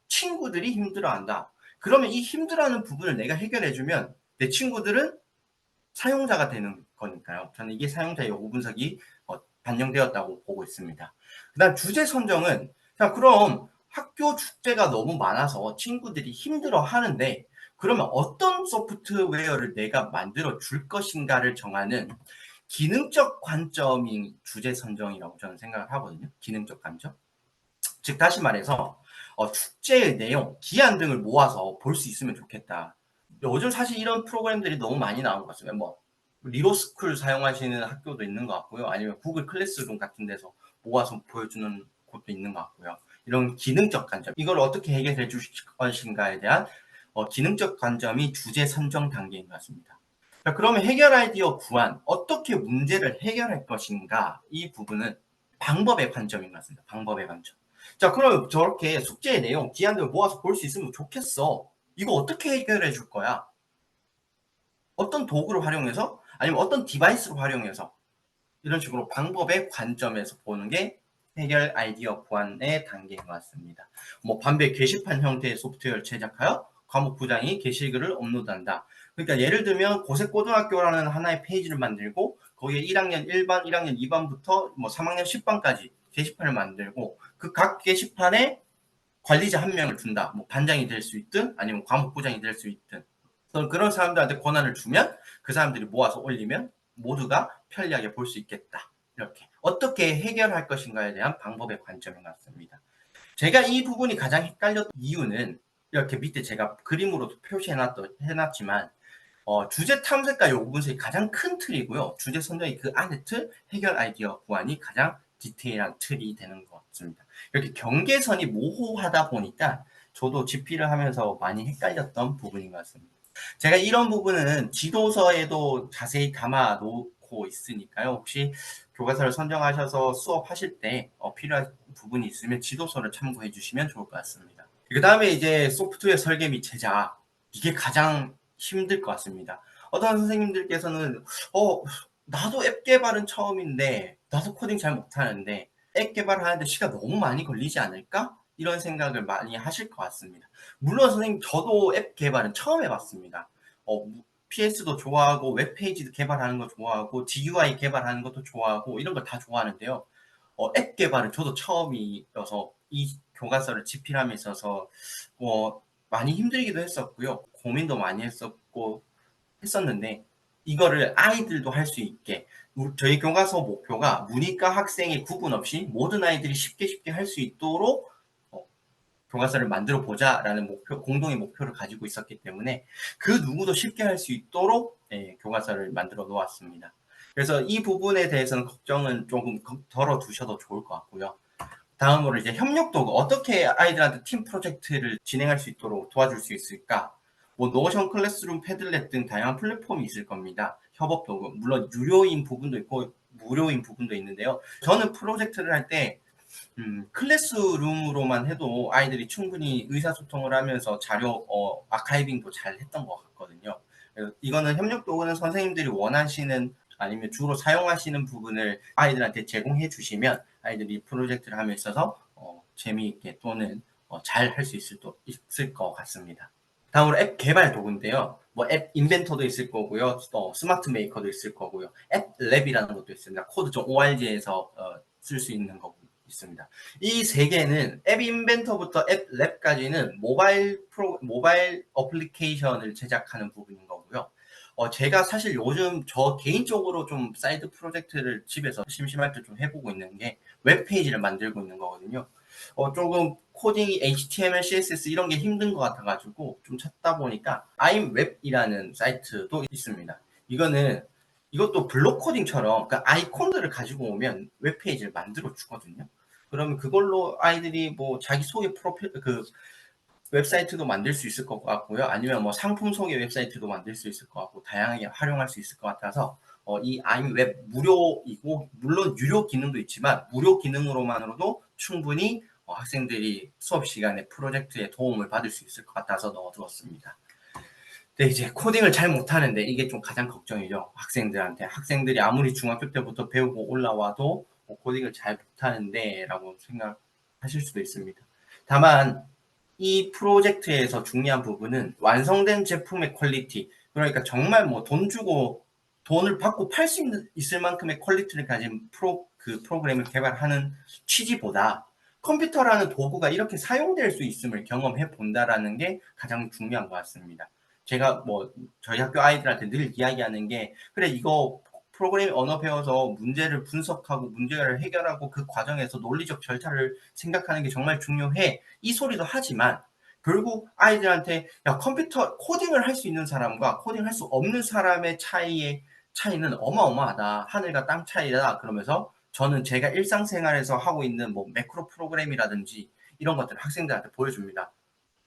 친구들이 힘들어한다. 그러면 이 힘들어하는 부분을 내가 해결해주면 내 친구들은 사용자가 되는 거니까요. 저는 이게 사용자 요구 분석이 반영되었다고 보고 있습니다. 그 다음 주제 선정은 그럼 학교 숙제가 너무 많아서 친구들이 힘들어 하는데 그러면 어떤 소프트웨어를 내가 만들어 줄 것인가를 정하는 기능적 관점인 주제 선정이라고 저는 생각을 하거든요. 기능적 관점. 즉 다시 말해서 축제의 내용, 기한 등을 모아서 볼 수 있으면 좋겠다. 요즘 사실 이런 프로그램들이 너무 많이 나온 것 같습니다. 뭐 리로스쿨 사용하시는 학교도 있는 것 같고요. 아니면 구글 클래스룸 같은 데서 모아서 보여주는 곳도 있는 것 같고요. 이런 기능적 관점, 이걸 어떻게 해결해 주실 것인가에 대한 기능적 관점이 주제 선정 단계인 것 같습니다. 자, 그러면 해결 아이디어 구안, 어떻게 문제를 해결할 것인가, 이 부분은 방법의 관점인 것 같습니다. 방법의 관점. 자, 그럼 저렇게 숙제의 내용, 기한들 모아서 볼 수 있으면 좋겠어. 이거 어떻게 해결해 줄 거야? 어떤 도구를 활용해서, 아니면 어떤 디바이스를 활용해서, 이런 식으로 방법의 관점에서 보는 게 해결 아이디어 구안의 단계인 것 같습니다. 뭐 반대 게시판 형태의 소프트웨어를 제작하여 과목 부장이 게시글을 업로드한다. 그러니까 예를 들면 고색고등학교라는 하나의 페이지를 만들고 거기에 1학년 1반, 1학년 2반부터 뭐 3학년 10반까지 게시판을 만들고 그 각 게시판에 관리자 한 명을 둔다. 뭐 반장이 될 수 있든 아니면 과목 부장이 될 수 있든 그런 사람들한테 권한을 주면 그 사람들이 모아서 올리면 모두가 편리하게 볼 수 있겠다. 이렇게 어떻게 해결할 것인가에 대한 방법의 관점인 것 같습니다. 제가 이 부분이 가장 헷갈렸던 이유는 이렇게 밑에 제가 그림으로도 표시해놨지만 주제 탐색과 요구 분석이 가장 큰 틀이고요. 주제 선정이 그 안에 틀, 해결 아이디어 구안이 가장 디테일한 틀이 되는 것 같습니다. 이렇게 경계선이 모호하다 보니까 저도 집필을 하면서 많이 헷갈렸던 부분인 것 같습니다. 제가 이런 부분은 지도서에도 자세히 담아 놓고 있으니까요. 혹시 교과서를 선정하셔서 수업하실 때 필요한 부분이 있으면 지도서를 참고해 주시면 좋을 것 같습니다. 그 다음에 이제 소프트웨어 설계 및 제작, 이게 가장 힘들 것 같습니다. 어떤 선생님들께서는 나도 앱 개발은 처음인데 나도 코딩 잘 못하는데 앱 개발을 하는데 시간 너무 많이 걸리지 않을까? 이런 생각을 많이 하실 것 같습니다. 물론 선생님 저도 앱 개발은 처음 해봤습니다. PS도 좋아하고 웹페이지 개발하는 거 좋아하고 GUI 개발하는 것도 좋아하고 이런 걸 다 좋아하는데요. 앱 개발은 저도 처음이어서 이 교과서를 집필함에 있어서 많이 힘들기도 했었고요. 고민도 많이 했었는데 이거를 아이들도 할 수 있게 저희 교과서 목표가 문이과 학생의 구분 없이 모든 아이들이 쉽게 할 수 있도록 교과서를 만들어 보자라는 공동의 목표를 가지고 있었기 때문에 그 누구도 쉽게 할 수 있도록 교과서를 만들어 놓았습니다. 그래서 이 부분에 대해서는 걱정은 조금 덜어 두셔도 좋을 것 같고요. 다음으로 이제 협력 도구, 어떻게 아이들한테 팀 프로젝트를 진행할 수 있도록 도와줄 수 있을까? 뭐 노션, 클래스룸, 패들렛 등 다양한 플랫폼이 있을 겁니다. 협업 도구, 물론 유료인 부분도 있고 무료인 부분도 있는데요. 저는 프로젝트를 할 때 클래스룸으로만 해도 아이들이 충분히 의사소통을 하면서 자료 아카이빙도 잘 했던 것 같거든요. 그래서 이거는 협력 도구는 선생님들이 원하시는 아니면 주로 사용하시는 부분을 아이들한테 제공해 주시면 아이들이 프로젝트를 함에 있어서 재미있게 또는 잘 할 수 있을 것 같습니다. 다음으로 앱 개발 도구인데요. 뭐 앱 인벤터도 있을 거고요. 스마트 메이커도 있을 거고요. 앱 랩이라는 것도 있습니다. 코드.org에서 쓸 수 있는 거 있습니다. 이 세 개는 앱 인벤터부터 앱 랩까지는 모바일 어플리케이션을 제작하는 부분인 거고요. 제가 사실 요즘 저 개인적으로 좀 사이드 프로젝트를 집에서 심심할 때 좀 해보고 있는 게 웹페이지를 만들고 있는 거거든요. 조금 코딩이 HTML, CSS 이런 게 힘든 것 같아가지고 좀 찾다 보니까 imweb이라는 사이트도 있습니다. 이것도 블록 코딩처럼 그 아이콘들을 가지고 오면 웹페이지를 만들어 주거든요. 그러면 그걸로 아이들이 뭐 자기 소개 프로필 웹사이트도 만들 수 있을 것 같고요. 아니면 뭐 상품 소개 웹사이트도 만들 수 있을 것 같고 다양하게 활용할 수 있을 것 같아서 이 아임웹 무료이고 물론 유료 기능도 있지만 무료 기능으로만으로도 충분히 학생들이 수업 시간에 프로젝트에 도움을 받을 수 있을 것 같아서 넣어두었습니다. 근데 이제 코딩을 잘 못하는데 이게 좀 가장 걱정이죠. 학생들이 아무리 중학교 때부터 배우고 올라와도 코딩을 잘 못하는데 라고 생각하실 수도 있습니다. 다만 이 프로젝트에서 중요한 부분은 완성된 제품의 퀄리티, 그러니까 정말 뭐 돈을 받고 팔 수 있을 만큼의 퀄리티를 가진 프로그램을 개발하는 취지보다 컴퓨터라는 도구가 이렇게 사용될 수 있음을 경험해 본다라는 게 가장 중요한 것 같습니다. 제가 뭐 저희 학교 아이들한테 늘 이야기하는 게 그래 이거 프로그래밍 언어 배워서 문제를 분석하고 문제를 해결하고 그 과정에서 논리적 절차를 생각하는 게 정말 중요해. 이 소리도 하지만 결국 아이들한테 야, 컴퓨터 코딩을 할 수 있는 사람과 코딩을 할 수 없는 사람의 차이는 어마어마하다. 하늘과 땅 차이다. 그러면서 저는 제가 일상생활에서 하고 있는 뭐 매크로 프로그램이라든지 이런 것들을 학생들한테 보여줍니다.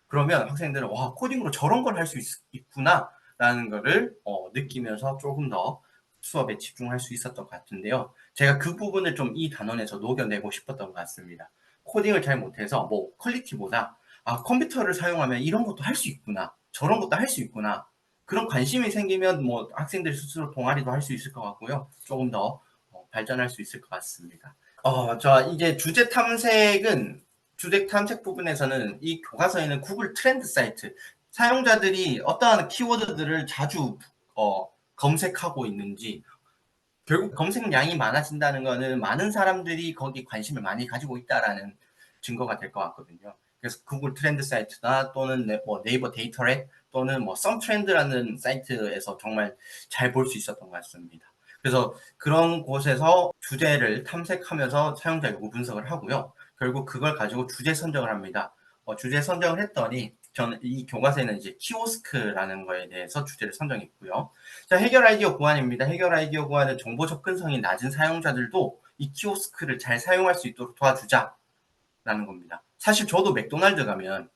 그러면 학생들은 와, 코딩으로 저런 걸 할 수 있구나 라는 거를 느끼면서 조금 더 수업에 집중할 수 있었던 것 같은데요. 제가 그 부분을 좀 이 단원에서 녹여내고 싶었던 것 같습니다. 코딩을 잘 못해서 뭐 퀄리티보다 아, 컴퓨터를 사용하면 이런 것도 할 수 있구나, 저런 것도 할 수 있구나, 그런 관심이 생기면 뭐 학생들 스스로 동아리도 할 수 있을 것 같고요. 조금 더 발전할 수 있을 것 같습니다. 저 이제 주제 탐색 부분에서는 이 교과서에는 구글 트렌드 사이트, 사용자들이 어떠한 키워드들을 자주 검색하고 있는지, 결국 검색량이 많아진다는 것은 많은 사람들이 거기 관심을 많이 가지고 있다라는 증거가 될 것 같거든요. 그래서 구글 트렌드 사이트나 또는 네이버 데이터랩 또는 뭐 썸트렌드라는 사이트에서 정말 잘 볼 수 있었던 것 같습니다. 그래서 그런 곳에서 주제를 탐색하면서 사용자 요구 분석을 하고요. 결국 그걸 가지고 주제 선정을 합니다. 주제 선정을 했더니 저는 이 교과서에는 이제 키오스크라는 거에 대해서 주제를 선정했고요. 자, 해결 아이디어 구안입니다. 해결 아이디어 구안은 정보 접근성이 낮은 사용자들도 이 키오스크를 잘 사용할 수 있도록 도와주자라는 겁니다. 사실 저도 맥도날드 가면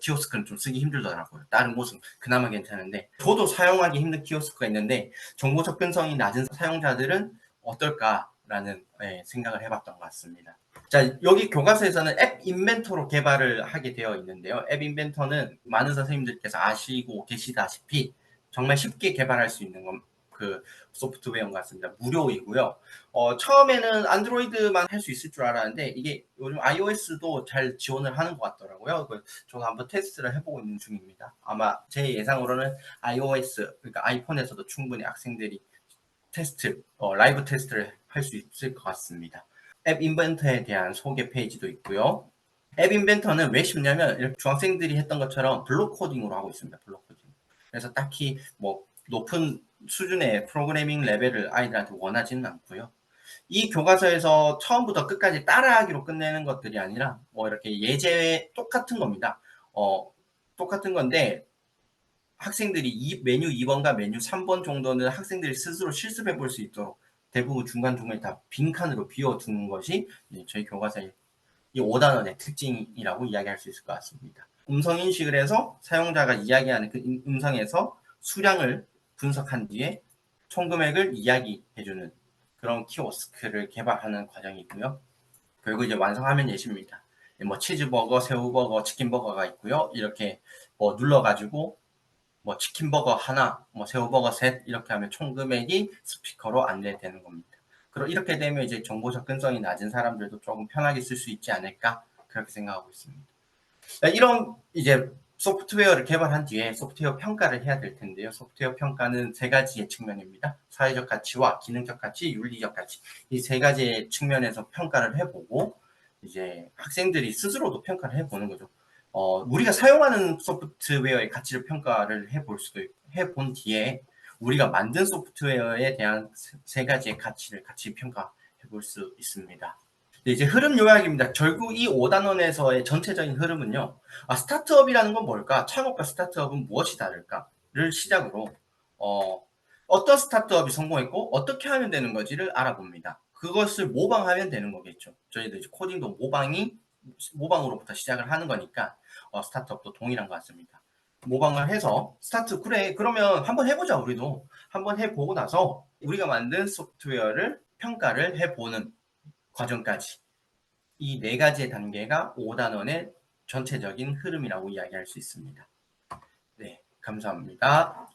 키오스크는 좀 쓰기 힘들더라고요. 다른 곳은 그나마 괜찮은데 저도 사용하기 힘든 키오스크가 있는데 정보 접근성이 낮은 사용자들은 어떨까라는 생각을 해봤던 것 같습니다. 자, 여기 교과서에서는 앱 인벤터로 개발을 하게 되어 있는데요. 앱 인벤터는 많은 선생님들께서 아시고 계시다시피 정말 쉽게 개발할 수 있는 그 소프트웨어인 것 같습니다. 무료이고요. 처음에는 안드로이드만 할 수 있을 줄 알았는데 이게 요즘 iOS도 잘 지원을 하는 것 같더라고요. 저도 한번 테스트를 해보고 있는 중입니다. 아마 제 예상으로는 iOS, 그러니까 아이폰에서도 충분히 학생들이 라이브 테스트를 할 수 있을 것 같습니다. 앱 인벤터에 대한 소개 페이지도 있고요. 앱 인벤터는 왜 쉽냐면 이렇게 중학생들이 했던 것처럼 블록 코딩으로 하고 있습니다. 블록 코딩. 그래서 딱히 뭐 높은 수준의 프로그래밍 레벨을 아이들한테 원하지는 않고요. 이 교과서에서 처음부터 끝까지 따라하기로 끝내는 것들이 아니라 뭐 이렇게 예제 똑같은 겁니다. 똑같은 건데 학생들이 메뉴 2번과 메뉴 3번 정도는 학생들이 스스로 실습해 볼 수 있도록 대부분 중간중간에 다 빈칸으로 비워두는 것이 저희 교과서의 이 5단원의 특징이라고 이야기할 수 있을 것 같습니다. 음성 인식을 해서 사용자가 이야기하는 그 음성에서 수량을 분석한 뒤에 총 금액을 이야기해주는 그런 키오스크를 개발하는 과정이고요. 결국 이제 완성하면 예시입니다. 뭐 치즈버거, 새우버거, 치킨버거가 있고요. 이렇게 뭐 눌러가지고 뭐 치킨버거 하나, 뭐 새우버거 셋 이렇게 하면 총 금액이 스피커로 안내되는 겁니다. 그럼 이렇게 되면 이제 정보 접근성이 낮은 사람들도 조금 편하게 쓸 수 있지 않을까 그렇게 생각하고 있습니다. 이런 이제 소프트웨어를 개발한 뒤에 소프트웨어 평가를 해야 될 텐데요. 소프트웨어 평가는 세 가지의 측면입니다. 사회적 가치와 기능적 가치, 윤리적 가치 이 세 가지의 측면에서 평가를 해보고 이제 학생들이 스스로도 평가를 해보는 거죠. 우리가 사용하는 소프트웨어의 가치를 평가를 해본 뒤에 우리가 만든 소프트웨어에 대한 세 가지의 가치 평가해 볼 수 있습니다. 이제 흐름 요약입니다. 결국 이 5단원에서의 전체적인 흐름은요. 스타트업이라는 건 뭘까? 창업과 스타트업은 무엇이 다를까?를 시작으로 어떤 스타트업이 성공했고 어떻게 하면 되는 거지를 알아봅니다. 그것을 모방하면 되는 거겠죠. 저희도 이제 코딩도 모방으로부터 시작을 하는 거니까 스타트업도 동일한 것 같습니다. 모방을 해서 그래 그러면 한번 해보자. 우리도 한번 해보고 나서 우리가 만든 소프트웨어를 평가를 해보는 과정까지 이 네 가지의 단계가 5단원의 전체적인 흐름이라고 이야기할 수 있습니다. 네, 감사합니다.